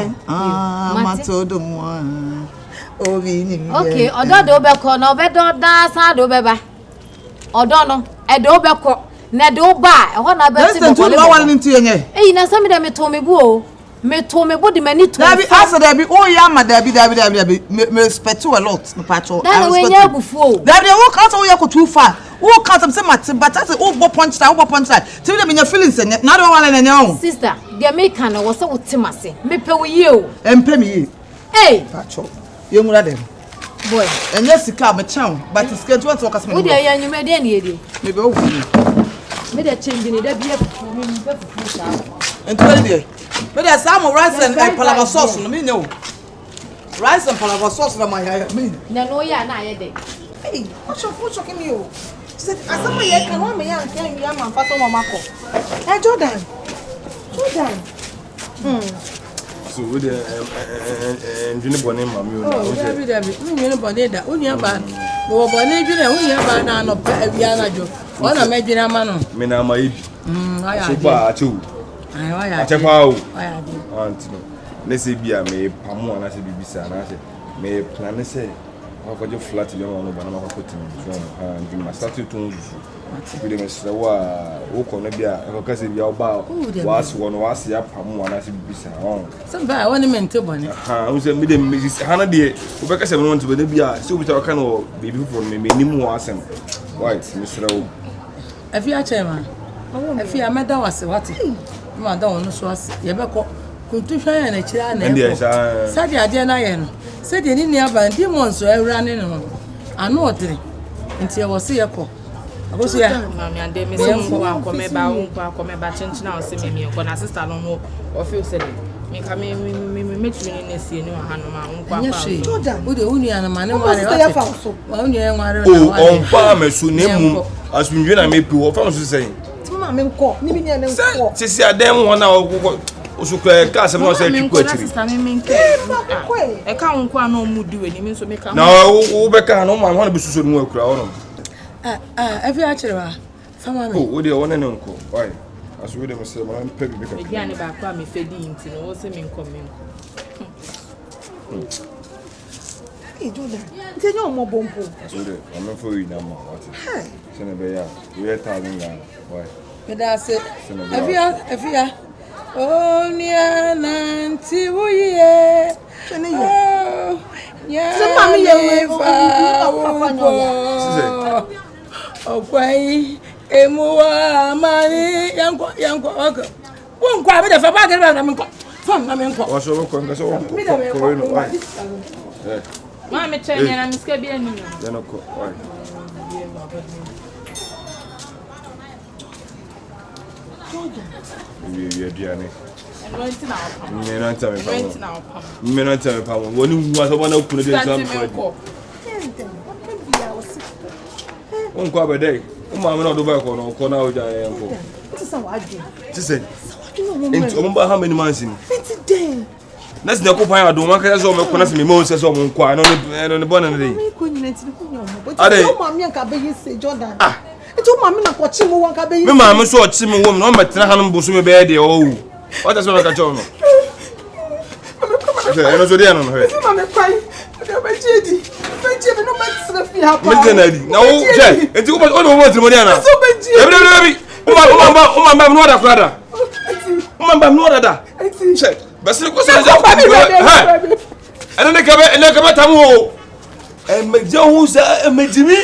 matodom okay, odo do be ko no be do da sa do be ba. Odo no, e do be ko, na do ba, e ho na be ti be ko. Listen to one nti yenye. Eh, na some dem me to me bu o. Me to me bu de mani to. Dabi asa dabi o ya ma dabi me respect you a lot, me pacho. I respect you bufu. Dabi wo ka so wo ya ko too far. Wo ka some say mate but asa wo bo punch time, Ti me nya feelings enye. Na do wala na nya o. Sister, dia me kan wo se wo timase. Me pe wo ye o. Empe me ye. Eh, pacho. Yemura dem. Boy, enye sika me chow, but sika to talk as me. Wo dey ya nyume dey na yedi. Me be ofu. Me dey change ni da bia fufu me be fufu sa. Ento dey. Me dey some rice and palava sauce no me nyo. Rice and palava sauce na my me. Na no ya na ye dey. Hey, what you give me o? Say asama ye kan wa me ya kan ya man fa so mo mako. Jordan. so with the engineer bonnet, mammy. Oh, David, bonnet that only about no bonnet, only about no Piana Joe. What a major man. Mena my I are too. I check out. I Let's say, be a may Pamo and I say, Bibisa, and I say, may plan to say, how could you flat young on Obama put and you must start to with the Mr. Walk on a beer, because if you're about was one was ya Pamo and I say, Bibisa. Somebody I want to mentor bonnet. I was a medium Mrs. Hannah dear, who because I want to be a so with our kind of baby from me, minimum awesome. White, Mr. O. If you are chairman, if you are madam was what? Madam, no so as you ever call. Kuntusha and a child and Sadia Diana, said you didn't have a demon so I ran in on. I know what until I was here. I was here, Mammy, and they may come about change now, see me, when I sister don't know or feel said. Me come in, make you in the scene, no hand, Jordan, with the Union and man, only on farmers soon name as we may people from saying. Mamma, call me and say, I damn 1 hour. Also, class of myself, you quit. I can't no mood do any means to make no, Becca, no man, one of us should work around. Every actual, someone with your one and uncle. Why? As we them say, I'm peppy because again about me feeding to know some incoming. Hey, Jordan, tell you more bombo. I'm not for you now. What? Senator, we are 1,000. Why? But that's it. If you oh, near Nancy, oh, yeah. Oh, yeah. Oh, why, Emua, money, young, won't quite be the Fabaga. What's over? Mammy, tell me, I'm scared. Then, of course, why? You are Diane. Me not tell me, when you was one of put it in one quarter day. Mamma not over on corner of the she said, how many months in? That's the occupy. I don't want to say me most as on quite on the bonnet. Are they? Jordan. It's all mamma got Chimo one cabbage. Mamma saw Chimo woman on my Trahan Busumi bed. Oh, what does one catch on? I was there on her. Mamma crying. No, and you want to Modiana. And then they come at Tamu and make Jones and make Jimmy.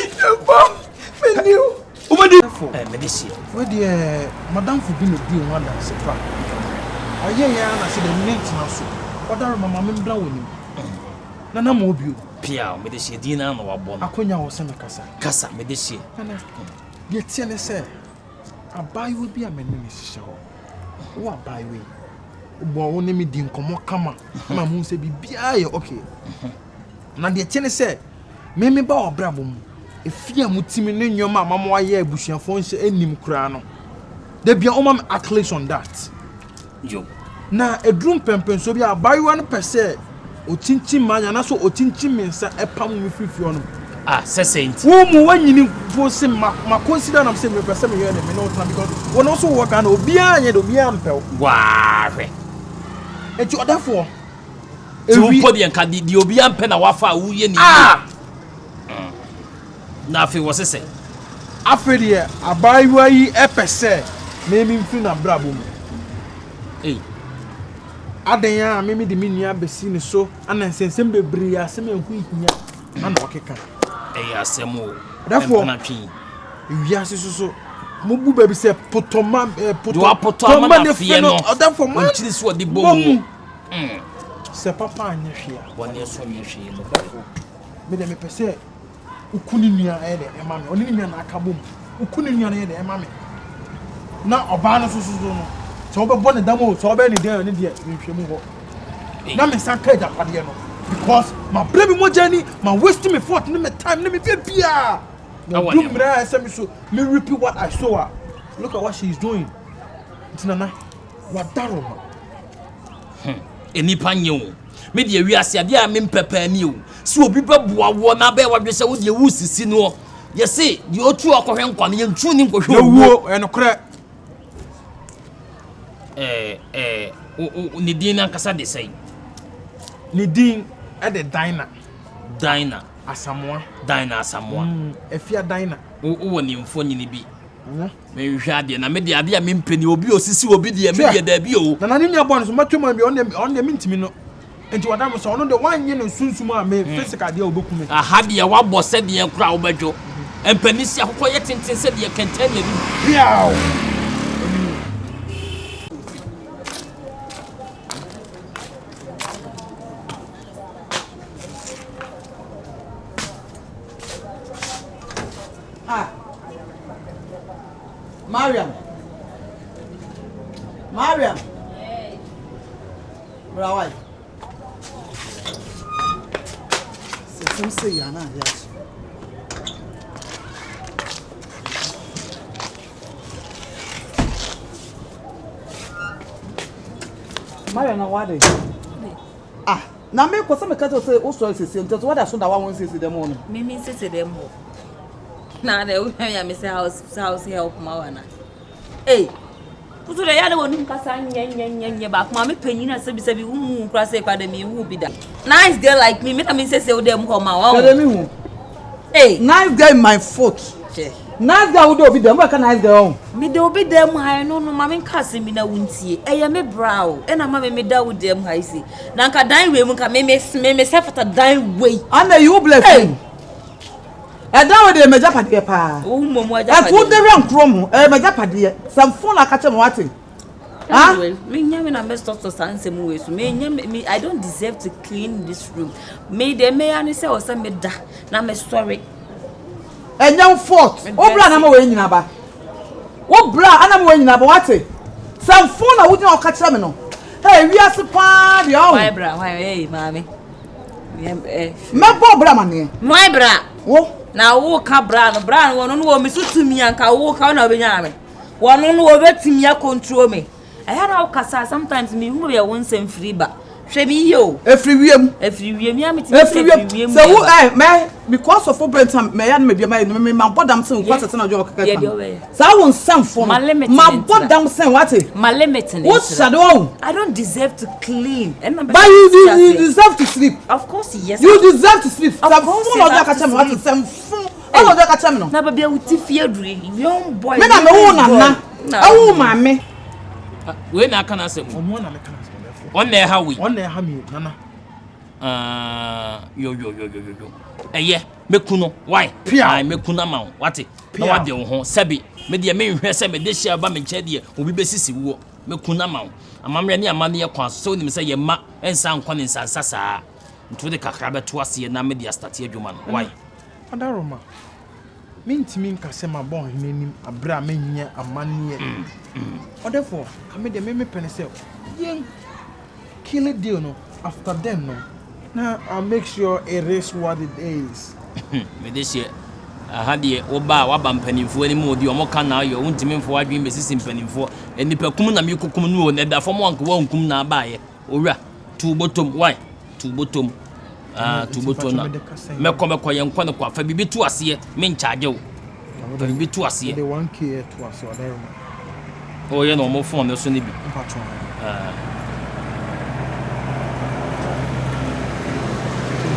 What do you Madame for being a deal one that's a crap? I hear I said the next house. What are Mamma Blowing? Nana Mobiom, Pia, Medici, Dina, or Bon. Aconia was in the Casa, Medici. Yet, said, a buy will be a minister. What by way? Well, only me didn't come on, my moon say be okay. Now the tennis said, Mimi Bow Bravo. If you are mutiming your mamma, why ye bush and phone say any crano. There be a woman acclaim on that. Yo. Now a drum pempen so be a buy 1%. O tinchi man and also o tinchi means a palm with free on. Ah, saint. Who when you force him, my consider I'm saying represent me because one also work on Obia and Obiam. Wow. And you are therefore. You put the Obiam pen a wafa who ye need. Ah. Now, if it was a say, after the year, I buy you a percent, naming Fina Brabum. Eh, Adaya, maybe the minia be seen so, and I send some bria, some who and okay. Eh, I say more. Therefore, you are so. Mubu baby say, Potoma, Potoma, therefore, much is what the bomb. Say, Papa, and your 1 year from your shame. Madame Pesse. Ukuninia ede emame onimia na akabom ukuninia na ede emame na oba no susu no so obebo ne damo so oba ni den ne de nhwemu ho na me san kaja pade no because my baby mo journey my waste me forth me time me bia no do me na say me so me repeat what I saw her. Look at what she is doing. It's nana what daro enipa nye o me de wi ase ade a me mpepa ni o si obi beboa wo na be wadwe se wo de wu sisi no ye se de otu akohwe nkwa ne ntu ni nkohwe wo enokre ni din na kasa de sei ni din e de Dina Asamoah efia Dina wo ni mfo nyini bi me hwe ade na me de ade a me mpeni obi osisi obi de me de da bi o na nani abon so matwema bi on de mintimi no enti wadam so ono de wanye no sunsum a me physical de obeku me aha de ya wabɔ sɛ de kura obedwo empani si akokɔ yɛ tenten sɛ de kɛntɛn ne bi biao Mariam. Hey. Brawai. Some say yana yes. Mariam na wade. Na me ko some kato say o so sisi nto what that so that one sisi dem on. Me sisi dem ho. Na de we ya me say house help ma wana. Hey. Kutu de ya de wonu kasa nye ba kuma me panyin na sebi wu nkra say kwa de me wu bi da. Nice girl like me make me say o dem come ma wa. Tell me who? Hey, nice girl in my foot. Che. Nice girl wo do obi dem, what can nice girl? Me de obi dem ha no ma me kase mi na wuntie. Eye me brow. E na ma me da wo dem ha isi. Na nka dan we mu ka me sefata dan we. And you bless him. Eda we de meja pade pa. Wo momu aja pade. E fu de ran krom meja pade. Some phone aka che mo wate. Ah? Me nyame na me stop to sanse mu we so. Me I don't deserve to clean this room. Me de me ani say o say me da na me sorry. Enyam fort. O bra na ma we nyina ba. Wo bra ana ma we nyina ba wate. Some phone na wo nyina o ka che me no. Hey, we are pa de o. Why bra? Why hey mami. Me bo bra mane. My bra. Wo na wo ka bra no wono no wo me so tumi anka wo ka na obenya me wono no wo betimi ya control me I had how kasa sometimes me who be won sem free ba hwe me yo efri wiem ya me timi efri wiem so wo me because of obentam me ya no me bia me ma bodam se wo kwata na jo kaka sa wo nsam fo ma bodam se wate my limit what shadow I don't deserve to clean but you deserve to sleep of course yes you deserve to sleep some phone of that catch me wate some phone all of that catch me no na ba bia uti fie dure young boy me na me wo na awu ma me we na kana se omo na me kana se on na ha we on na ha mi nana yo eye mekuno why ai mekuna ma wate na wade wo ho sebi me de me nhwe se me de hia ba me nche de obi besisi wo mekuna ma amamre ne amane ye kwa so nim se ye ma ensa nkwa ne nsansa saa nto de kakra beto ase na me de start adwuma no why adaroma mintimi nkase ma bon nenim abra menye amane therefore kame de me penese yen kill it deal no after them no now I'll make sure it is what it is me this year ahade oba waba mpanimfo ani mu odi omoka na ayo untimi mfo adwen mesisi mpanimfo enipa kum na me kokum no na da fam wanko wankum na baaye owura tu bottom why tu bottom tu bottom na mekọ ye nkọ ne kwa fa bibi tu ase me nchaage wo fa bibi tu ase the 1k to ase odero o ye no mo phone no so ne bi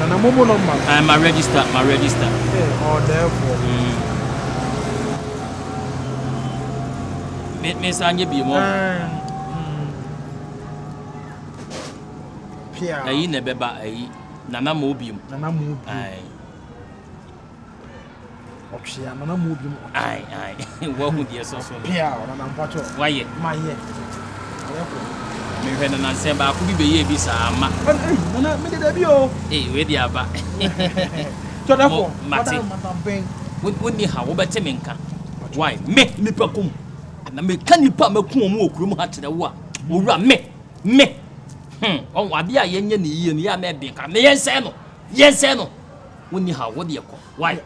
na momo number my register oh therefore me sanje bi mo pia ayi ne beba ayi nana Mobiom ai opsia nana Mobiom ai wo hu die so pia nana mpacho waye maye me hwe na nse ba ku bi be ye bi sa ama nana me de bi o we di aba so therefore mate woni ha wo bete me nka why me nipa kum na me kanipa makum mu okurum ha kire wo a owura me on wade a yenye ne yie ne ya na de ka ne yense no woni ha wo de ko why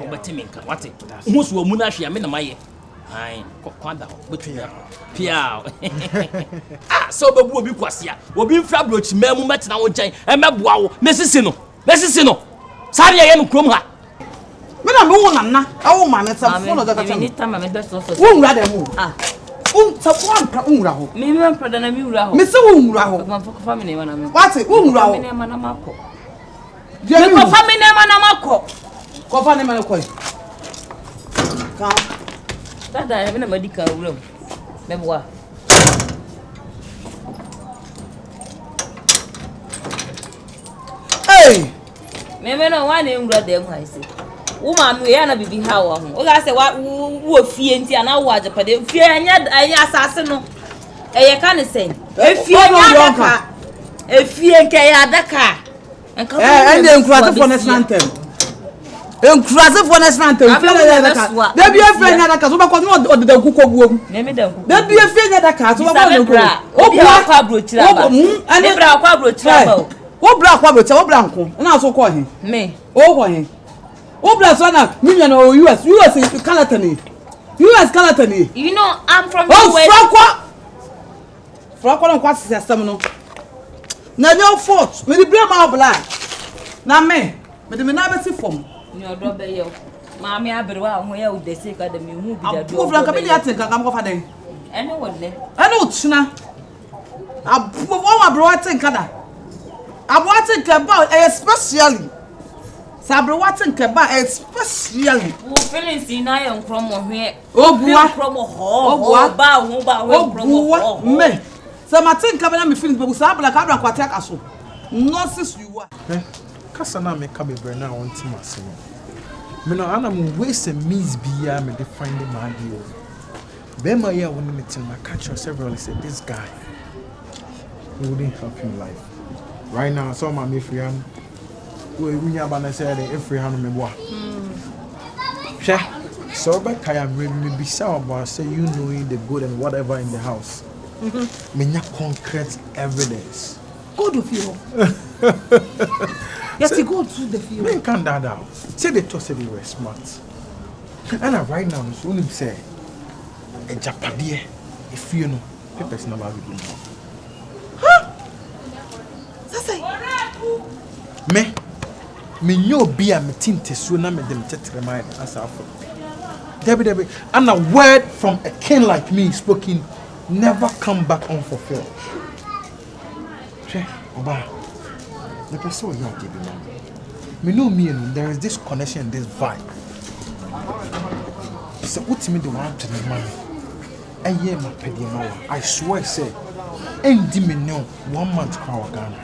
wo bete me nka wate hu so mu na hwe me na maye ai kwanda betwenya pia ah so bebu obi kwase a obi mfra brochi mamu metena wo nkyɛn emeboa wo mesisi no sare ye no krom ha me na me wo nana awo ma me tam fo no da ka tam ni tam me do so wo nwura da mu ah ta kwa nka nwura ho me me mprada na me nwura ho me se wo nwura ho ma fo family ma na me what wo nwura ho me na ma na makọ me ko family ma na makọ ko family ma na ko ka dada me na madika wura me boa hey me no wa na nwura dem ha ise wo ma no ya na bibi ha wo ho o ga se wo fie nti ana wo ajapade fie anya asase no eye ka ne sen efie nya daka efie nke ya daka enka ende nkurase for national anthem nkurase for national anthem fie ya daka da bi efie nya daka so ba ko no odeda kuko guo ne me da kuko da bi efie nya daka so ba ko no kuko o bra kwa brochira ba ne bra kwa brochira ba wo bra kwa brochira wo bra nko na so ko he me o ko he wo bra so na million o US Canada ni US Canada ni you know I'm from US Franco no kwa system no na your fault me the blame my blood na me the me na be si form ni odo be ye maami abrewa ho ye udese ka da me hu bi da do ko Franco be ya tin kan kam ko fa den ene wodle ene otuna abu wo abrewa tin kan da abu tin kan ba especially sabrewa tin kan ba especially wo feelings na ye nkromo hwe obua nkromo ho ba nkromo me so ma tin kan ba na me feelings be sa abla ka abla kwate akaso nonsense you are kasa na me ka bebre na won ti masem me no ana mo waste means bia me define the man here be ma ya won me tin ma catch several say this guy wouldn't help in life right now so ma me free am we nya ba na say the free hand me boa hwe so ba kai am me be say about say you knowing the good and whatever in the house me nya concrete evidence go do feel yes he go to the field me can that out say they thought say they were smart and right now so only say a japade if you know the person about you huh say me nyo bia me tinte so na me dem tetre mind as afọ Debbie and a word from a king like me spoken never come back unfulfilled. Oba, the person you are giving me know me and there is this connection, this vibe. So what me the one to the money? A year my pedima, I swear say, ain't me know 1 month crown Ghana.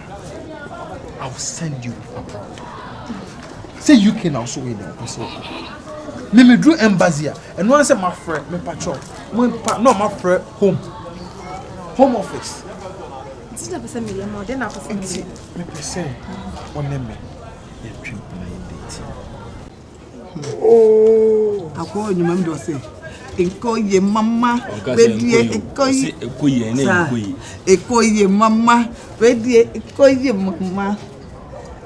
I will send you abroad. Say you can also wait there. Me drew embassy and one say my friend, me patrol, no my friend home office. It's not a million more than a percent. Me say, one name me, you trip na date. Oh, I call you, mama. Do say, "Eko ye mama, baby, eko ye mama, baby, eko ye mama."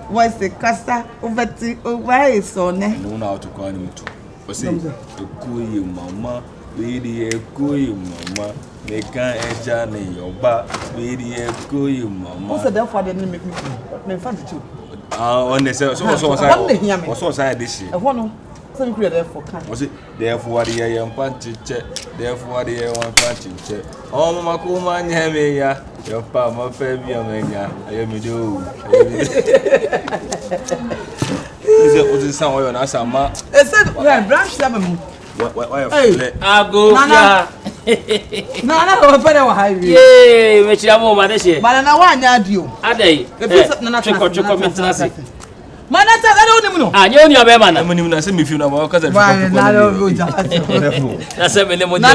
What's the casa over to over is on it? No, now to call him too. But say, eko ye mama, baby, eko ye mama. They can't enjoy your back, baby. Eko ye mama. What's the for the name? Me fancy too. On the so side this year. So you create for can. Was it therefore the young panty check, therefore the one panty check. Oh, Mama Kuma, ya, your papa, baby, I am do. Is it was the sound on us? It said, branch seven. Why, I go. No, better high. Yay, which I'm over this year. But I want you. Are they? Manata, I don't know. I know your man. I'm going to see me if you know because that's a minimum. I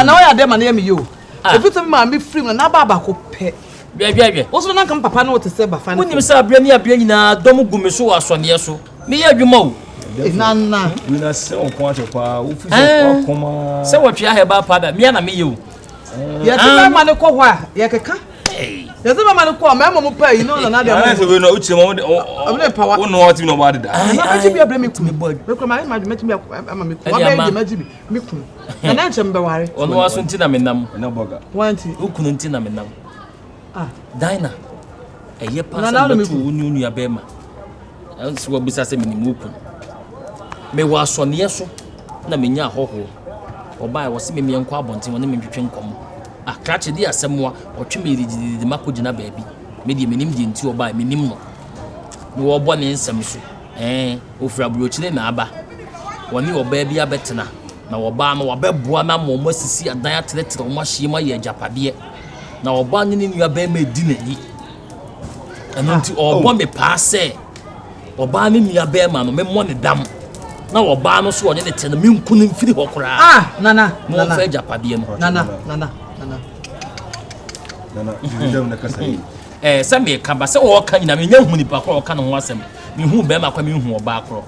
know I am name you. If it's a man be free and Nababa could pay. Baby, also not come papa know to say, but when you say, bring me a brain, don't go so as on yes. Me have you more. Nana, we not so quite a power. So what you have about father, me and me you. Yes, I'm going to call her. Yakaka. Hey. Yes, I'm a call, Mamma pay, you know, another. I will know which one. Oh, power. Oh, no, what you know about it. I should be a blaming to me, boy. Look, my met me. And I'm somebody. On was in Tinam, no bugger. Who couldn't Tinam? Ah, Dinah. A year past, I don't know your bema. Else will be such a minimum. Me was so near so, Naminia ho. Or by was me and Quabonti when they between come. A catch a dear somewhat, or Chimney the Macujina baby. Medium in two by minimum. You were born in some shoe. Ufra Bruchin Abba. When you were baby a bettina. Now Obama or Bebuana must see a diet letter or Mashima Japabie. Now abandoning your baby dinner. And until all bombe passe. Or banning your bear man, or money damn. Now Obama swore in the 10 million couldn't fit or cry. Ah, Nana, no fair Japabie. Nana. Some may come, but so can you know when you pack or can was him. You who bear my coming who back row.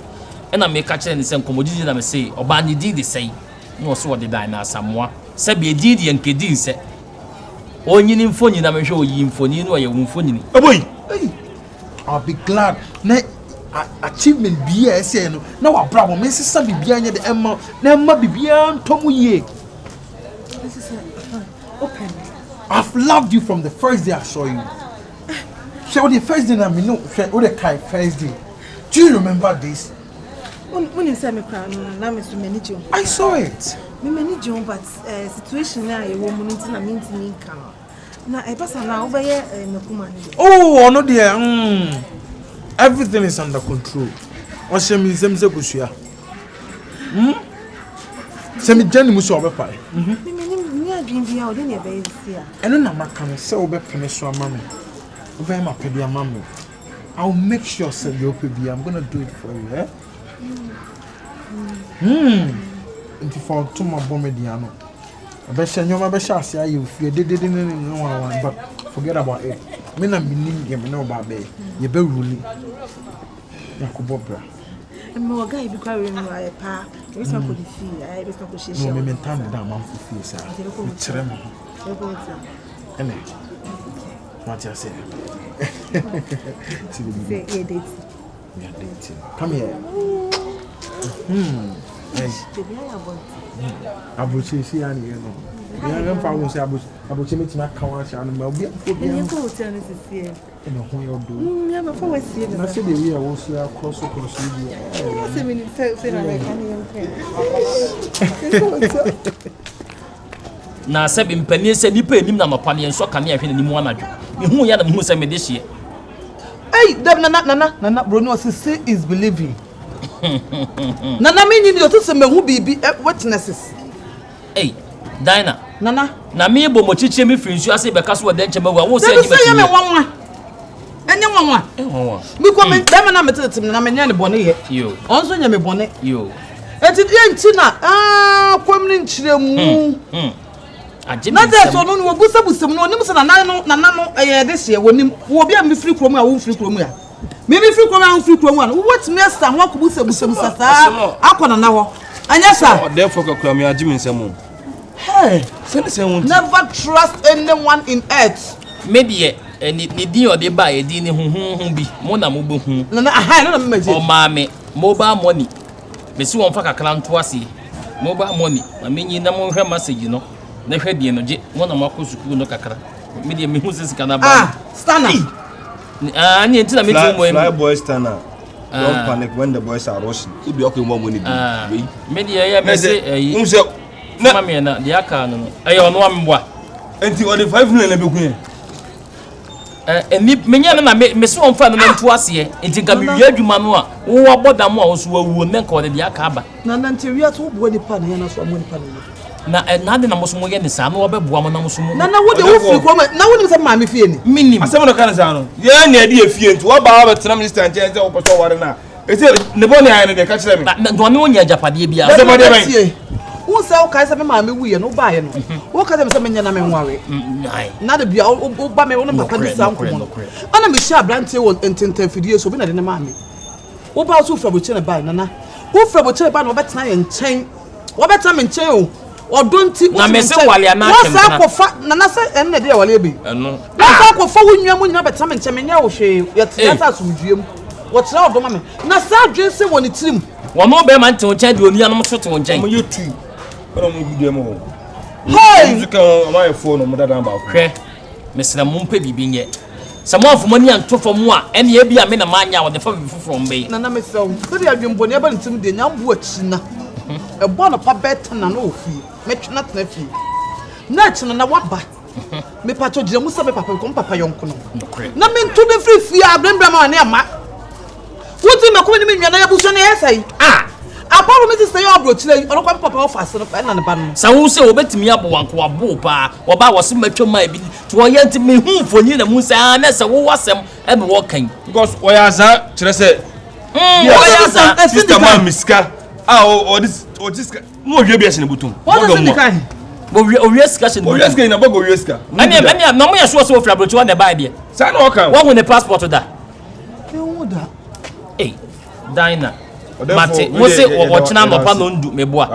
And I may catch in the same commodity that I say, or Bandy did the say. No, so what did I now somewhat? Sabi did and Kedin said. Oh, you need phone, I'm sure you phone, you know, you won't phone. Oh, boy, I'll be glad. Achievement BS, no, our problem, Mrs. Sabi behind the Emma, never be beyond Tomu ye. This is open. I've loved you from the first day I saw you. So the first day I mean, no, the kind first day. Do you remember this? When you say me cry, I'm to manage you. I saw it. Me manage you, but situation now a woman into na meeting income. Now I pass now over here no kuma. Oh, no dear. Everything is under control. What she means them say bushia. Semi Jenny muso obepa. Me dream be out in your base here. And no na can say obepa so mama. Obe ma pedia mama. I'll make sure say you be. I'm going to do it for you, eh? Into for tuma bomediano. I bet you my best shall you if you didn't know but forget about it. Me na binim game no ba be. You be ruling. Yakubobra. And more guy be carrying my pa. It's not good feel. I be not share. No me mentan da man for feel sir. Trem. Ene. What you say? Say date. We are dating. Come here. Abuchi see ani you know. You am fa say abuchi me tina kan wa sha no ma obi afo bi. You go hotel this here. E no ho yo do. Yeah, ma fa wasi e. Na say the way I was here cross you. Say me say na me kan you. Na se bi mpani se nipa enim na mapa ne enso kane ahwe nanim anadwo mehu ya na mehu se me de hye. Hey, Nana, Bruno say is believing. Nana mean you to say me hu bibi witnesses. Hey, Dinah. Nana. Na me bo mochiche me firi nsu ase be kaso de nche mawa wo se anyi be. Say me wanwa. Enye wanwa. Me ko me dem na metetem na me nya ne bone ye. Yo. Onso nya me bone. Yo. Enti die ntina kwam ni nchiremu. Na de so no no busabusam no onim se na no de hye wonim wo bia me firi kromu a wo firi kromu a me firi kromu a wo firi kromu a what me asa wo ko busabusam sasa akona na ho anya sa therefore kromu a jimi nsemu. Hey, never trust anyone in earth. Maybe ni din o de ba e din ni hunhun bi mo na mo bo hu na aha na me o ma me mobile money me si won fa kakra nto ase mobile money ma me nyi na mo hwe message no na hwe die no je mo na mako sukuru no kakra me de me hu se sika na ba Sturna ni entina me ti mo fly boy Sturna. Don't panic when the boys are rushing. If you okay more money me de ya me say na me na de aka no ayo no amboa enti o de 5 million na be kun eni menya na me so onfa na ntu ase enti ga me wi adwuma no a wo aboda mo a wo so wawu me nka o de aka aba na ntiria to bo ni pa na so amo ni pa na de na mo so mo ye ni sa no obebua mo na mo so mo na wo de wo firi ko na wo ni se ma me fie ni minim asem no kan sa no ye na ade afie nti wo ba ba tena minister nche nche wo pɔtɔ ware na eti ne bɔ ne ayi ne de ka kyerɛ me na do ne wonya japade bia se bɔ de ban wo se wo kai se me ma me wuye no ba ye no wo ka se me se me nya na me nware na de bia wo ba me wo no papa ni sa nkomo no ana me sha brante wo ententen fidie so bi na de ne ma me wo ba so fra bo kyene ba na wo fra bo kyene ba no betena ye nkyɛn wo betena me nkyɛn o odonti na me se wale na wasa kofa na na se enne de wale bi eno wasa kofa wonua mu nyina betam nchemenya wo hwe yeta asumdue mu wotra odoma me na sa dwen se woni tirim wo no be man te o chade oni anom so te o nchen mo yetu ora mo gudu mo hey zuka my phone mo dada ba ko hwe mesra mo mpa bibi nye se mo afo mo ni anto fo mo a ene e bia me na manya wo de fa bibi foforo mbe na mesra wo se de adwembo ne ba ntim de nyambo akina e bo no pa betana na ofi metwena tena fi na china na waba me pato gire mu sabe papa ko papa yonko no na me nto de free fi abrembra ma ne ama wuti me ko ni me nwana ya buso ne yesai aparo me sister yo abrochire ono kwa papa office no na ne ba no sa wo se obetimi abo wanko abo pa wo ba wo se matwoma bi to wo yenti me hu foni na mu sa na se wo wasem e be wo kan because oyaza kire se oyaza sister ma miska o this mo hwe bi ase butum what is the kind bo we ska se o yeska ina bogo yeska ani na mo ya so so ofra brochi wa na ba dia sa na o kan wo ne passport da e wo da Dina mate mo se wo china no pa no ndu meboa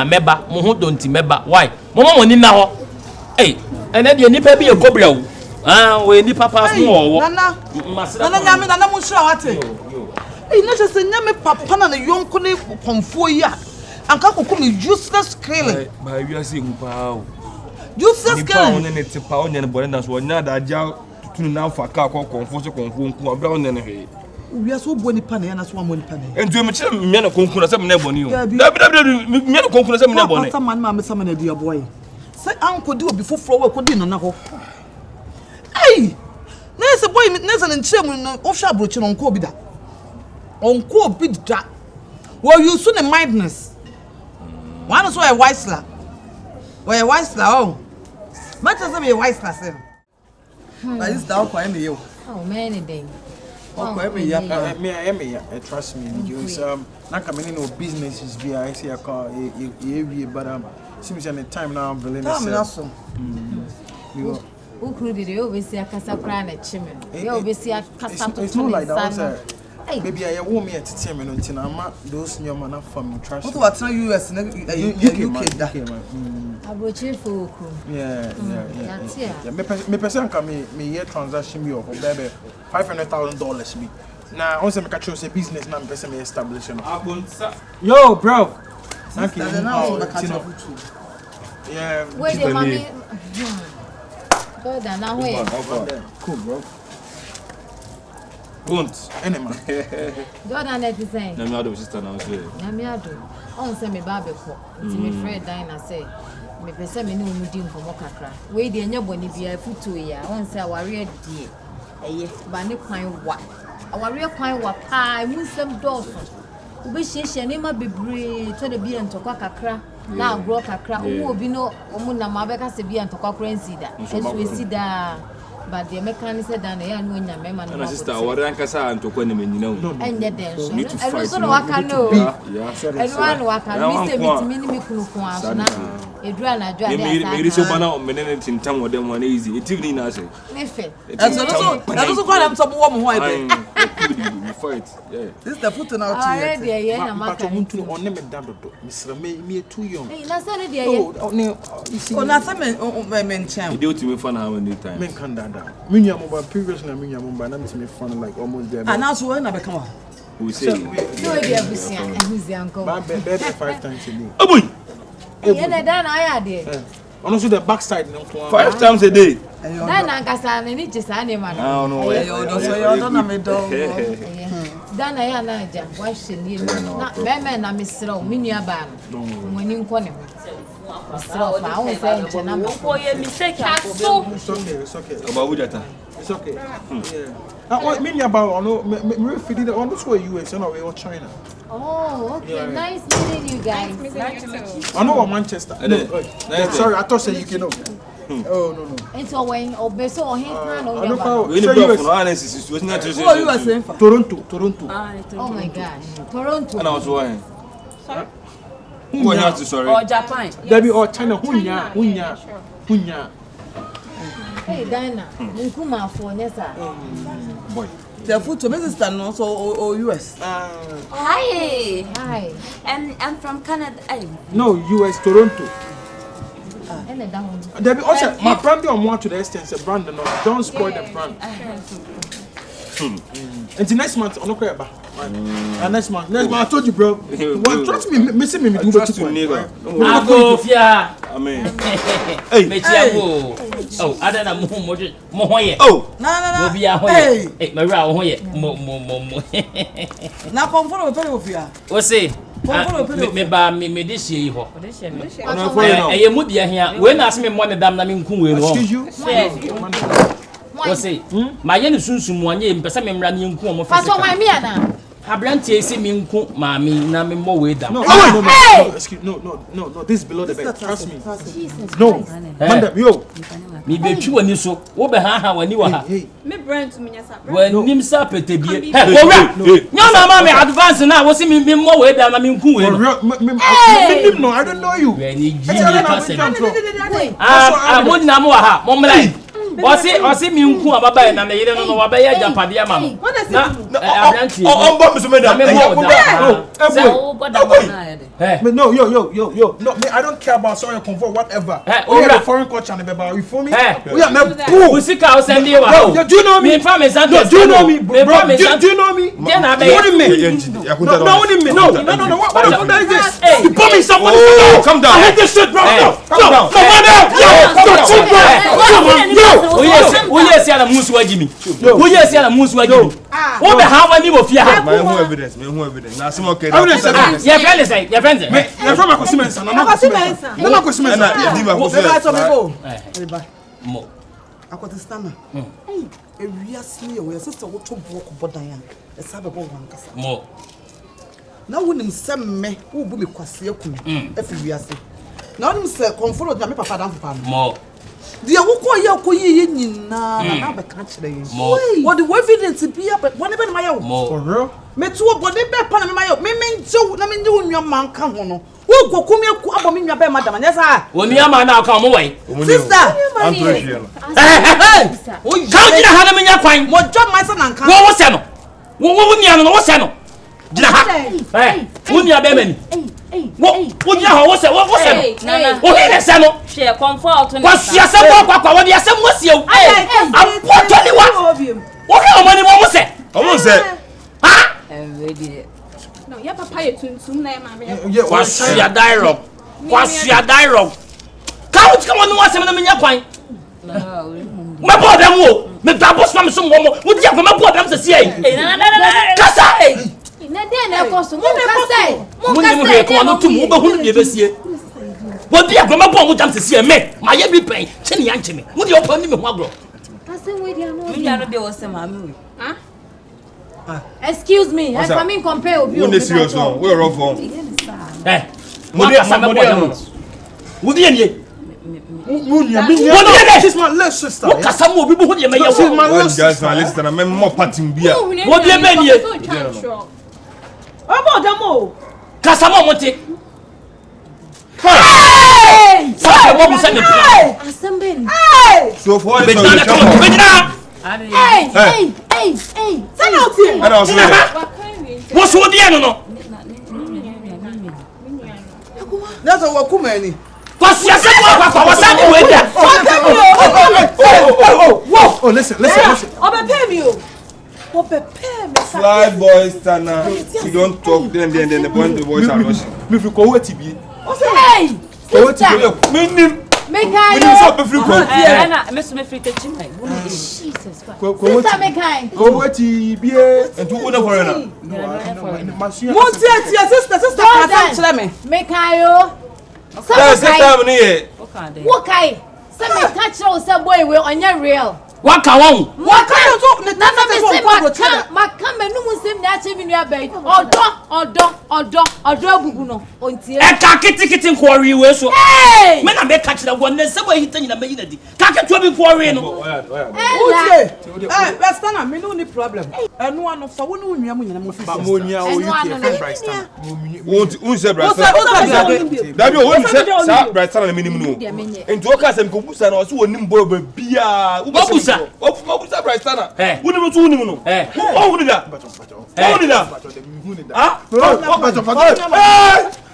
meba mo ho donti meba why mo mo ni na ho ene de nipa bi e kobra wo we ni papa so wo nana nyame nana mo hira wate na se nyame papa na ne yonko ne pomfo yi a anka kokko me useless killing ba wi ase hu pa o useless killing ni pa ne te pa o ne bore na so nya da aja tunu na fa ka ko konfo se konfo nku abra o ne ne he we so boni pa na ya na so amoni pa na entu me kire me na konku na se me na boni o da me na konku na se me na boni papa man ma me sama na dia boy se anko di obi foforo we ko di nana ho na se boy na se nkire mu no o hwa abrochi no nko obi da onko obi da wo you so the mindness one so a wisela we wisela oh much as be wisela se but this da ko eme yo oh man ding okay me trust me because na come in no businesses be I see a car but seems any time now I'm really who could you obviously akasa kra na chime you obviously akasa to it's not like that maybe I want me at team and until I'm those new man from trust what US UK da aboche foku yeah me person come me here transaction me of baby $500,000 me now once me catch say business now me person me establish yo bro thank you yeah wait your mommy Jordan now where cool bro Don't. Anyway. Jordan let me say. Na me ado sister na so. Na me ado. On say me ba be ko. Nti me friend Dina say. Me pese me ne omudi nkomo kakra. We de enya boni bia futu ya. On say aware die. Eye ba ne kwan wa. Aware kwan wa pa mu nsem doso. Ube hyehyɛ ne ma bebree to de bia ntokwa kakra. Na agro kakra. Wo obi no omu na ma be ka se bia ntokwa kra nsida. Esu esida. But the mechanic said that I know your man. My sister, what I can say, I'm talking to you. And the dance. I don't know what I know. And one work, I miss a minimum Kuana. A drana, it is so banal, minute in town with them one easy. It's even as it. That's also quite I'm some woman who I fight. This is the foot and out. On them Mr. Me too young. That's already You do to me fun how many times. Men can that. Minyamumba previously Minyamumba na me fun like almost there. And also when I become we say no idea who's the uncle. 5 times a day. Oh boy. Yeah, then I had it. Also the backside no 5 times a day. Then I got an just animal. I don't know. Then I am washing you. Not men, I'm Miss Row, Minia Ban. When you call him. So, I won't say it's a number for your mistake. It's okay. About that. It's okay. Yeah. What mean about me feeding the on this way US and away or China. Oh, okay. Yeah. Nice meeting you guys. Nice to meet you. I know Manchester. Sorry, I thought say you can know. Oh no. It's a way or beso or his man or Toronto. Oh my gosh. Toronto. And I was why. Sorry? Sorry. Or Japan. Debbie or China. Hunya. Hey, Dina. Nkuma for Nessa. Boy. The food to Mrs. Sturna also or US. Hi. Hi. I'm from Canada. No, US, Toronto. Debbie, also, my brand on more to the extent, a brand, no, don't spoil the brand. And the next month, on the next month, I told you, bro. Well, trust me, missing me, you trust me, nigga. I go, yeah. Amen. Hey, oh, I don't know more. No. Be a way. Hey, Maria, mo. Now, come for a penny of you. What's it? Me this year. I would be here. When ask me one of them, I mean, excuse you. What's it? My young soon, one year, but some running come of Abranti see me mammy, na me more way down. No, excuse no, this is below the bed. Trust me. No, madam, yo. Me be true when you so. Wo be ha when you are. Me brand to me nyasa. When nim sa pete bie. No, mama me advance now. Wo see me more way down na me nku we. No, I don't know you. When you give me person. Ah, mo na mo ha. Mo mlai. Osi mi nku ababa na me yire no wa be ya japade ama no. Na abranti. On bomb so me da. No, yo. No, me, I don't care about sorry comfort whatever. We are the foreign culture and about you for me. We are not cool. We see ka send you wa. Do you know me? Me family Santos. Do you know me? Do you know me? Then I be. No. What is this? You put me somebody. Come down. I hate this shit, bro. No. Oh yes, you are the musu wajimi. Oh yes, you are the musu wajimi. What the how many of you have? My own evidence. Now some okay. Your friend is your friend. You're from a cosmetics. I'm not cosmetics. No, not cosmetics. Mo. Sturna. We are sneer. We are sister. What to walk about Diane? Let's have a ball one. Mo. Now when him send me, who will be quasi if we are sick. Now him say comfort me papa down for Mo. Dear, who call you na be catch the what the evidence be up whenever my own for real me to a body be pan my own me so na me do your man kan ho no who go come here abo me nwa be madam yes ah woni ama na ka mo wai sister oh kan gina ha na me nya kwan mo job my son kan wo se no wo nia no wo se no gina ha wo nia be mani wo nia ha wo se no wo he se no share comfort no kwa siasa kwa wo dia se mo sie o apotoli wa wo he o mani mo se ha no ya papa ye tuntum na ma me kwa sia dialogue ka wo tika wonu asem na me nya kwan me bo dem wo me da boss fam so mo wo dia ko me bo dem se sie kasa na den na ko so mo kasa mo he ko no tum wo be hu ne be sie wo dia ko me bo mo jam se sie me ma ye bi pen che ne yanche me wo dia opa ni me ho agro asem we dia no me dia no de wo se ma me ah excuse me, I come in compare with you. Who is serious now? Where are from? Mobiom. She's my little sister. What can some people who you may have? She's my little sister. Listen, I'm more parting beer. What do you mean? about them all Kasamo Monte. Hey! So for Hey! Send out here. And I was like, what's what the no? That's a wakumani. What's your Oh, listen. fly boy Sturna. You don't talk, then the boys are rushing. Me fi ko TV. Hey! Me Jesus Christ. Go TV. And two other foreigner. Sister, tell me. Mekayo. What kind? Some catch us some boy will on your real. What can one? What kind of talk? My come and no Muslim native in your bed. Or buguno. Until a kitten quarry way so. Hey! Men I may catch the one, then somewhere hitting in a minute. Can't you be quarrying? Sturna, me no problem. And one of our own young Ammonia or you Brightstar. Who said Brightstar? That you won't say Brightstar minimum. And to us and Kubusa or so nimbo beer. Kubusa Brightstar. Who never told him? Who did that?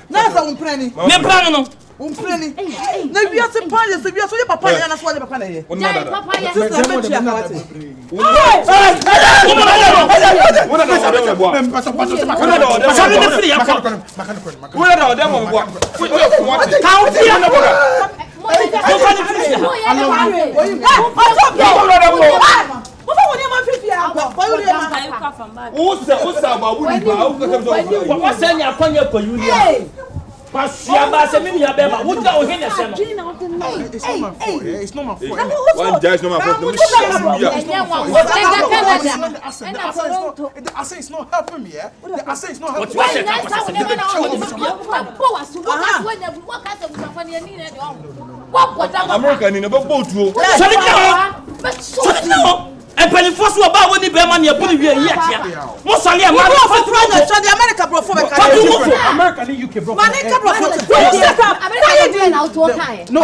That's a penny. Me plan no. Umpleni. Na we are surprised, so we are so your papa na so your papa na here. Jai papa ya. It's not my fault. It's not my fault. One judge no my fault. The accent is not helping me, yeah? The accent is not helping me. American in a boat. And penny force you about when the bear money put here yet. Most of the America bro for American UK bro. No.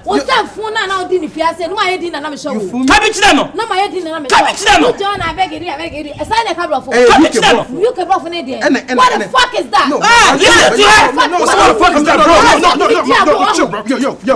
What's that phone now? Didn't if you say no, I didn't. I'm sure. Cabbage no. No, my head didn't. Cabbage no. John, I beg you. A sign a couple of cabbage no. You can bro for an idiot. What the fuck is that? No. What the fuck is that, bro? No. Yo.